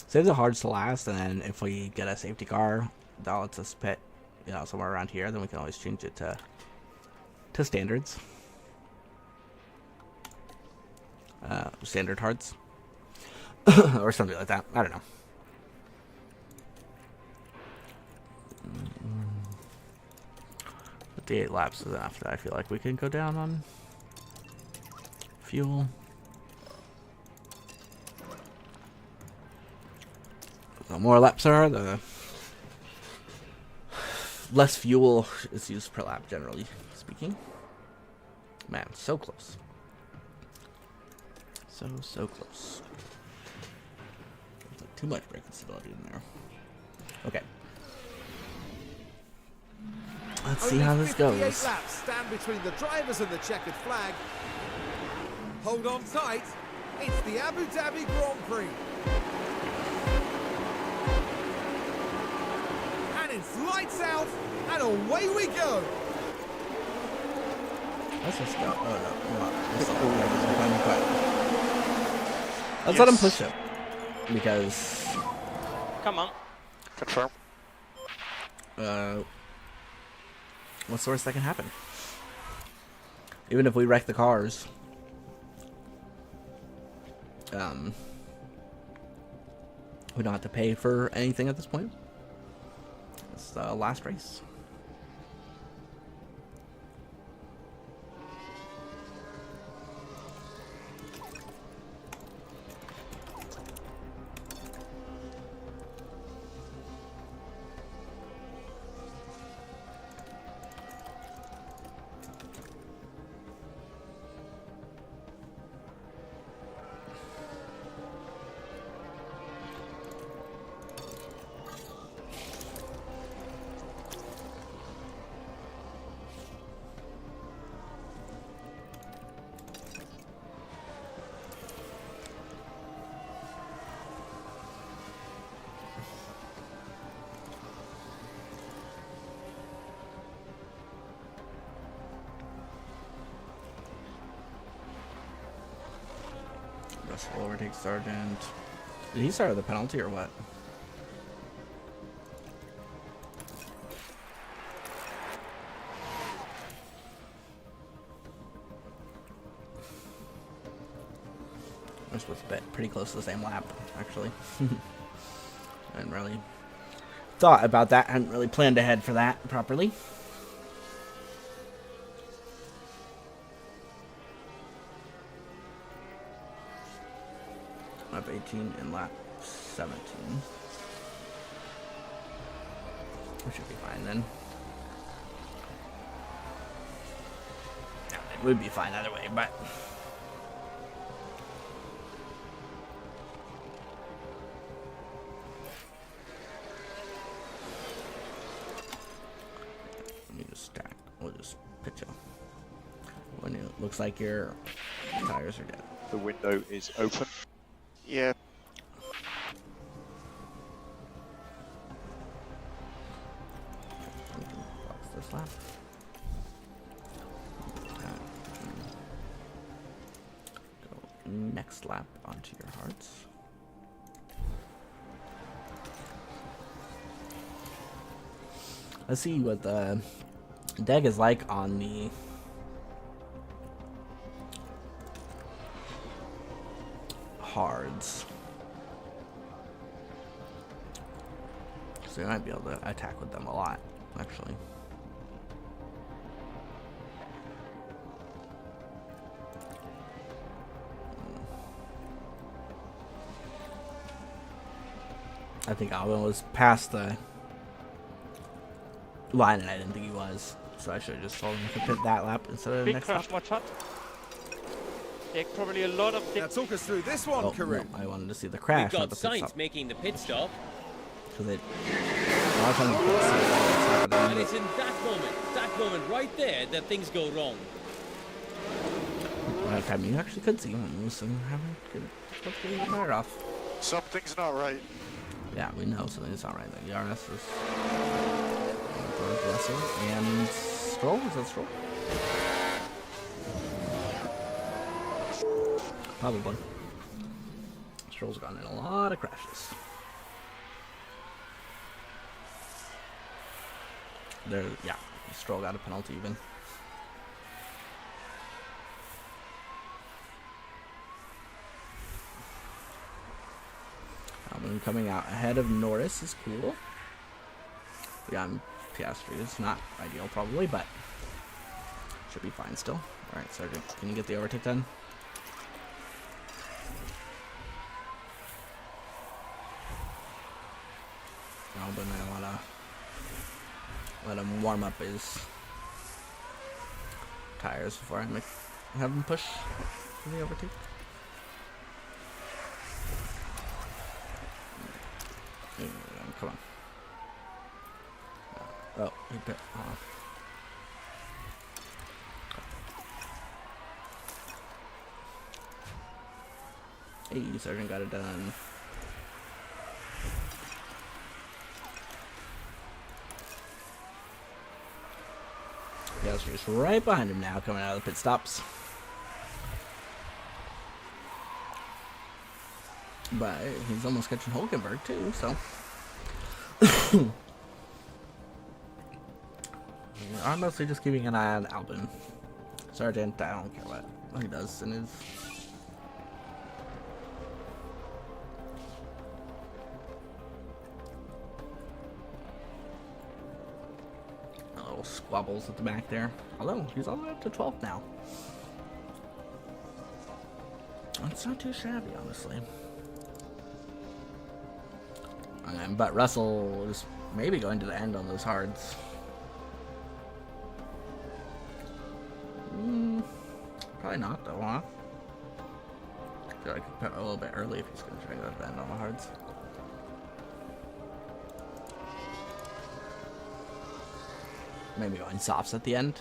Save the hards to last, and then if we get a safety car that lets us pit, you know, somewhere around here, then we can always change it to standards. Standard hards. Or something like that. I don't know. But the 8 laps is after. I feel like we can go down on fuel. The more laps are, the less fuel is used per lap, generally speaking. Man, so close. So close. There's like too much braking stability in there. Okay. Let's see how this Only 58 goes. laps stand between the drivers and the checkered flag. Hold on tight. It's the Abu Dhabi Grand Prix. And it's lights out, and away we go. Let's just go. Oh no. Let's let him push it. Because Come on. Confirm. what's the worst that can happen? Even if we wreck the cars, we don't have to pay for anything at this point. It's the last race. Russell overtakes Sargent. Did he start with the penalty or what? We're supposed to bet pretty close to the same lap, actually. I hadn't really thought about that. I hadn't really planned ahead for that properly. Lap 18 and lap 17. We should be fine then. It would be fine either way, but let me just stack. We'll just pitch you. When it looks like your tires are dead. The window is open. Yeah. We can box this lap. Go next lap onto your hearts. Let's see what the deck is like on the hards. So you might be able to attack with them a lot, actually. I think Alvin was past the line and I didn't think he was. So I should have just told him to pit that lap instead of the Big next crash, lap. watch out. Yeah, probably a lot of Now talk us through this one, Oh, Karim. no, I wanted to see the We've crash, not got the pit Sainz stop. making the pit stop, Because it, a lot of times you can't see what's and happening. it's in that moment right there, that things go wrong. Well, I mean, you actually could see him, so let's get the tire off. Something's not right. Yeah, we know something's not right. The DRS is Russell and Stroll. Is that Stroll? Probably. Stroll's gotten in a lot of crashes. there, yeah, Stroll got a penalty even. Albon coming out ahead of Norris is cool. Beyond Piastri is not ideal probably, but should be fine still. Alright, Sargent, can you get the overtake done? Albon, I wanna let him warm up his tires before I have him push for the overtake. Come on. Oh, he bit off. Hey, Sargent got it done. Piastri's right behind him now, coming out of the pit stops. But he's almost catching Hulkenberg too, so. I'm mostly just keeping an eye on Albon. Sargent, I don't care what he does in his. Little squabbles at the back there. Although, he's all the way up to 12th now. That's not too shabby, honestly. But Russell is maybe going to the end on those hards. Probably not, though, huh? I feel like I could put a little bit early if he's going to try to go to the end on the hards. Maybe going softs at the end.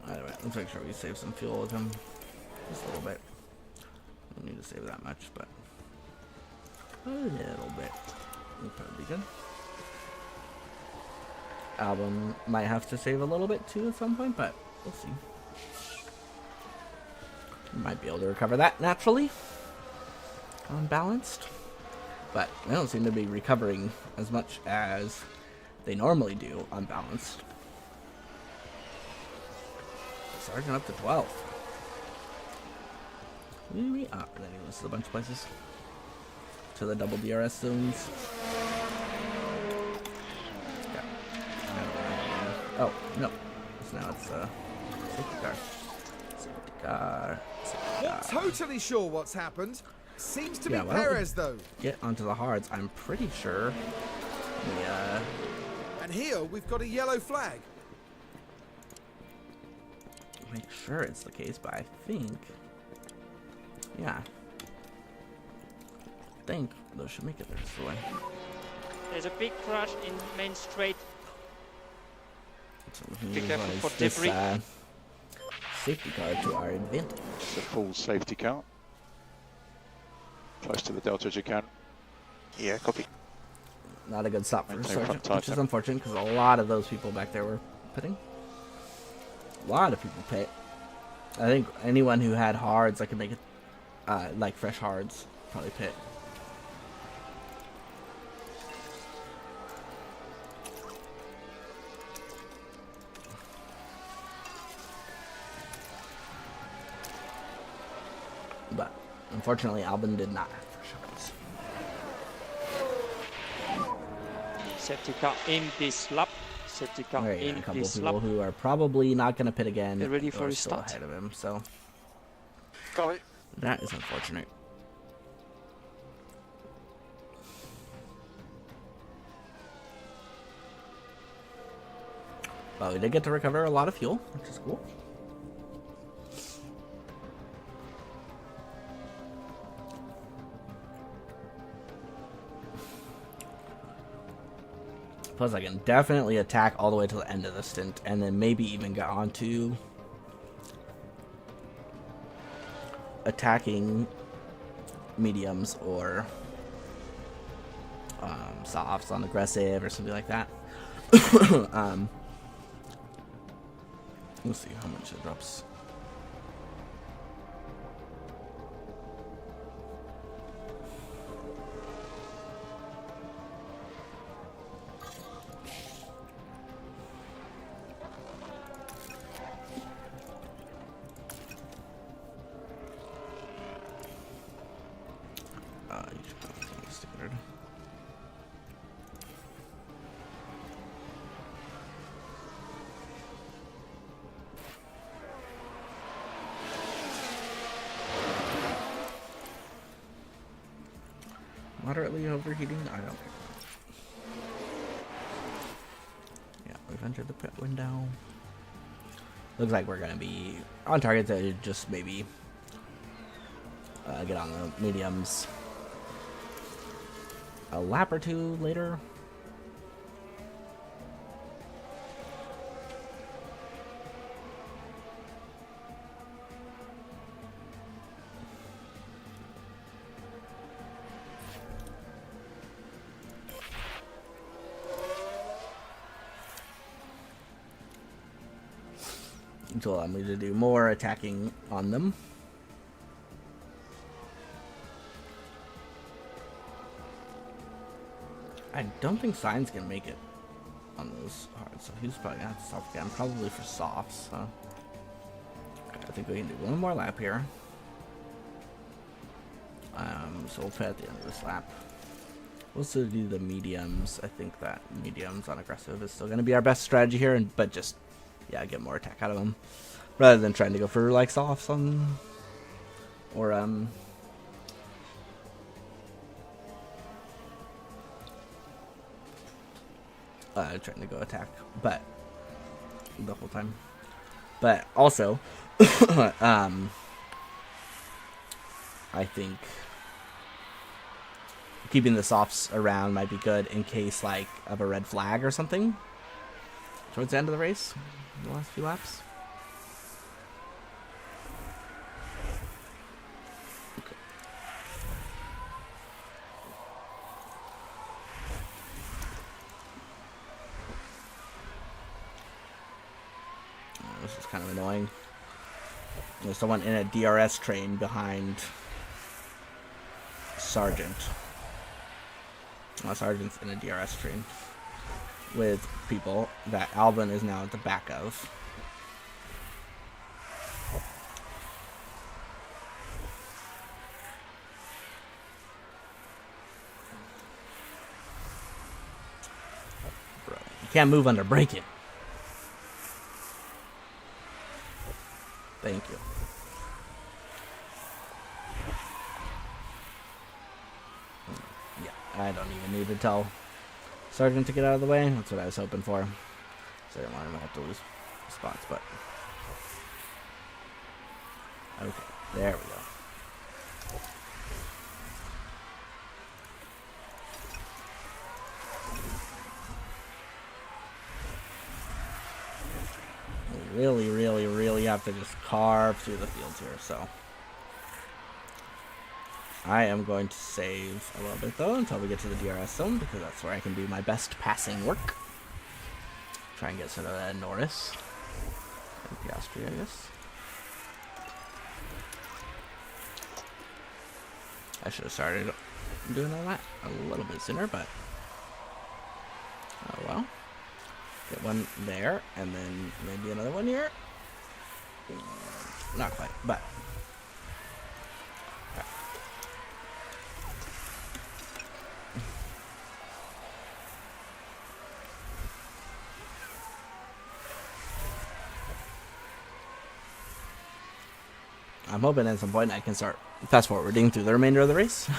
Anyway, let's make sure we save some fuel with him. Just a little bit. Don't need to save that much, but a little bit. Would probably be good. Albon might have to save a little bit too at some point, but we'll see. Might be able to recover that naturally. Unbalanced. But they don't seem to be recovering as much as they normally do unbalanced. Sargent up to 12th. And then he listed a bunch of places. To the double DRS zones. Yeah. Oh, no. So now it's safety car. Safety car. Not totally sure what's happened. Seems to be Yeah, well, Perez, though. Get onto the hards. I'm pretty sure. Yeah. And here we've got a yellow flag. Make sure it's the case, but I think. Yeah. I think those should make it there this way. There's a big crash in main straight. So Be careful utilize for this, debris. safety car to our advantage. It's a full safety car. Close to the delta as you can. Yeah, copy. Not a good stop for Maintain Sargent, front which is tire. unfortunate because a lot of those people back there were pitting. A lot of people pit. I think anyone who had hards that could make it, like fresh hards, probably pit. But unfortunately, Albon did not have fresh hards. Safety car in this lap. Safety car There you in go, a couple of this people lap. who are probably not going to pit again. Get ready for are his still start. ahead of him, so Got it. that is unfortunate. Well, we did get to recover a lot of fuel, which is cool. Plus, I can definitely attack all the way to the end of the stint, and then maybe even get onto attacking mediums or softs on aggressive or something like that. Let's see how much it drops. moderately overheating? I don't care. Yeah, we've entered the pit window. Looks like we're going to be on target to just maybe get on the mediums a lap or two later. Which will allow me to do more attacking on them. I don't think Signs can make it on those hard, so he's probably gonna have to stop again, probably for softs. So okay, I think we can do one more lap here. So we'll put at the end of this lap. We'll still do the mediums. I think that mediums on aggressive is still gonna be our best strategy here, but just yeah, get more attack out of them rather than trying to go for like softs on or trying to go attack, but the whole time. But also, I think keeping the softs around might be good in case like of a red flag or something towards the end of the race, the last few laps. Okay. This is kind of annoying. There's someone in a DRS train behind Sargent. Sargent's in a DRS train with people that Albon is now at the back of. Bro, you can't move under braking. Thank you. Yeah, I don't even need to tell Sargent to get out of the way. That's what I was hoping for. So I didn't want him to have to lose spots, but okay, there we go. We really have to just carve through the fields here, so I am going to save a little bit though until we get to the DRS zone, because that's where I can do my best passing work. Try and get sort of a Norris and Piastri, I guess. I should have started doing all that a little bit sooner, but oh well. Get one there, and then maybe another one here. Not quite, but okay. I'm hoping at some point I can start fast forwarding through the remainder of the race,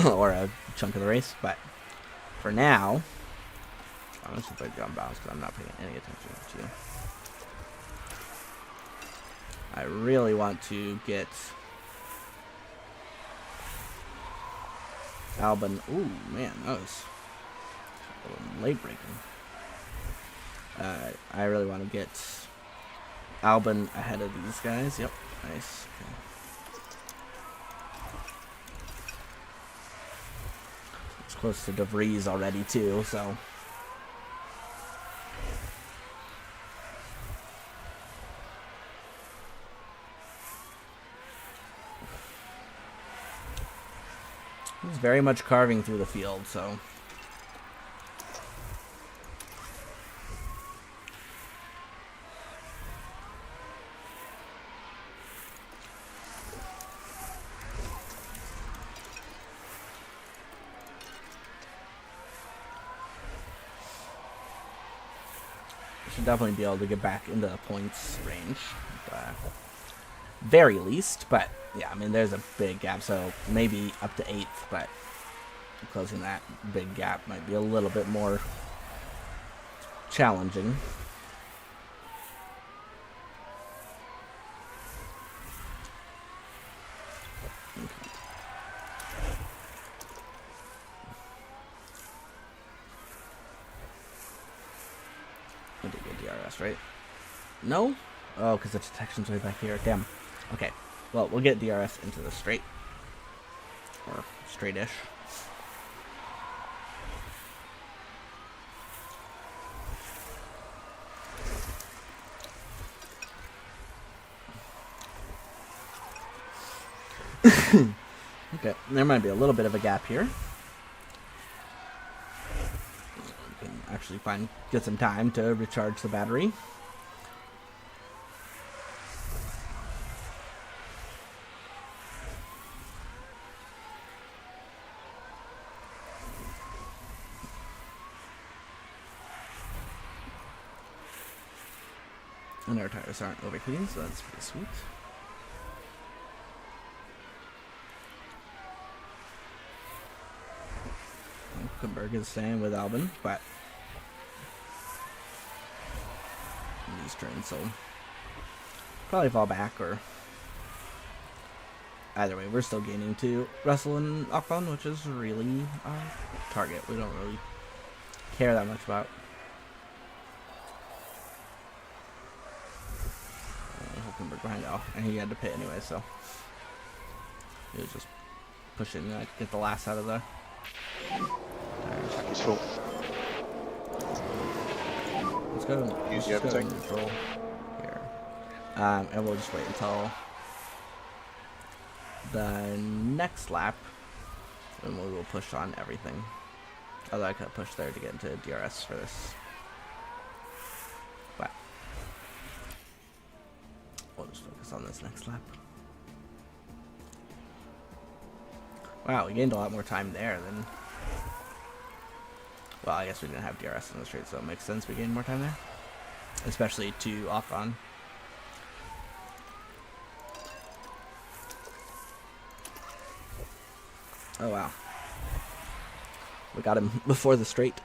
or a chunk of the race. But for now, I'm just gonna play John Bounce because I'm not paying any attention to you. I really want to get Albon. Ooh, man, that was a little late breaking. I really want to get Albon ahead of these guys. Yep, nice. Okay. It's close to De Vries already too, so. He's very much carving through the field, so. Should definitely be able to get back into the points range, very least. But yeah, I mean, there's a big gap, so maybe up to 8th, but closing that big gap might be a little bit more challenging. I did get DRS, right? No? Oh, because the detection's way back here. Damn. Okay. Well, we'll get DRS into the straight. Or straight-ish. Okay, there might be a little bit of a gap here. We can actually get some time to recharge the battery. And our tires aren't overheating, so that's pretty sweet. Hulkenberg is staying with Albon, but in these turns, so probably fall back, or either way, we're still gaining to Russell and Ocon, which is really our target. We don't really care that much about. Hulkenberg behind out, and he had to pit anyway, so he was just pushing to get the last out of there. Track is full. Let's go. Let's just go neutral here, and we'll just wait until the next lap, and we will push on everything. Although I could have pushed there to get into DRS for this, but we'll just focus on this next lap. Wow, we gained a lot more time there than. Well, I guess we didn't have DRS in the straight, so it makes sense we gained more time there. Especially to Ocon. Oh, wow. We got him before the straight.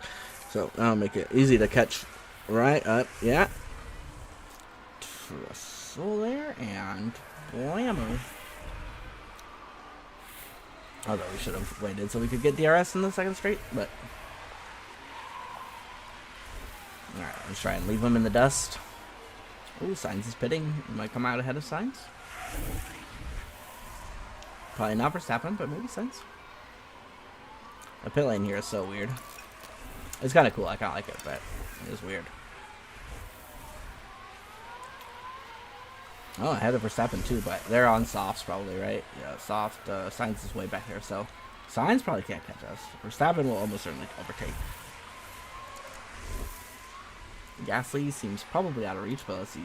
So that'll make it easy to catch right up. Yeah. Russell there, and blammo. Although we should have waited so we could get DRS in the second straight, but. Alright, let's try and leave him in the dust. Ooh, Sainz is pitting. He might come out ahead of Sainz. Probably not Verstappen, but maybe Sainz. The pit lane here is so weird. It's kind of cool. I kind of like it, but it is weird. Oh, ahead of Verstappen too, but they're on softs probably, right? Yeah, soft. Sainz is way back there, so Sainz probably can't catch us. Verstappen will almost certainly overtake. Gasly seems probably out of reach, but let's see.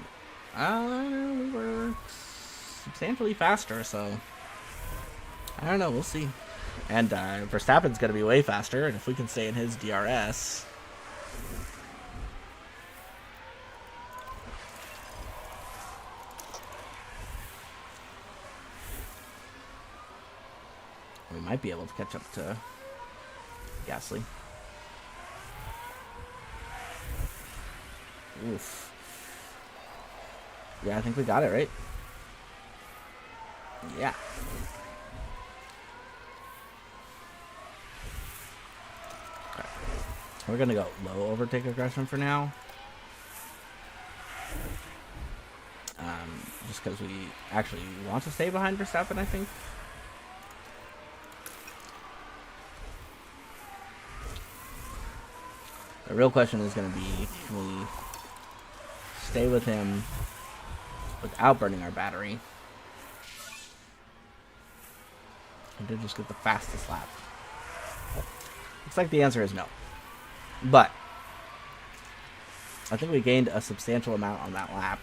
We were substantially faster, so I don't know. We'll see. And Verstappen's going to be way faster, and if we can stay in his DRS. We might be able to catch up to Gasly. Oof. Yeah, I think we got it, right? Yeah. Okay. We're gonna go low overtake aggression for now. Just because we actually want to stay behind Verstappen, I think. The real question is going to be, can we stay with him without burning our battery? I did just get the fastest lap. Looks like the answer is no. But I think we gained a substantial amount on that lap.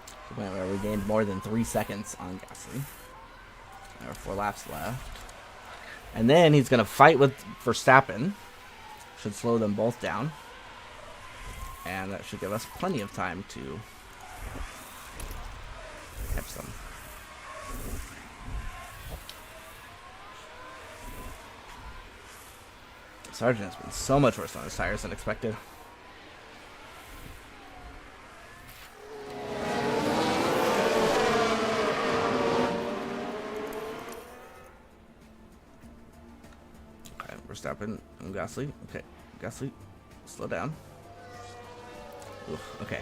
To the point where we gained more than 3 seconds on Gasly. There are 4 laps left. And then he's going to fight with Verstappen. Should slow them both down. And that should give us plenty of time to catch them. Sargent has been so much worse on his tires than expected. Okay, Verstappen and Gasly. Okay, Gasly, slow down. Oof, okay.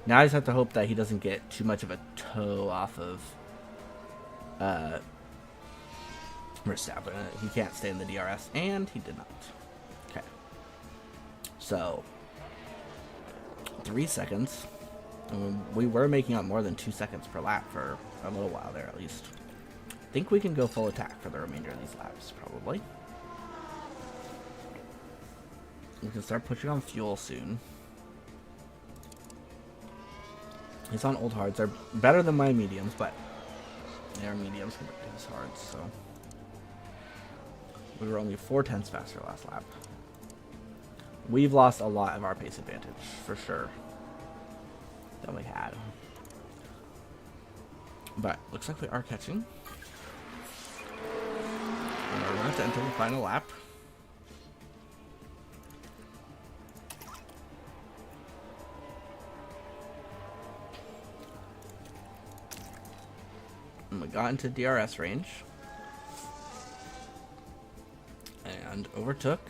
Now I just have to hope that he doesn't get too much of a toe off of Verstappen. He can't stay in the DRS, and he did not. Okay. So, 3 seconds. We were making up more than 2 seconds per lap for a little while there, at least. I think we can go full attack for the remainder of these laps, probably. We can start pushing on fuel soon. He's on old hards. They're better than my mediums, but they're mediums compared to his hards, so. We were only 4/10 faster last lap. We've lost a lot of our pace advantage, for sure, than we had. But looks like we are catching. And we're about to enter the final lap. And we got into DRS range. And overtook.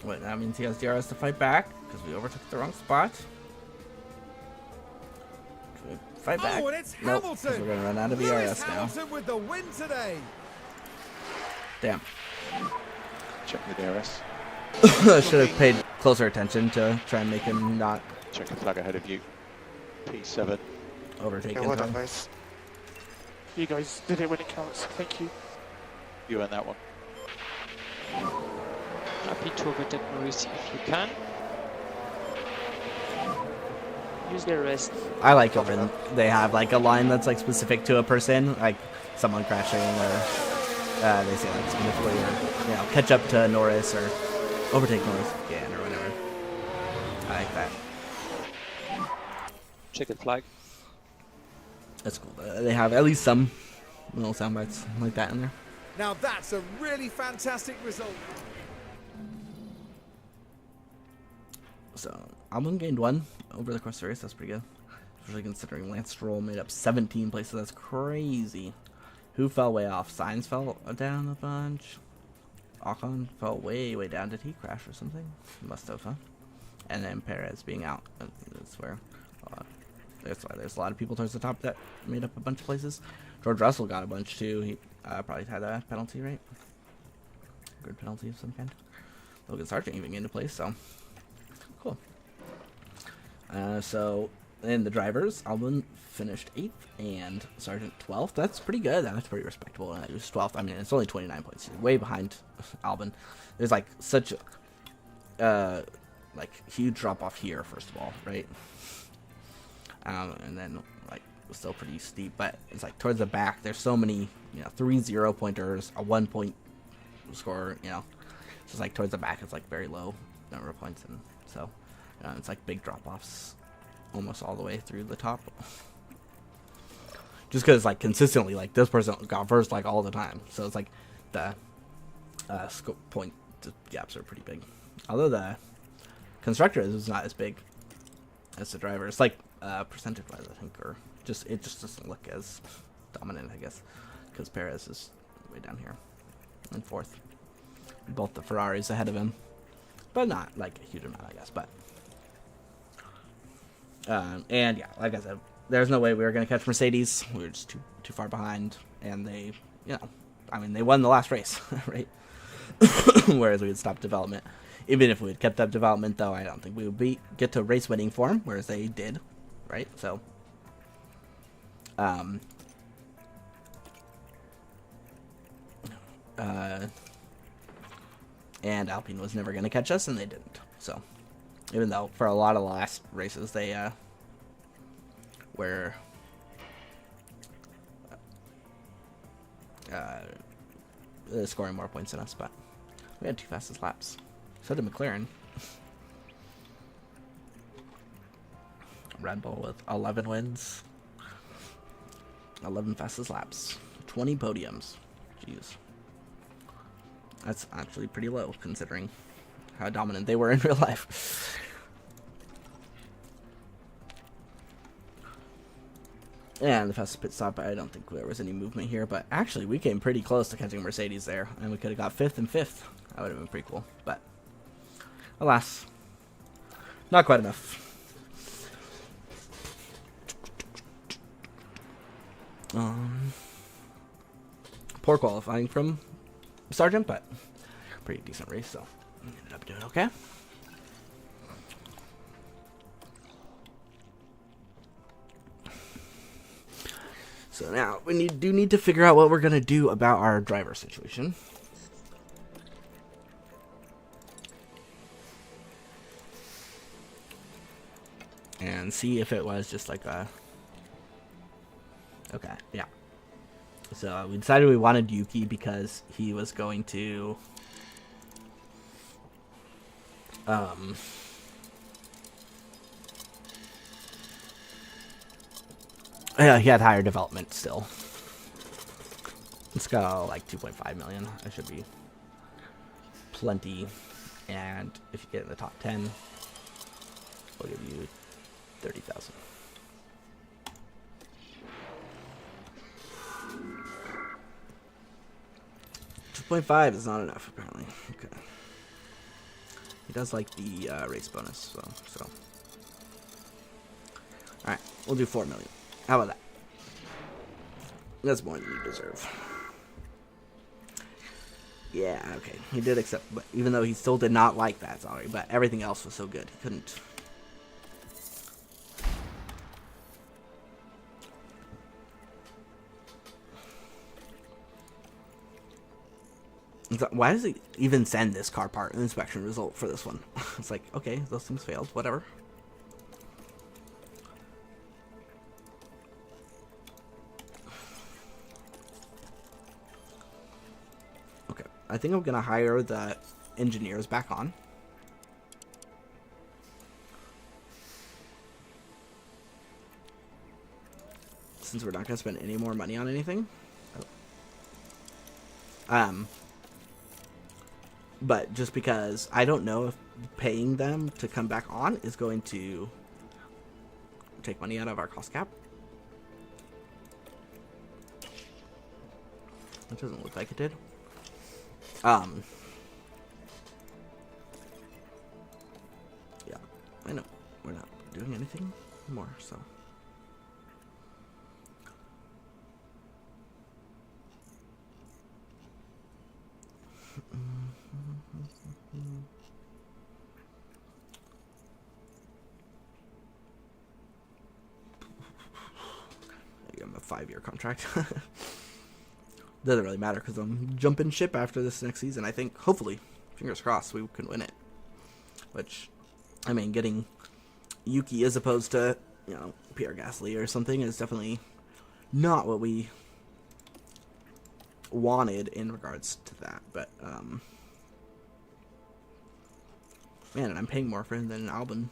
Wait, that means he has DRS to fight back, because we overtook the wrong spot. Can we fight back? Oh, and it's Nope, Hamilton. 'cause we're going to run out of Lewis DRS now. Hamilton with the win today. Damn. Check the DRS. I should have paid closer attention to try and make him not Check the flag ahead of you. P7. overtake Yeah, in well done, time. guys. You guys did it when it counts. Thank you. You earned that one. Happy to overtake Norris if you can. Use the rest. I like it when they have like a line that's like specific to a person, like someone crashing, or they say like specifically, or catch up to Norris or overtake Norris again or whatever. I like that. Checkered flag. That's cool. They have at least some little sound bites like that in there. Now that's a really fantastic result. So Albon gained 1 over the course of the race. That's pretty good, especially considering Lance Stroll made up 17 places. That's crazy. Who fell way off? Sainz fell down a bunch. Ocon fell way down. Did he crash or something? Must have, huh? And then Perez being out. That's where. That's why there's a lot of people towards the top that made up a bunch of places. George Russell got a bunch too. He probably had a penalty, right? Good penalty of some kind. Logan Sargent even into place, so cool. So in the drivers, Albon finished 8th and Sargent 12th. That's pretty good. That's pretty respectable. It was 12th. I mean, it's only 29 points. He's way behind Albon. There's like such like huge drop off here, first of all, right? And then like still pretty steep, but it's like towards the back. There's so many, 3 0-pointers, a 1-point score. Just like towards the back, it's like very low number of points, and so it's like big drop offs almost all the way through the top. Just because like consistently, like this person got first like all the time, so it's like the point gaps are pretty big. Although the constructor is not as big as the driver. It's like percentage wise, I think, or it just doesn't look as dominant, I guess, because Perez is way down here in 4th. Both the Ferraris ahead of him, but not like a huge amount, I guess. But and yeah, like I said, there's no way we were gonna catch Mercedes. We were just too far behind, and they, I mean, they won the last race, right? Whereas we had stopped development. Even if we had kept up development, though, I don't think we would get to race winning form, whereas they did, right? So, and Alpine was never going to catch us, and they didn't. So, even though for a lot of the last races they were scoring more points than us, but we had 2 fastest laps. So did McLaren. Red Bull with 11 wins, 11 fastest laps, 20 podiums. Jeez. That's actually pretty low considering how dominant they were in real life. And the fastest pit stop, I don't think there was any movement here, but actually we came pretty close to catching Mercedes there, and we could have got 5th and 5th. That would have been pretty cool, but alas, not quite enough. Poor qualifying from Sargent, but pretty decent race, so ended up doing okay. So now we do need to figure out what we're gonna do about our driver situation. And see if it was just like a... Okay, yeah. So we decided we wanted Yuki because he was going to... Yeah, he had higher development still. It's got like 2.5 million. That should be plenty. And if you get in the top 10, we'll give you 30,000. 2.5 is not enough, apparently. Okay. He does like the race bonus, so. Alright, we'll do 4 million. How about that? That's more than you deserve. Yeah, okay. He did accept, but even though he still did not like that salary, but everything else was so good, he couldn't. Why does it even send this car part inspection result for this one? It's like, okay, those things failed, whatever. Okay, I think I'm gonna hire the engineers back on. Since we're not gonna spend any more money on anything. But just because I don't know if paying them to come back on is going to take money out of our cost cap. It doesn't look like it did. Yeah, I know. We're not doing anything more, so. I'm a 5-year contract. Doesn't really matter because I'm jumping ship after this next season. I think, hopefully, fingers crossed, we can win it. Which, I mean, getting Yuki as opposed to, you know, Pierre Gasly or something is definitely not what we wanted in regards to that. But, man, and I'm paying more for him than Albon.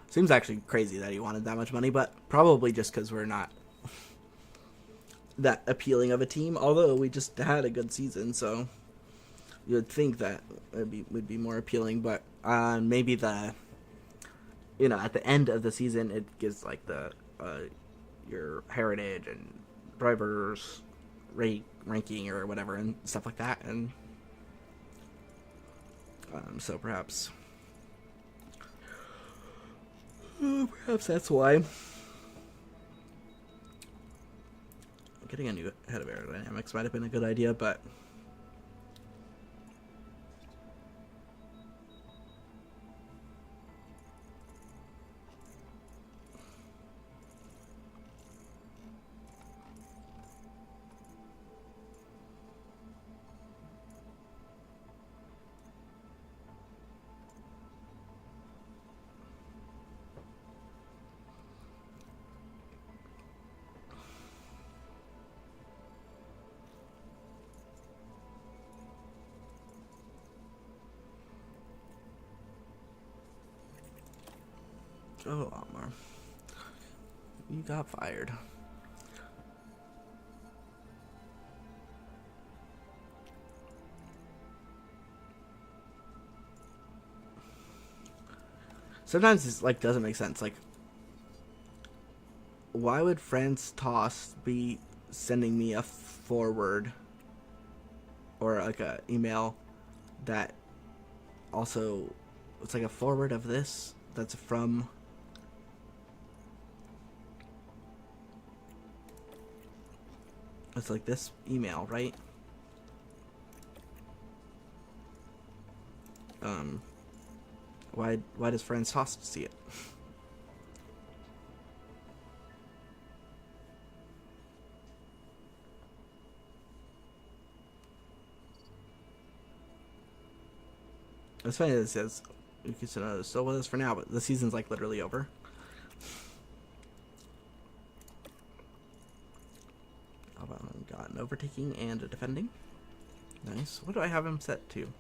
Seems actually crazy that he wanted that much money, but probably just because we're not that appealing of a team. Although we just had a good season, so you'd think that would be more appealing. But maybe the, you know, at the end of the season, it gives like the your heritage and drivers ranking or whatever and stuff like that, and so perhaps that's why. Getting a new head of aerodynamics might have been a good idea, but oh, Otmar, you got fired. sometimes it's like doesn't make sense. Like, why would France Toss be sending me a forward or like a email that also it's like a forward of this that's from it's like this email, right? Why does France Toss see it? It's funny that it says you can still with us for now, but the season's like literally over. How about got an overtaking and a defending? Nice. What do I have him set to?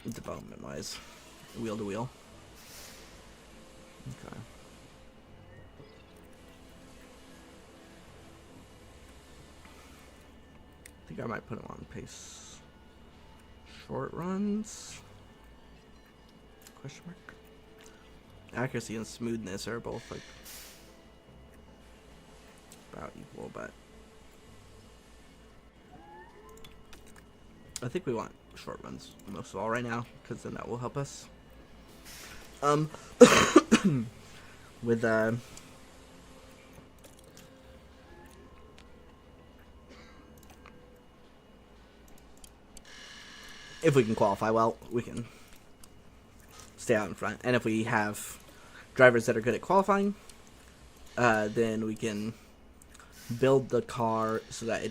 Development wise, wheel to wheel. Okay. I think I might put him on pace. Short runs? Question mark. Accuracy and smoothness are both like about equal, but I think we want short runs most of all right now, because then that will help us. With if we can qualify well, we can stay out in front. And if we have drivers that are good at qualifying, then we can build the car so that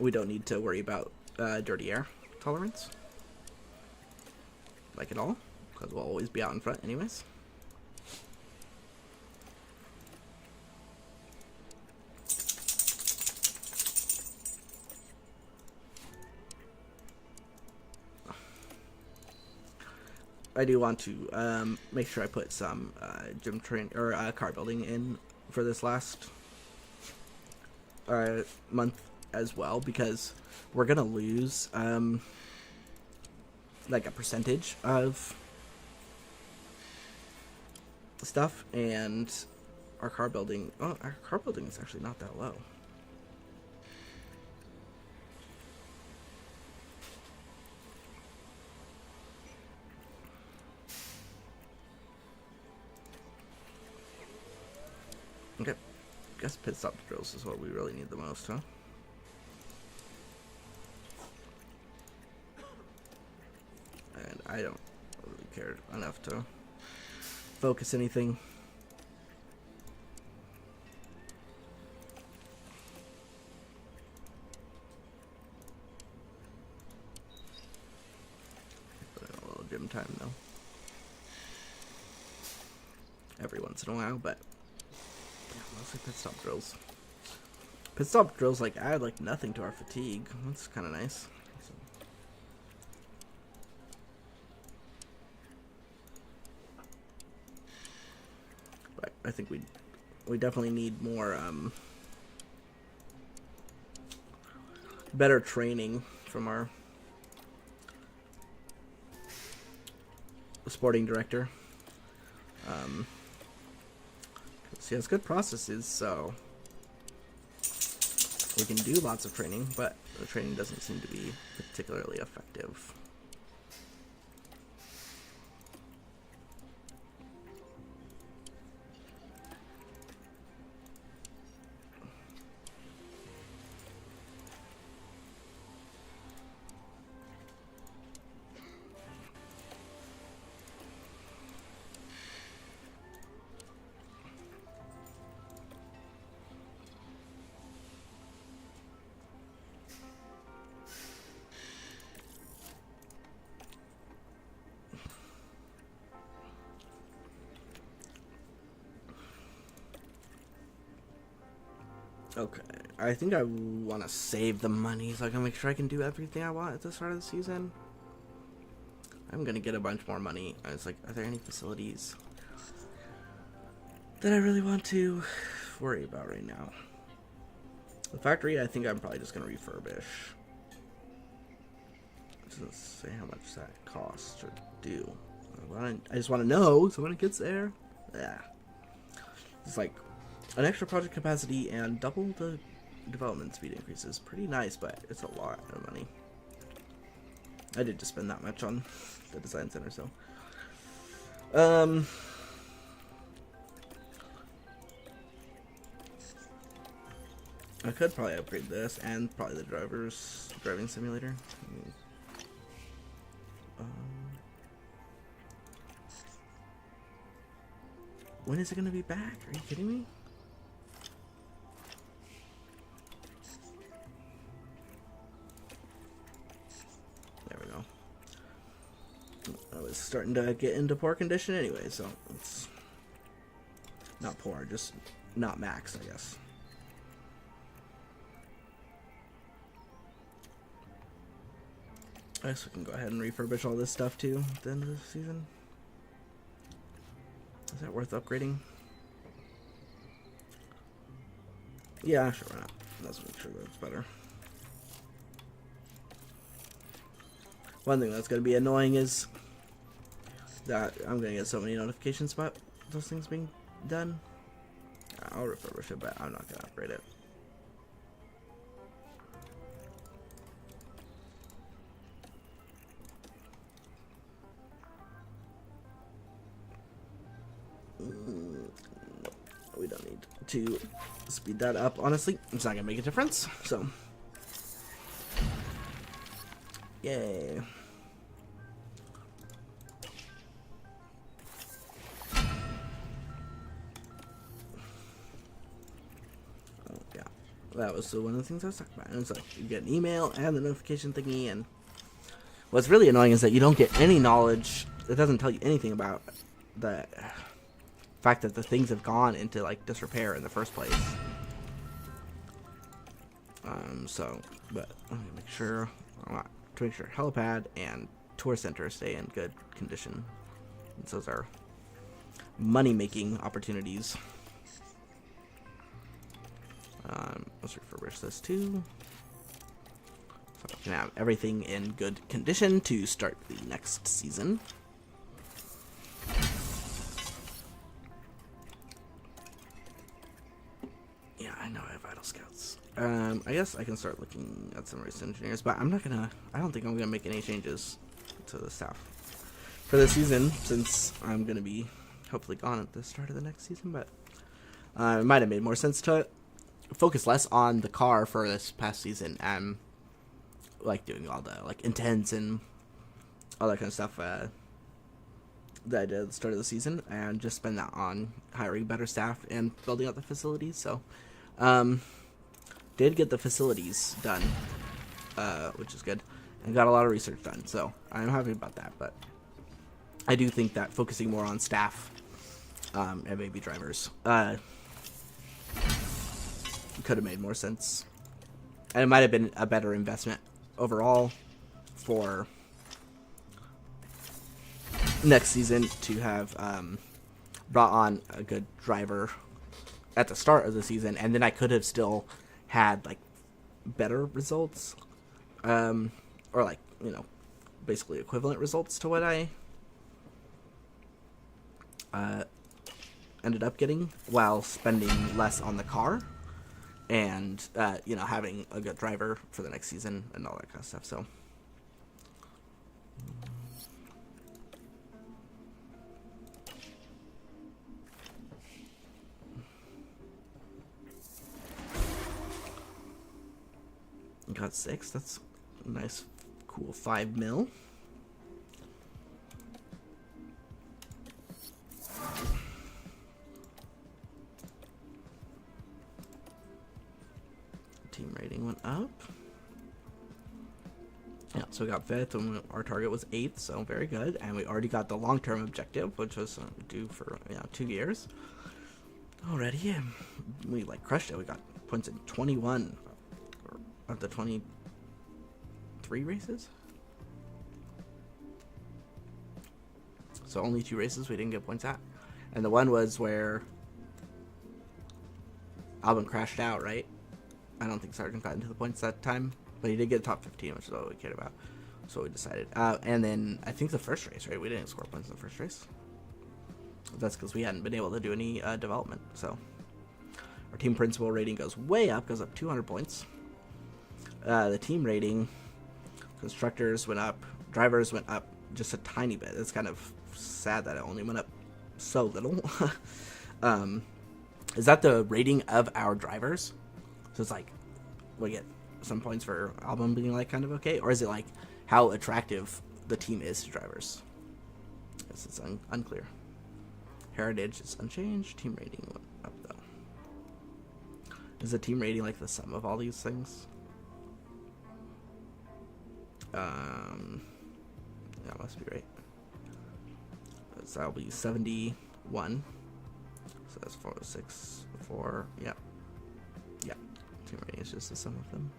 we don't need to worry about dirty air tolerance, like at all, because we'll always be out in front anyways. I do want to make sure I put some gym train or car building in for this last month as well, because we're gonna lose like a percentage of stuff, and our car building is actually not that low. Okay, guess pit stop drills is what we really need the most, huh? And I don't really care enough to focus anything. Put in a little gym time though. Every once in a while, but yeah, mostly pit stop drills. Pit stop drills like add like nothing to our fatigue. That's kind of nice. But I think we definitely need more better training from our sporting director. He has good processes, so we can do lots of training, but the training doesn't seem to be particularly effective. Okay, I think I want to save the money so I can make sure I can do everything I want at the start of the season. I'm going to get a bunch more money. I was like, are there any facilities that I really want to worry about right now? The factory, I think I'm probably just going to refurbish. doesn't say how much that costs or do. I just want to know, so when it gets there, yeah. It's like an extra project capacity and double the development speed increases. Pretty nice, but it's a lot of money. I did just spend that much on the design center, so. I could probably upgrade this and probably the driving simulator. When is it going to be back? Are you kidding me? There we go. I was starting to get into poor condition anyway, so it's not poor, just not maxed, I guess. I guess we can go ahead and refurbish all this stuff too at the end of the season. Is that worth upgrading? Yeah, sure, why not? Let's make sure that's better. One thing that's going to be annoying is that I'm going to get so many notifications about those things being done. I'll refurbish it, but I'm not going to upgrade it. We don't need to speed that up, honestly. It's not gonna make a difference, so yay. Oh yeah, that was one of the things I was talking about. And it's like you get an email and the notification thingy, and what's really annoying is that you don't get any knowledge. It doesn't tell you anything about the fact that the things have gone into like disrepair in the first place. But I'm gonna make sure helipad and tour center stay in good condition. And those are money-making opportunities. Let's refurbish this too, so we can have everything in good condition to start the next season. Scouts. I guess I can start looking at some race engineers, but I don't think I'm gonna make any changes to the staff for this season, since I'm gonna be hopefully gone at the start of the next season. But it might have made more sense to focus less on the car for this past season and like doing all the like intents and all that kind of stuff that I did at the start of the season, and just spend that on hiring better staff and building out the facilities. So did get the facilities done, which is good, and got a lot of research done, so I'm happy about that. But I do think that focusing more on staff and maybe drivers could have made more sense, and it might have been a better investment overall for next season to have brought on a good driver at the start of the season, and then I could have still had like better results, or like, you know, basically equivalent results to what I ended up getting, while spending less on the car and you know, having a good driver for the next season and all that kind of stuff. So got 6. That's a nice, cool 5 mil. Team rating went up. Yeah, so we got 5th, and our target was 8th, so very good. And we already got the long-term objective, which was due for 2 years already. And we like crushed it. We got points in 21 of the 23 races. So only 2 races we didn't get points at, and the one was where Albin crashed out, right? I don't think Sargent got into the points that time, but he did get top 15, which is all we cared about. That's what we decided. And then I think the first race, right? We didn't score points in the first race. That's because we hadn't been able to do any development. So our team principal rating goes way up, goes up 200 points. The team rating, constructors went up, drivers went up just a tiny bit. It's kind of sad that it only went up so little. Is that the rating of our drivers? So it's like we get some points for Albon being like kind of okay, or is it like how attractive the team is to drivers? Yes, it's unclear. Heritage is unchanged. Team rating went up though. Is the team rating like the sum of all these things? That must be right. So that'll be 71. So that's 4, 6, 4. Yeah. Yeah. Team rating is just the sum of them.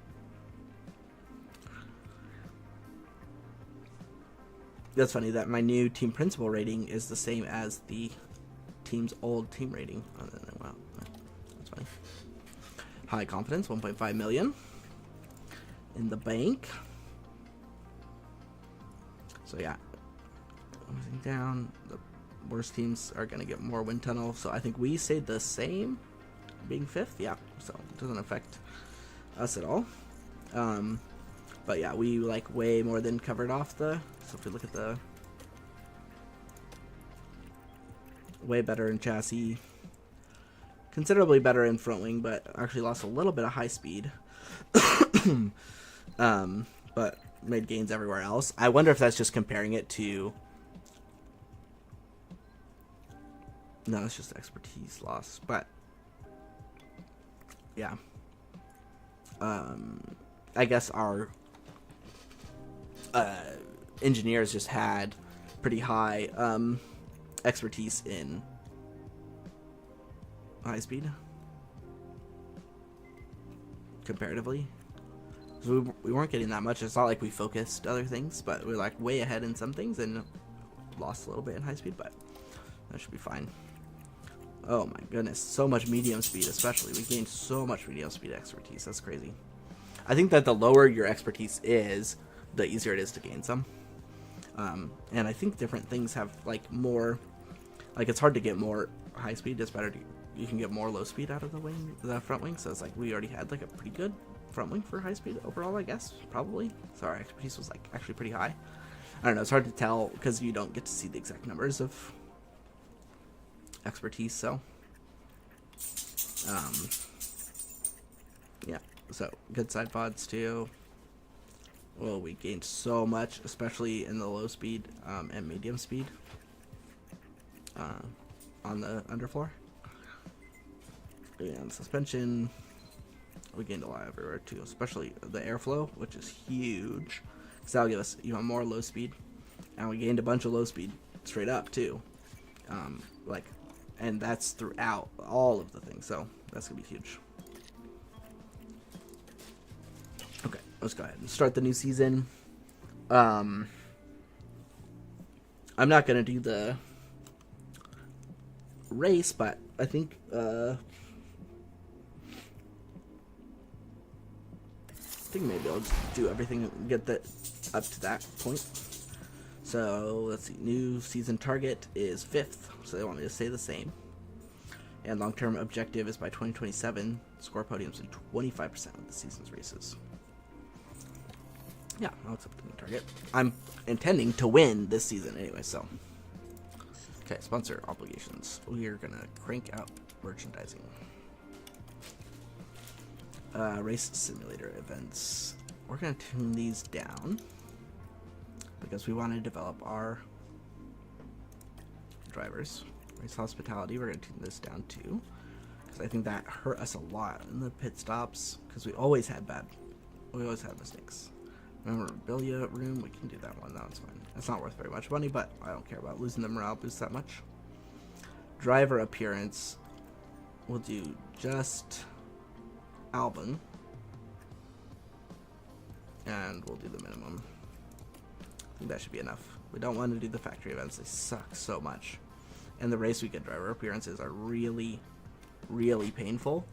That's funny that my new team principal rating is the same as the team's old team rating. Oh, wow. That's funny. High confidence, 1.5 million in the bank. So yeah, moving down, the worst teams are going to get more wind tunnel. So I think we stayed the same, being 5th. Yeah, so it doesn't affect us at all. But yeah, we like way more than covered off the. So if we look at the way better in chassis, considerably better in front wing, but actually lost a little bit of high speed. But made gains everywhere else. I wonder if that's just comparing it to. No, it's just expertise loss, but yeah. I guess our engineers just had pretty high expertise in high speed comparatively. So we weren't getting that much. It's not like we focused other things, but we were like way ahead in some things and lost a little bit in high speed, but that should be fine. Oh my goodness, so much medium speed especially. We gained so much medium speed expertise. That's crazy. I think that the lower your expertise is, the easier it is to gain some. And I think different things have like more, like it's hard to get more high speed. It's better to, you can get more low speed out of the wing, the front wing. So it's like we already had like a pretty good front wing for high speed overall, I guess, probably. So our expertise was like actually pretty high. I don't know, it's hard to tell because you don't get to see the exact numbers of expertise. So yeah, so good side pods too. Well, we gained so much, especially in the low speed and medium speed on the underfloor. And suspension, we gained a lot everywhere too, especially the airflow, which is huge, because that'll give us even more low speed. And we gained a bunch of low speed straight up too, like, and that's throughout all of the things, so that's gonna be huge. Okay, let's go ahead and start the new season. I'm not gonna do the race, but I think maybe I'll just do everything and get that up to that point. So let's see, new season target is 5th, so they want me to stay the same. And long-term objective is by 2027, score podiums in 25% of the season's races. Yeah, I'll accept the new target. I'm intending to win this season anyway, so. Okay, sponsor obligations. We are gonna crank out merchandising. Race simulator events. We're going to tune these down because we want to develop our drivers. Race hospitality, we're going to tune this down too because I think that hurt us a lot in the pit stops because we always had mistakes. Remember, billiard room, we can do that one. That one's fine. That's not worth very much money, but I don't care about losing the morale boost that much. Driver appearance, we'll do just Albon, and we'll do the minimum. I think that should be enough. We don't want to do the factory events. They suck so much. And the race weekend driver appearances are really, really painful.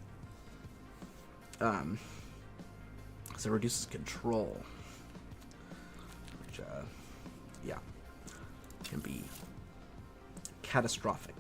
So it reduces control. yeah, can be catastrophic.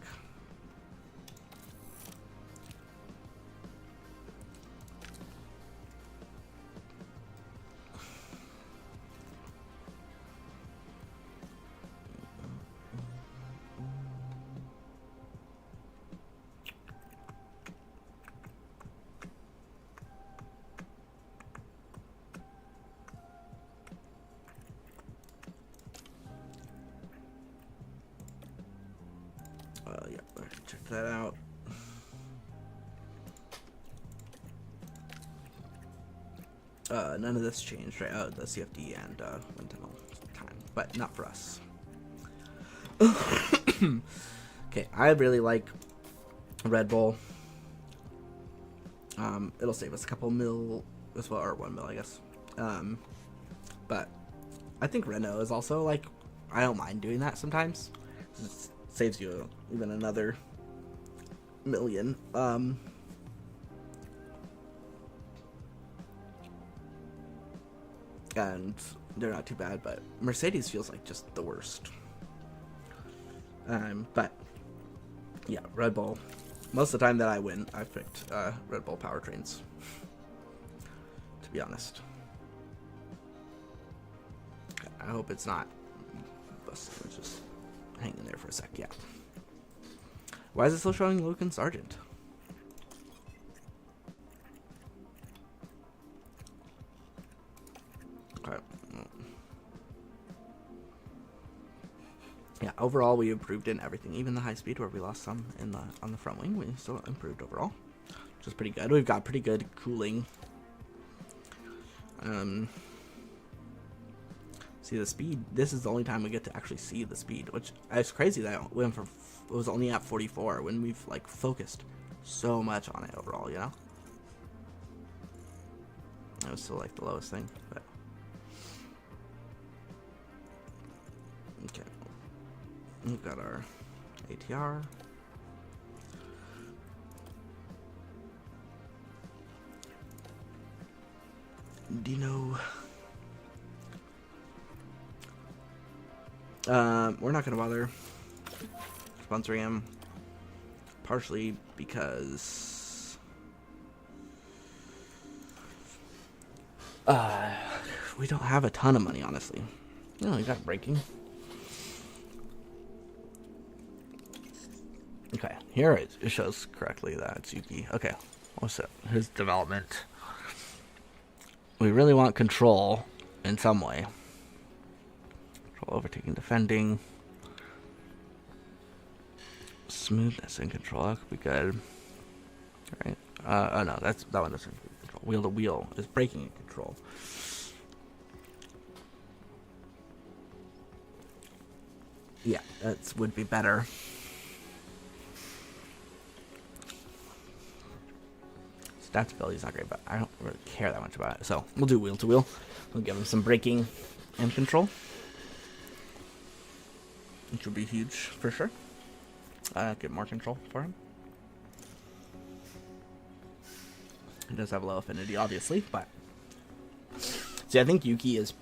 Yeah, check that out. None of this changed, right? Oh, the CFD and wind tunnel time, but not for us. Okay, I really like Red Bull. It'll save us a couple mil as well, or 1 mil, I guess. But I think Renault is also like, I don't mind doing that sometimes. It saves you even another million. And they're not too bad, but Mercedes feels like just the worst. But yeah, Red Bull. Most of the time that I win, I've picked Red Bull powertrains. To be honest. I hope it's not busted. Let's just hang in there for a sec. Yeah. Why is it still showing Logan Sargent? Okay. Yeah, overall we improved in everything, even the high speed where we lost some in the on the front wing. We still improved overall, which is pretty good. We've got pretty good cooling. See the speed. This is the only time we get to actually see the speed, which it's crazy that it went from it was only at 44 when we've like focused so much on it overall. You know, it was still like the lowest thing, but okay. We've got our ATR. Dino. We're not gonna bother sponsoring him, partially because we don't have a ton of money, honestly. No, we got braking. Okay, here it shows correctly that it's Yuki. Okay, what's up? His development. We really want control in some way. Control, overtaking, defending. Smoothness and control, that could be good. Alright. Oh no, that one doesn't include control. Wheel to wheel is braking and control. Yeah, that would be better. Stats ability is not great, but I don't really care that much about it. So we'll do wheel to wheel. We'll give him some braking and control, which would be huge for sure. Get more control for him. He does have low affinity, obviously, but see, I think Yuki is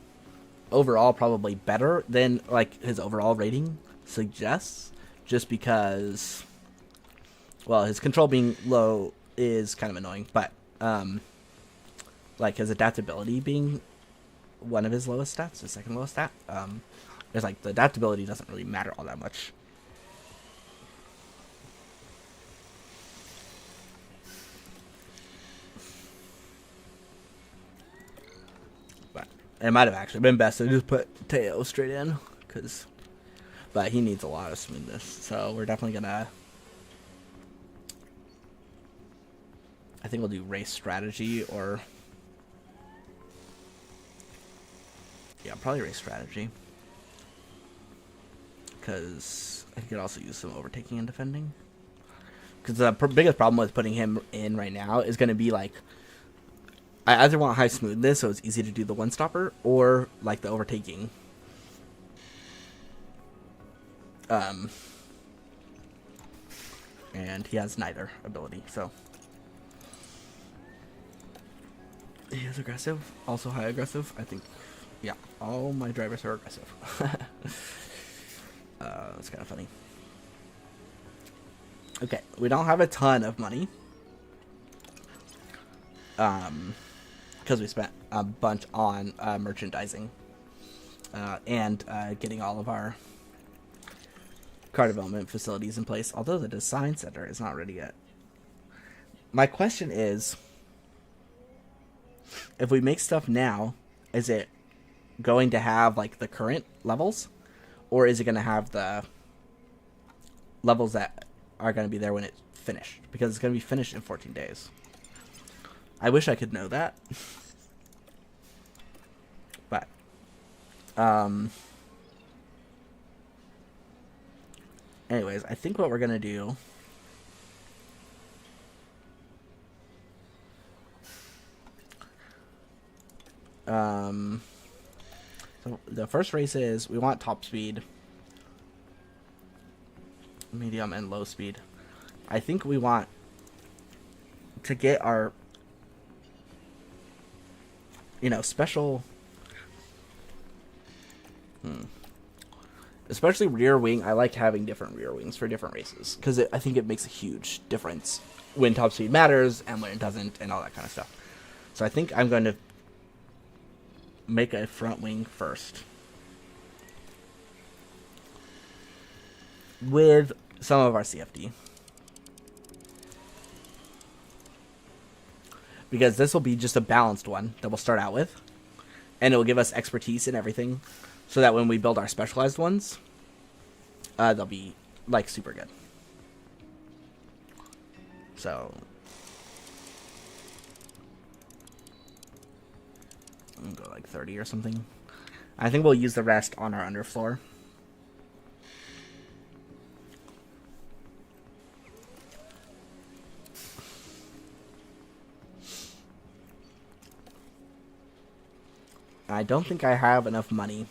overall probably better than like his overall rating suggests, just because, well, his control being low is kind of annoying, but like his adaptability being one of his lowest stats, his second lowest stat, it's like the adaptability doesn't really matter all that much. But it might have actually been best to just put Teo straight in, but he needs a lot of smoothness, so we're definitely gonna, I think we'll do race strategy, or yeah, probably race strategy, because I could also use some overtaking and defending. Because the biggest problem with putting him in right now is going to be like, I either want high smoothness so it's easy to do the one stopper, or like the overtaking. And he has neither ability, so. He is aggressive, also high aggressive. I think Yeah, all my drivers are aggressive. That's kind of funny. Okay, we don't have a ton of money. Because we spent a bunch on merchandising. And getting all of our car development facilities in place. Although the design center is not ready yet. My question is, if we make stuff now, is it going to have like the current levels? Or is it going to have the levels that are going to be there when it's finished? Because it's going to be finished in 14 days. I wish I could know that. But anyways, I think what we're going to do so the first race is we want top speed, medium, and low speed. I think we want to get our, you know, special, especially rear wing. I like having different rear wings for different races because I think it makes a huge difference when top speed matters and when it doesn't and all that kind of stuff. So I think I'm going to make a front wing first with some of our CFD, because this will be just a balanced one that we'll start out with, and it will give us expertise in everything, so that when we build our specialized ones, they'll be like super good. So I'm gonna go like 30 or something. I think we'll use the rest on our underfloor. I don't think I have enough money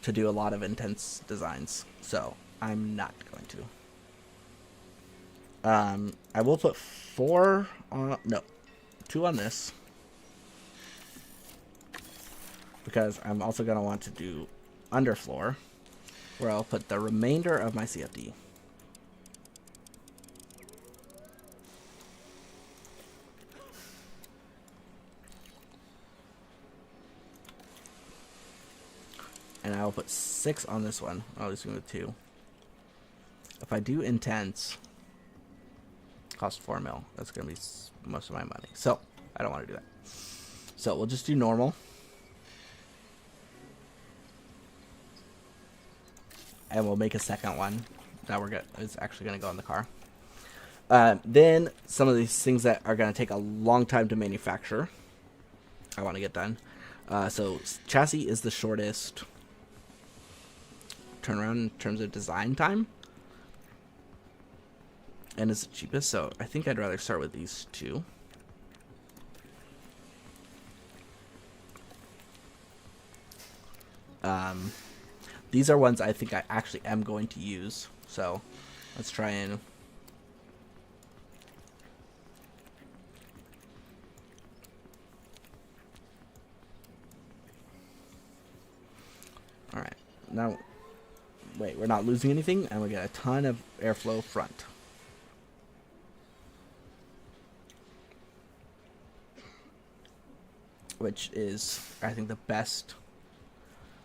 to do a lot of intense designs, so I'm not going to. I will put 4 on, no, 2 on this, because I'm also going to want to do underfloor, where I'll put the remainder of my CFD. And I'll put 6 on this one. I'll just go with 2. If I do intense, cost 4 mil. That's going to be most of my money. So I don't want to do that. So we'll just do normal. And we'll make a second one that is actually going to go in the car. Then some of these things that are going to take a long time to manufacture, I want to get done. So chassis is the shortest turnaround in terms of design time, and it's the cheapest, so I think I'd rather start with these 2. These are ones I think I actually am going to use, so let's try and alright, now wait, we're not losing anything, and we get a ton of airflow front. Which is, I think, the best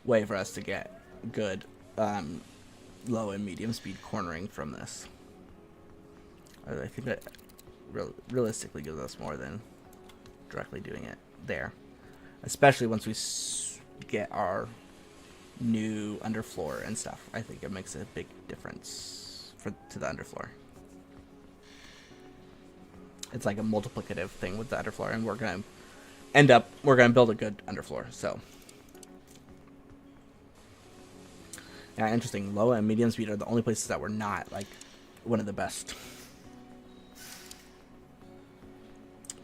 way for us to get good low and medium speed cornering from this. I think that realistically gives us more than directly doing it there. Especially once we get our new underfloor and stuff. I think it makes a big difference to the underfloor. It's like a multiplicative thing with the underfloor, and we're gonna build a good underfloor. So yeah, interesting. Low and medium speed are the only places that were not like one of the best.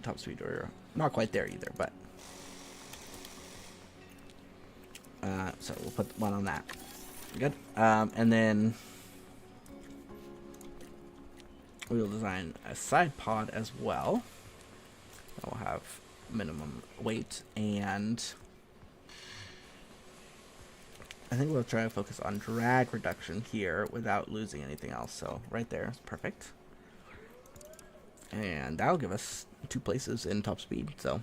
Top speed we're not quite there either, but so we'll put 1 on that. Good. And then we will design a side pod as well. That will have minimum weight and I think we'll try to focus on drag reduction here without losing anything else. So right there is perfect. And that'll give us 2 places in top speed. So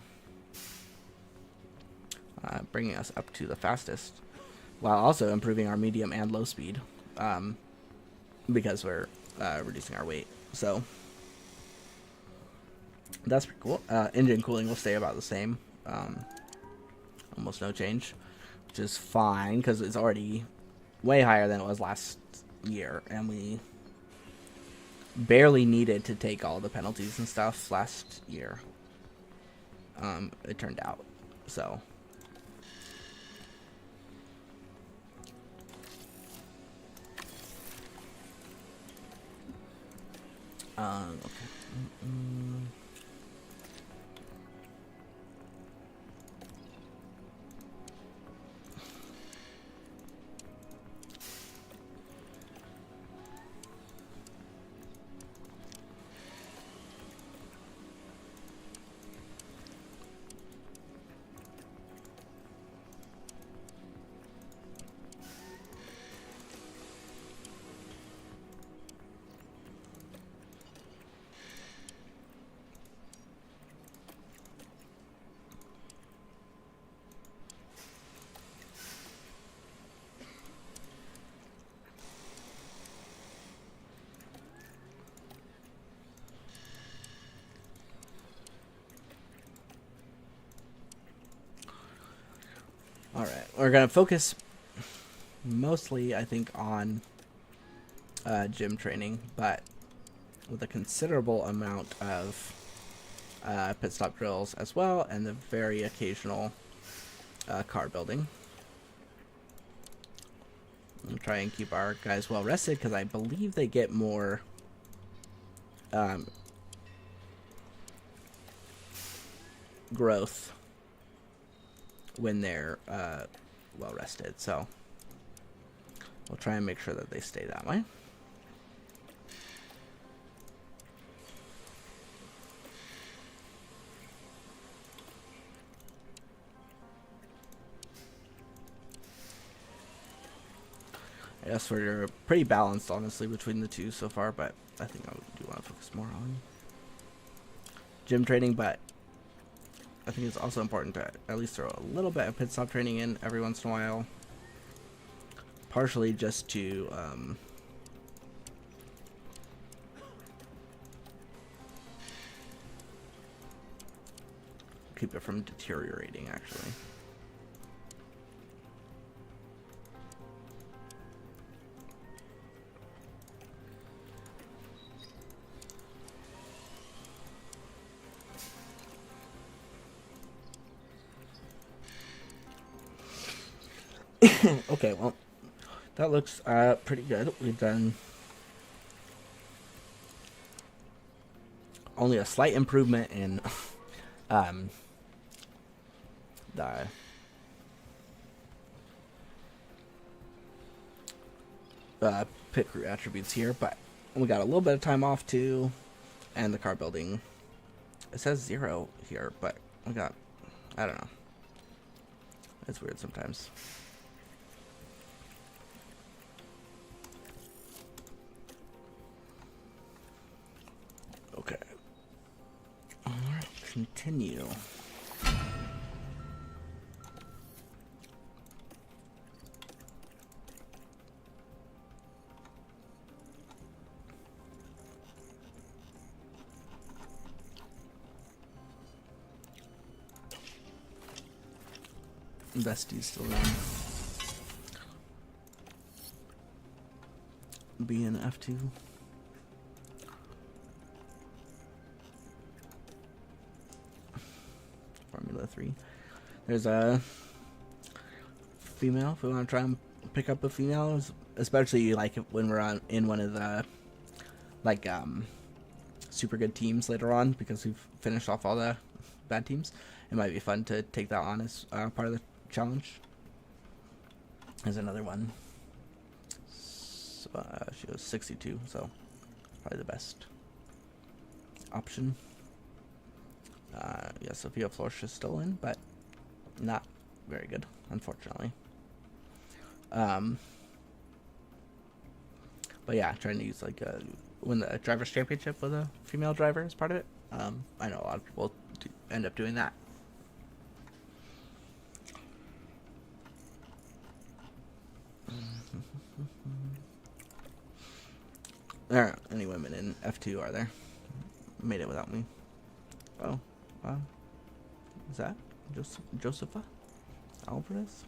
bringing us up to the fastest, while also improving our medium and low speed, because we're reducing our weight. So that's pretty cool. Engine cooling will stay about the same, almost no change, which is fine because it's already way higher than it was last year, and we barely needed to take all the penalties and stuff last year. It turned out so. Okay. Alright, we're going to focus mostly, I think, on gym training, but with a considerable amount of pit stop drills as well, and the very occasional car building. And try and keep our guys well rested, because I believe they get more growth when they're well rested, so we'll try and make sure that they stay that way. I guess we're pretty balanced, honestly, between the two so far, but I think I do want to focus more on gym training, but I think it's also important to at least throw a little bit of pit stop training in every once in a while. Partially just to keep it from deteriorating, actually. Okay, well, that looks pretty good. We've done only a slight improvement in the pit crew attributes here, but we got a little bit of time off too, and the car building, it says 0 here, but we got, I don't know, it's weird sometimes. Okay. Alright, continue. Bestie's still in. B and F2. Formula 3. There's a female. If we want to try and pick up a female, especially like when we're on in one of the like super good teams later on, because we've finished off all the bad teams, it might be fun to take that on as part of the challenge. There's another one. So, she was 62, so probably the best option. Yeah, Sophia Florsch is still in, but not very good, unfortunately. But yeah, trying to use like win the drivers' championship with a female driver as part of it. I know a lot of people end up doing that. There aren't any women in F2, are there? Made it without me. Oh, wow. Is that Josepha Alvarez?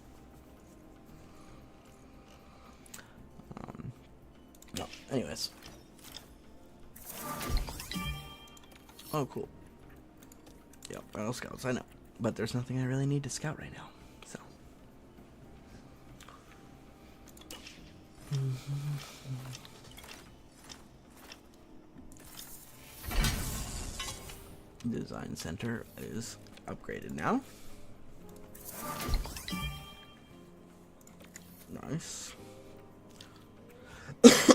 No. Anyways. Oh, cool. Yep, Battle Scouts, I know. But there's nothing I really need to scout right now, so. Design Center is upgraded now. Nice.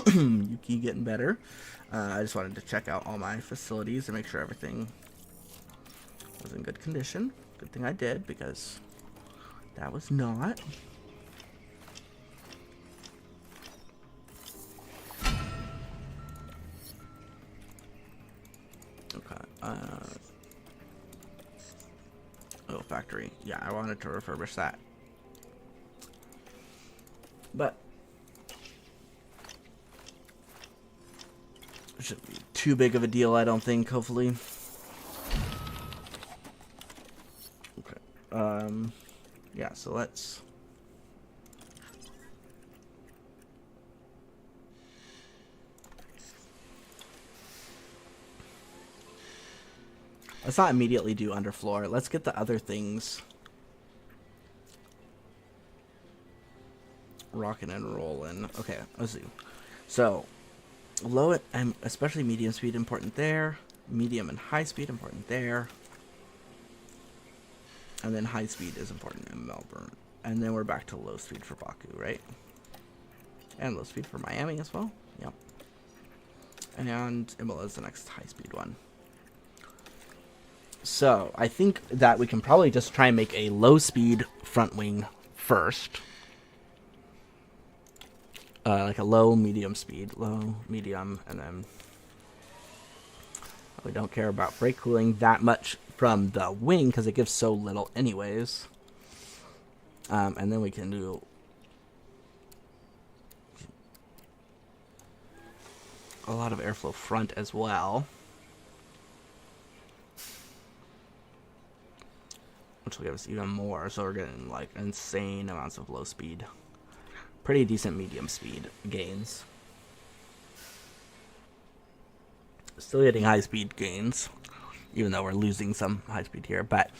Yuki getting better. I just wanted to check out all my facilities and make sure everything was in good condition. Good thing I did, because that was not. Okay. Oh, factory. Yeah, I wanted to refurbish that. But it shouldn't be too big of a deal, I don't think, hopefully. Okay. Yeah, so let's... Let's not immediately do underfloor. Let's get the other things rocking and rolling. Okay, let's see. So, low and especially medium speed important there. Medium and high speed important there. And then high speed is important in Melbourne. And then we're back to low speed for Baku, right? And low speed for Miami as well. Yep. And Imola is the next high speed one. So, I think that we can probably just try and make a low-speed front wing first. Like a low, medium speed. Low, medium, and then... We don't care about brake cooling that much from the wing, because it gives so little anyways. And then we can do... a lot of airflow front as well. Which will give us even more, so we're getting like insane amounts of low speed. Pretty decent medium speed gains. Still getting high speed gains, even though we're losing some high speed here. But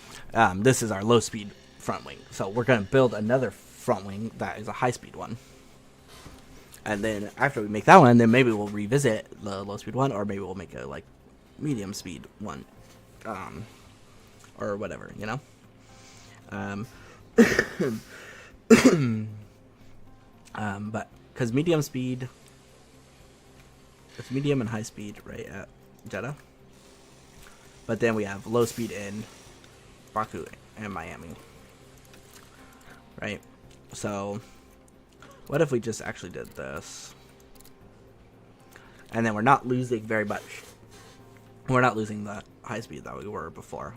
this is our low speed front wing. So we're going to build another front wing that is a high speed one. And then after we make that one, then maybe we'll revisit the low speed one, or maybe we'll make a like medium speed one. Or whatever, you know? But because medium speed, it's medium and high speed right at Jeddah, but then we have low speed in Baku and Miami, right? So what if we just actually did this, and then we're not losing very much. We're not losing the high speed that we were before.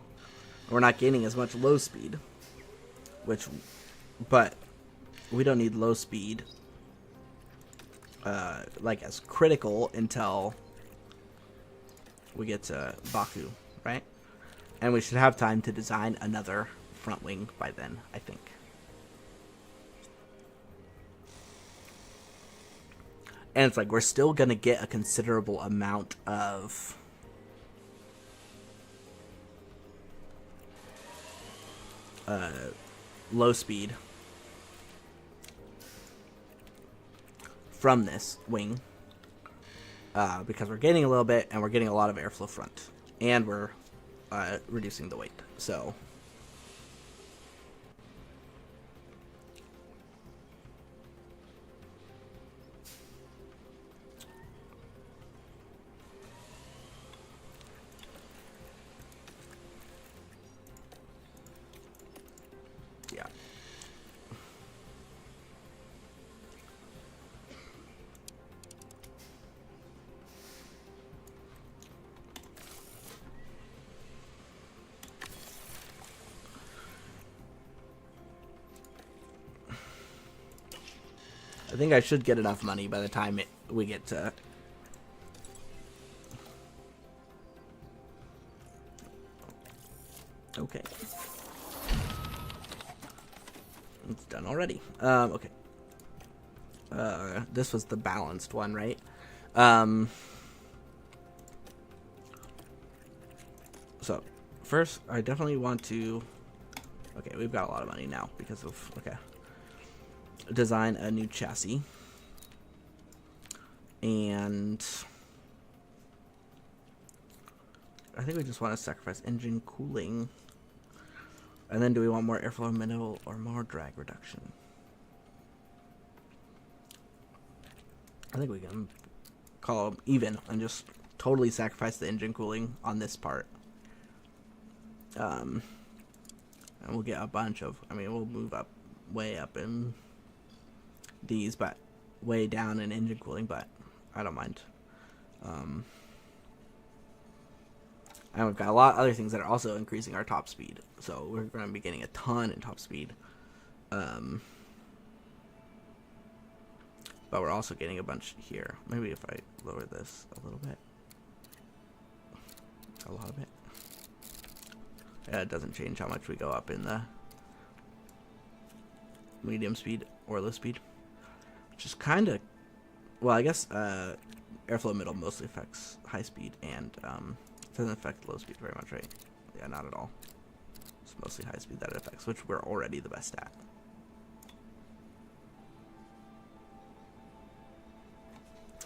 We're not gaining as much low speed, but we don't need low speed like as critical until we get to Baku, right? And we should have time to design another front wing by then, I think. And it's like we're still gonna get a considerable amount of low speed from this wing, because we're gaining a little bit and we're getting a lot of airflow front, and we're reducing the weight. So yeah. I think I should get enough money by the time we get to... Okay. It's done already. Okay. This was the balanced one, right? So, first, I definitely want to... Okay, we've got a lot of money now because of... Okay. Design a new chassis. And... I think we just want to sacrifice engine cooling. And then do we want more airflow middle or more drag reduction? I think we can call them even and just totally sacrifice the engine cooling on this part. And we'll get a bunch of, I mean, we'll move up, way up in these, but way down in engine cooling, but I don't mind. And we've got a lot of other things that are also increasing our top speed. So we're going to be getting a ton in top speed. But we're also getting a bunch here. Maybe if I lower this a little bit. A lot of it. Yeah, it doesn't change how much we go up in the medium speed or low speed. Which is kind of... Well, I guess airflow middle mostly affects high speed and... doesn't affect low speed very much, right? Yeah, not at all. It's mostly high speed that it affects, which we're already the best at.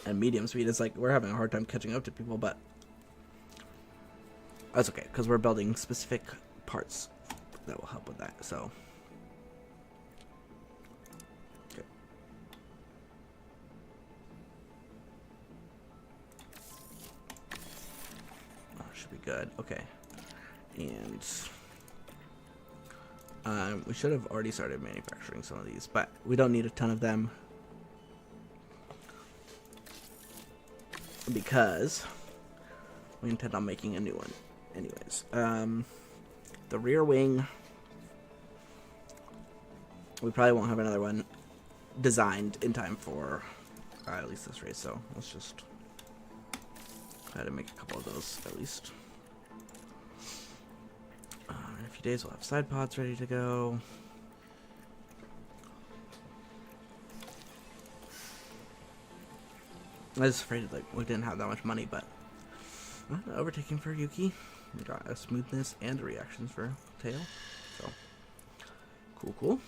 And medium speed is like, we're having a hard time catching up to people, but that's okay, because we're building specific parts that will help with that, so. Okay. Should be good. Okay. And we should have already started manufacturing some of these, but we don't need a ton of them because we intend on making a new one anyways. The rear wing, we probably won't have another one designed in time for at least this race, so let's just try to make a couple of those at least. In a few days we'll have side pods ready to go. I was afraid like we didn't have that much money, but overtaking for Yuki. We got a smoothness and a reactions for Tail. So cool.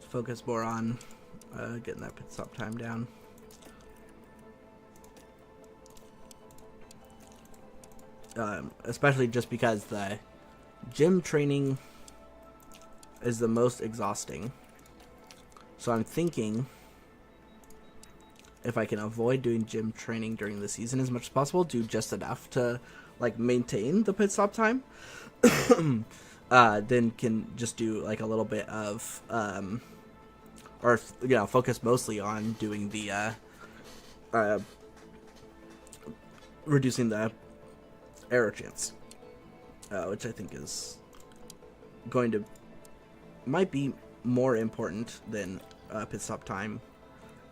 Focus more on getting that pit stop time down. Especially just because the gym training is the most exhausting. So I'm thinking if I can avoid doing gym training during the season as much as possible, do just enough to like maintain the pit stop time, then can just do like a little bit of or focus mostly on doing the reducing the error chance, which I think is might be more important than pit stop time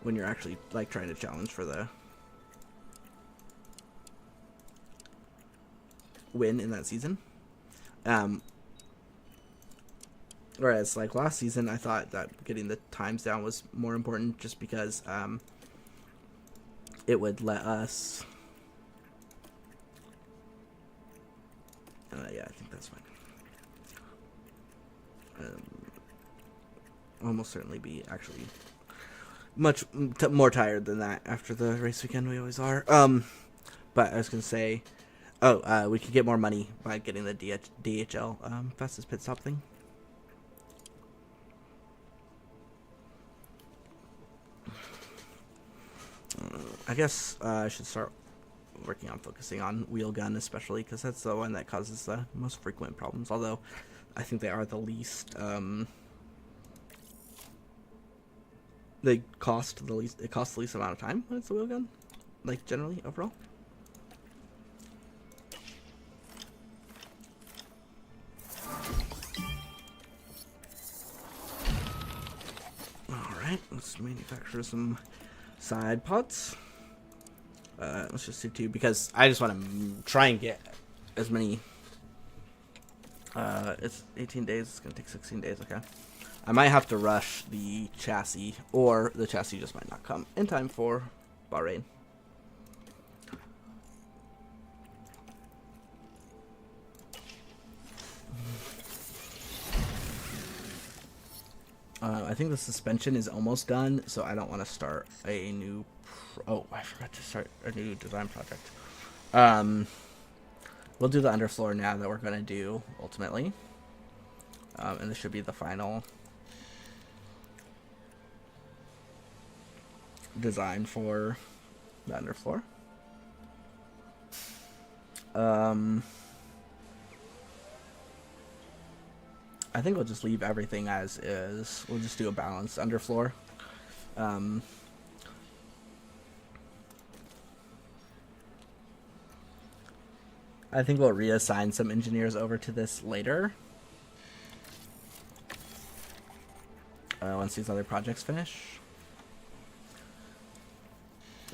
when you're actually like trying to challenge for the win in that season. Whereas, like, last season, I thought that getting the times down was more important just because it would let us... yeah, I think that's fine. Almost certainly be actually much more tired than that after the race weekend. We always are. But I was going to say, Oh, we could get more money by getting the DHL fastest pit stop thing. I guess I should start working on focusing on wheel gun, especially because that's the one that causes the most frequent problems. Although I think they are the least. They cost the least. It costs the least amount of time when it's a wheel gun, like generally overall. All right, let's manufacture some side pods. Let's just do 2 because I just want to try and get as many. It's 18 days. It's gonna take 16 days. Okay. I might have to rush the chassis, or the chassis just might not come in time for Bahrain. I think the suspension is almost done, so I don't want to start a new... Oh, I forgot to start a new design project. We'll do the underfloor now that we're going to do, ultimately. And this should be the final design for the underfloor. I think we'll just leave everything as is. We'll just do a balanced underfloor. I think we'll reassign some engineers over to this later. Once these other projects finish.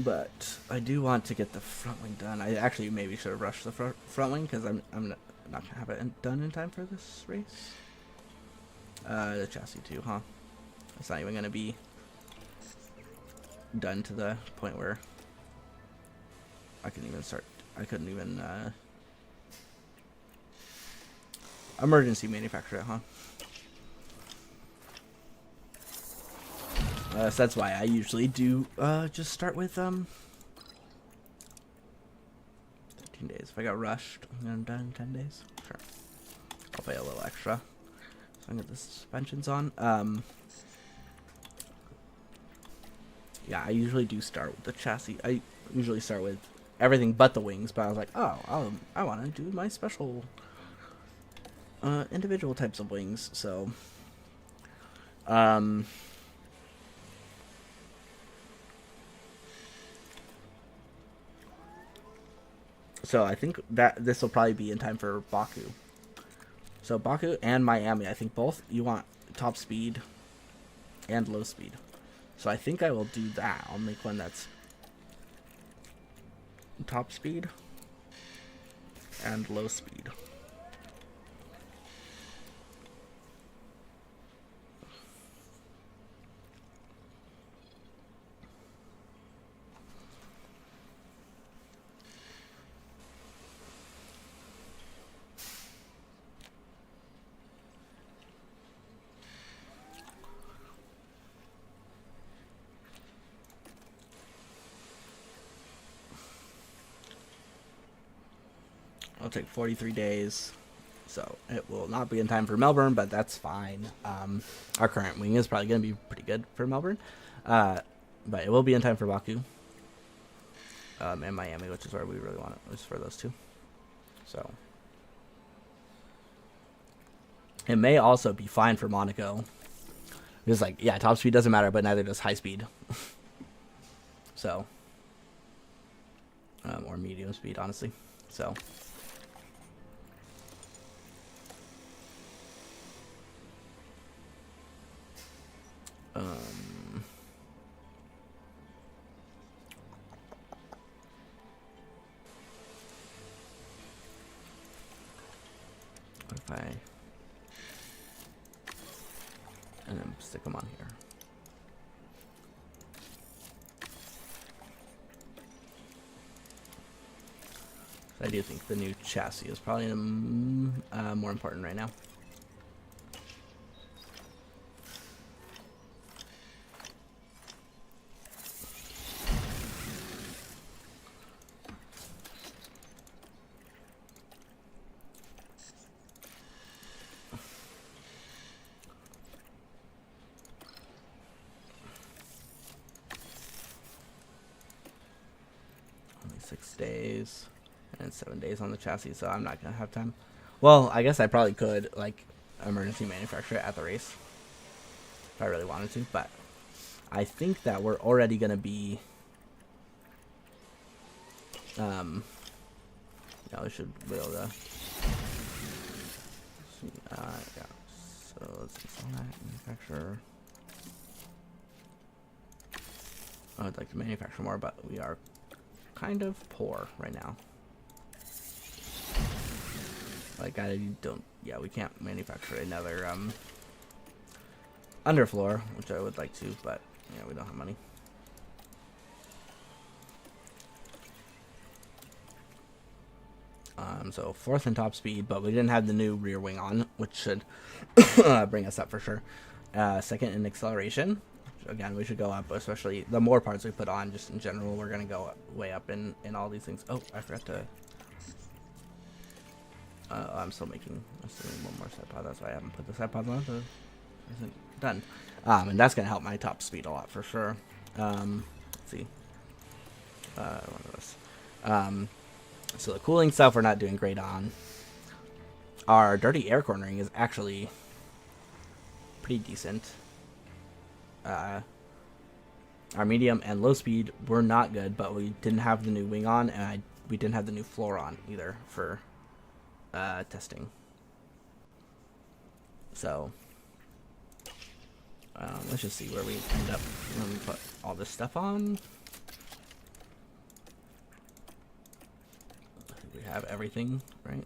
But I do want to get the front wing done. I actually maybe should have rushed the front wing because I'm not going to have it done in time for this race. The chassis too, huh? It's not even going to be done to the point where I can even start. I couldn't even emergency manufacture it, huh? So that's why I usually do just start with 13 days. If I got rushed and I'm done in 10 days, sure. I'll pay a little extra. So I can get the suspensions on. Yeah, I usually do start with the chassis. I usually start with everything but the wings, but I was like, oh, I want to do my special individual types of wings, so so I think that this will probably be in time for Baku. So Baku and Miami, I think both you want top speed and low speed. So I think I will do that. I'll make one that's top speed and low speed. It'll take 43 days, so it will not be in time for Melbourne, but that's fine. Our current wing is probably going to be pretty good for Melbourne, but it will be in time for Baku and Miami, which is where we really want it, is for those two. So it may also be fine for Monaco. It's like, yeah, top speed doesn't matter, but neither does high speed. So, or medium speed, honestly. So. What if I and then stick them on here? I do think the new chassis is probably more important right now. 6 days and 7 days on the chassis, so I'm not gonna have time. Well, I guess I probably could like emergency manufacture it at the race if I really wanted to, but I think that we're already gonna be yeah, we should be able to see, yeah, so let's install that manufacturer. I would like to manufacture more, but we are kind of poor right now. Like, I don't, yeah, we can't manufacture another underfloor, which I would like to, but yeah, we don't have money. So 4th in top speed, but we didn't have the new rear wing on, which should bring us up for sure. 2nd in acceleration. Again, we should go up, especially the more parts we put on, just in general, we're going to go up, way up in all these things. Oh, I forgot to... I'm still making one more side pod, that's why I haven't put the side pods on, so it isn't done. And that's going to help my top speed a lot, for sure. Let's see. One of those. So the cooling stuff we're not doing great on. Our dirty air cornering is actually pretty decent. Our medium and low speed were not good, but we didn't have the new wing on, and we didn't have the new floor on either for testing. So let's just see where we end up when we put all this stuff on. I think we have everything right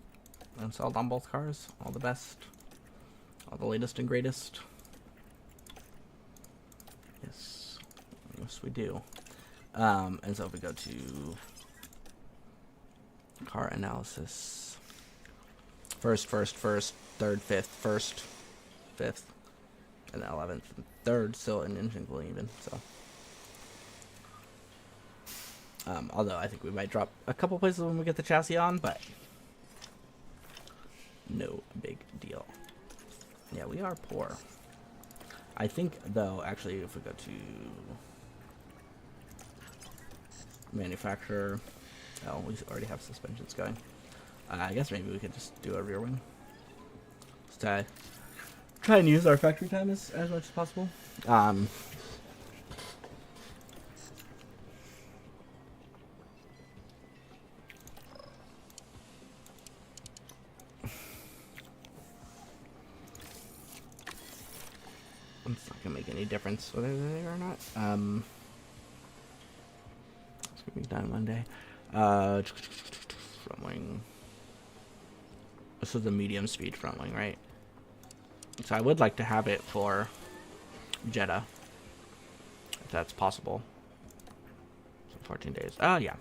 installed on both cars, all the best, all the latest and greatest. Yes, we do. And so if we go to car analysis, first, third, fifth, 5th, and 11th, and 3rd, still an engine cooling even. So, although I think we might drop a couple places when we get the chassis on, but no big deal. Yeah, we are poor. I think, though, actually, if we go to manufacturer, oh, we already have suspensions going. I guess maybe we could just do a rear wing. Just try and use our factory time as much as possible. It's not gonna make any difference whether they're there or not. It's gonna be done one day. Front wing. This is the medium speed front wing, right? So I would like to have it for Jeddah, if that's possible. So 14 days. Oh yeah.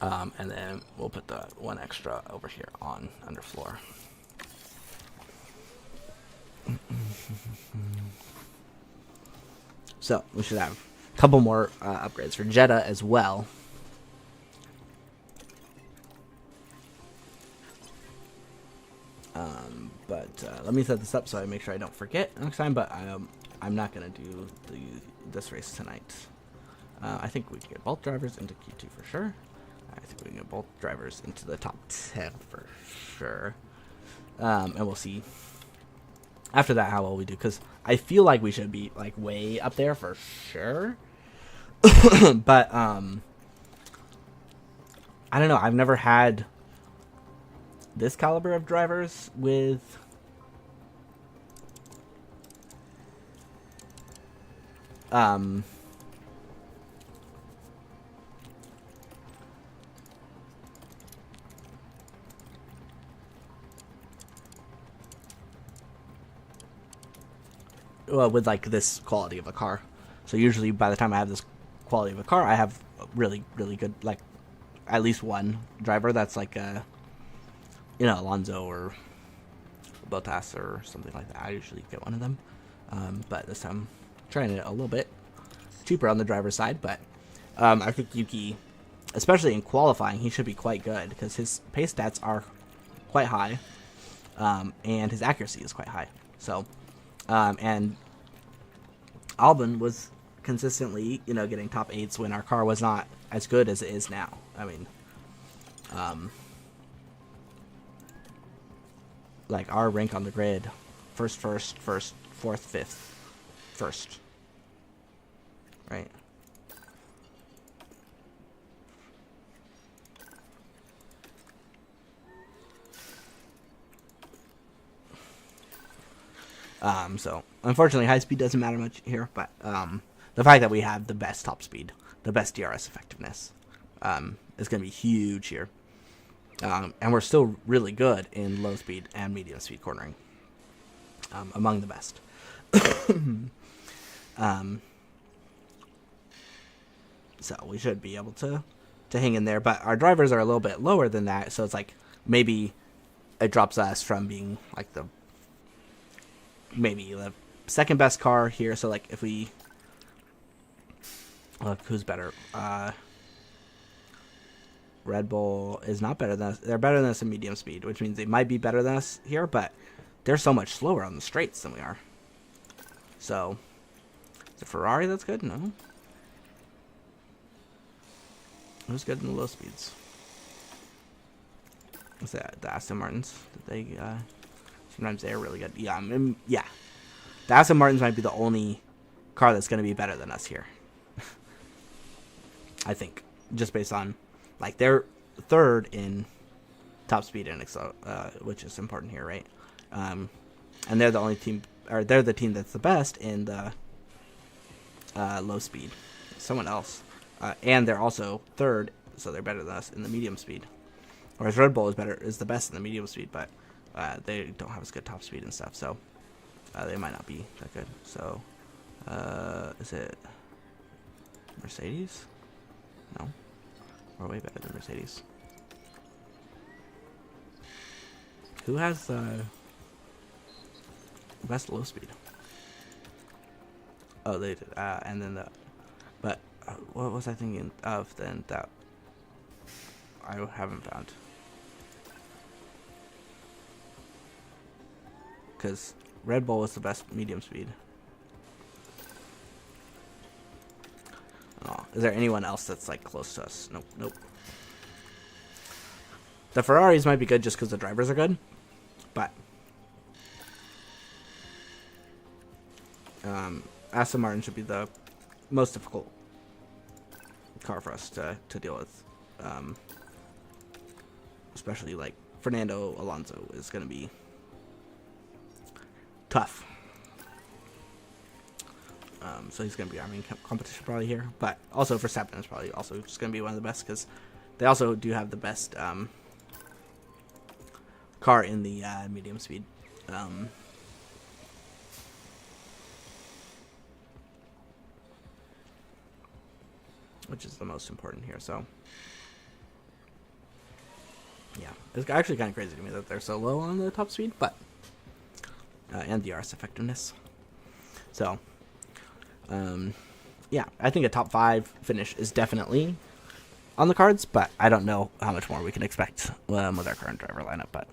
And then we'll put the one extra over here on underfloor. So we should have a couple more upgrades for Jeddah as well. But let me set this up so I make sure I don't forget next time. But I'm not gonna do this race tonight. I think we can get both drivers into Q2 for sure. I think we can get both drivers into the top 10 for sure. And we'll see after that how well we do, because I feel like we should be like way up there for sure. But I don't know, I've never had this caliber of drivers with well, with like this quality of a car. So usually by the time I have this quality of a car, I have really, really good, like at least one driver that's like a, you know, Alonso or Bottas or something like that. I usually get one of them. But this time I'm trying it a little bit cheaper on the driver's side, but I think Yuki, especially in qualifying, he should be quite good because his pace stats are quite high, and his accuracy is quite high. So, and Albon was consistently, getting top 8s when our car was not as good as it is now. I mean, like our rank on the grid, first, fourth, fifth, first, right? So unfortunately, high speed doesn't matter much here, but the fact that we have the best top speed, the best DRS effectiveness, is going to be huge here. And we're still really good in low speed and medium speed cornering, among the best. So we should be able to hang in there, but our drivers are a little bit lower than that, so it's like maybe it drops us from being like maybe the second best car here. So like if we look, who's better? Red Bull is not better than us. They're better than us in medium speed, which means they might be better than us here, but they're so much slower on the straights than we are. So is it Ferrari that's good? No. Who's good in the low speeds? What's that? The Aston Martins? Did they sometimes they're really good. Yeah, yeah. The Aston Martins might be the only car that's going to be better than us here. I think, just based on, like, they're third in top speed index, which is important here, right? And they're the only team, or they're the team that's the best in the low speed. Someone else, and they're also third, so they're better than us in the medium speed. Whereas Red Bull is the best in the medium speed, but they don't have as good top speed and stuff, so they might not be that good. So, is it Mercedes? No, we're way better than Mercedes. Who has the best low speed? Oh, they did. And then but what was I thinking of then that I haven't found? Because Red Bull is the best medium speed. Oh, is there anyone else that's like close to us? Nope, nope. The Ferraris might be good just because the drivers are good, but Aston Martin should be the most difficult car for us to deal with. Especially like Fernando Alonso is going to be tough. So he's going to be our main competition probably here. But also Verstappen is probably also just going to be one of the best because they also do have the best car in the medium speed. Which is the most important here. So yeah, it's actually kind of crazy to me that they're so low on the top speed, but and the DRS effectiveness. So yeah, I think a top 5 finish is definitely on the cards, but I don't know how much more we can expect with our current driver lineup. But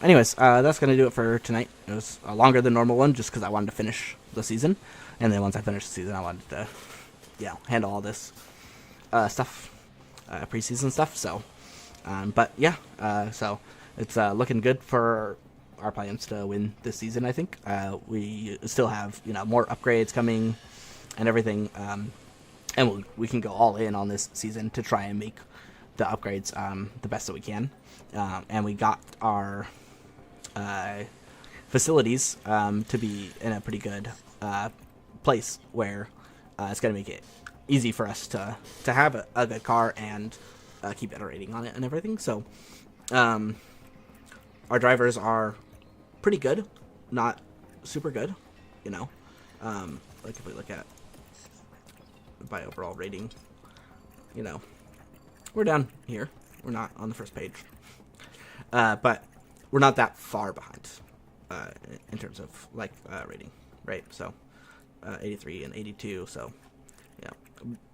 anyways, that's going to do it for tonight. It was a longer than normal one just because I wanted to finish the season, and then once I finished the season, I wanted to handle all this stuff, preseason stuff. So but yeah, so it's looking good for our plans to win this season. I think we still have more upgrades coming and everything, and we can go all in on this season to try and make the upgrades the best that we can. And we got our facilities to be in a pretty good place where it's going to make it easy for us to have a good car and keep iterating on it and everything. So our drivers are pretty good, not super good, like if we look at by overall rating, we're down here. We're not on the first page, but we're not that far behind in terms of like rating, right? So 83 and 82. So yeah,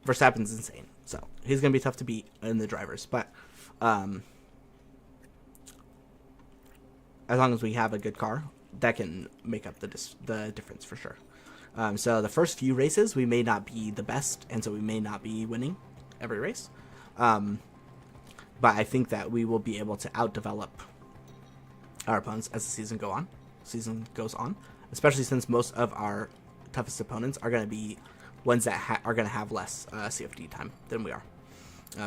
Verstappen's insane. So he's gonna be tough to beat in the drivers, but as long as we have a good car, that can make up the difference for sure. So the first few races, we may not be the best, and so we may not be winning every race. But I think that we will be able to outdevelop our opponents as the season goes on, especially since most of our toughest opponents are going to be ones that are going to have less CFD time than we are.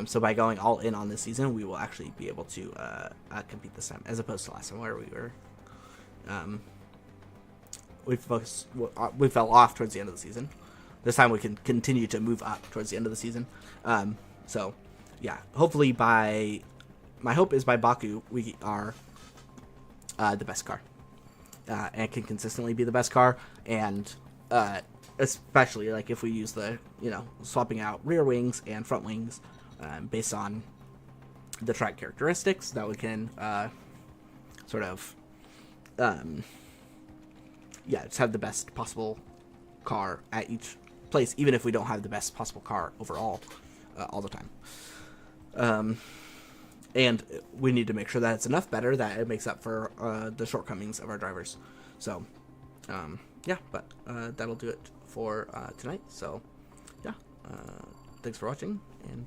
So by going all in on this season, we will actually be able to compete this time, as opposed to last time where we were we fell off towards the end of the season. This time we can continue to move up towards the end of the season. So yeah, hopefully my hope is by Baku we are the best car, and can consistently be the best car, and especially like if we use the swapping out rear wings and front wings based on the track characteristics, that we can sort of just have the best possible car at each place, even if we don't have the best possible car overall all the time. And we need to make sure that it's enough better that it makes up for the shortcomings of our drivers. So that'll do it for tonight. So yeah, thanks for watching.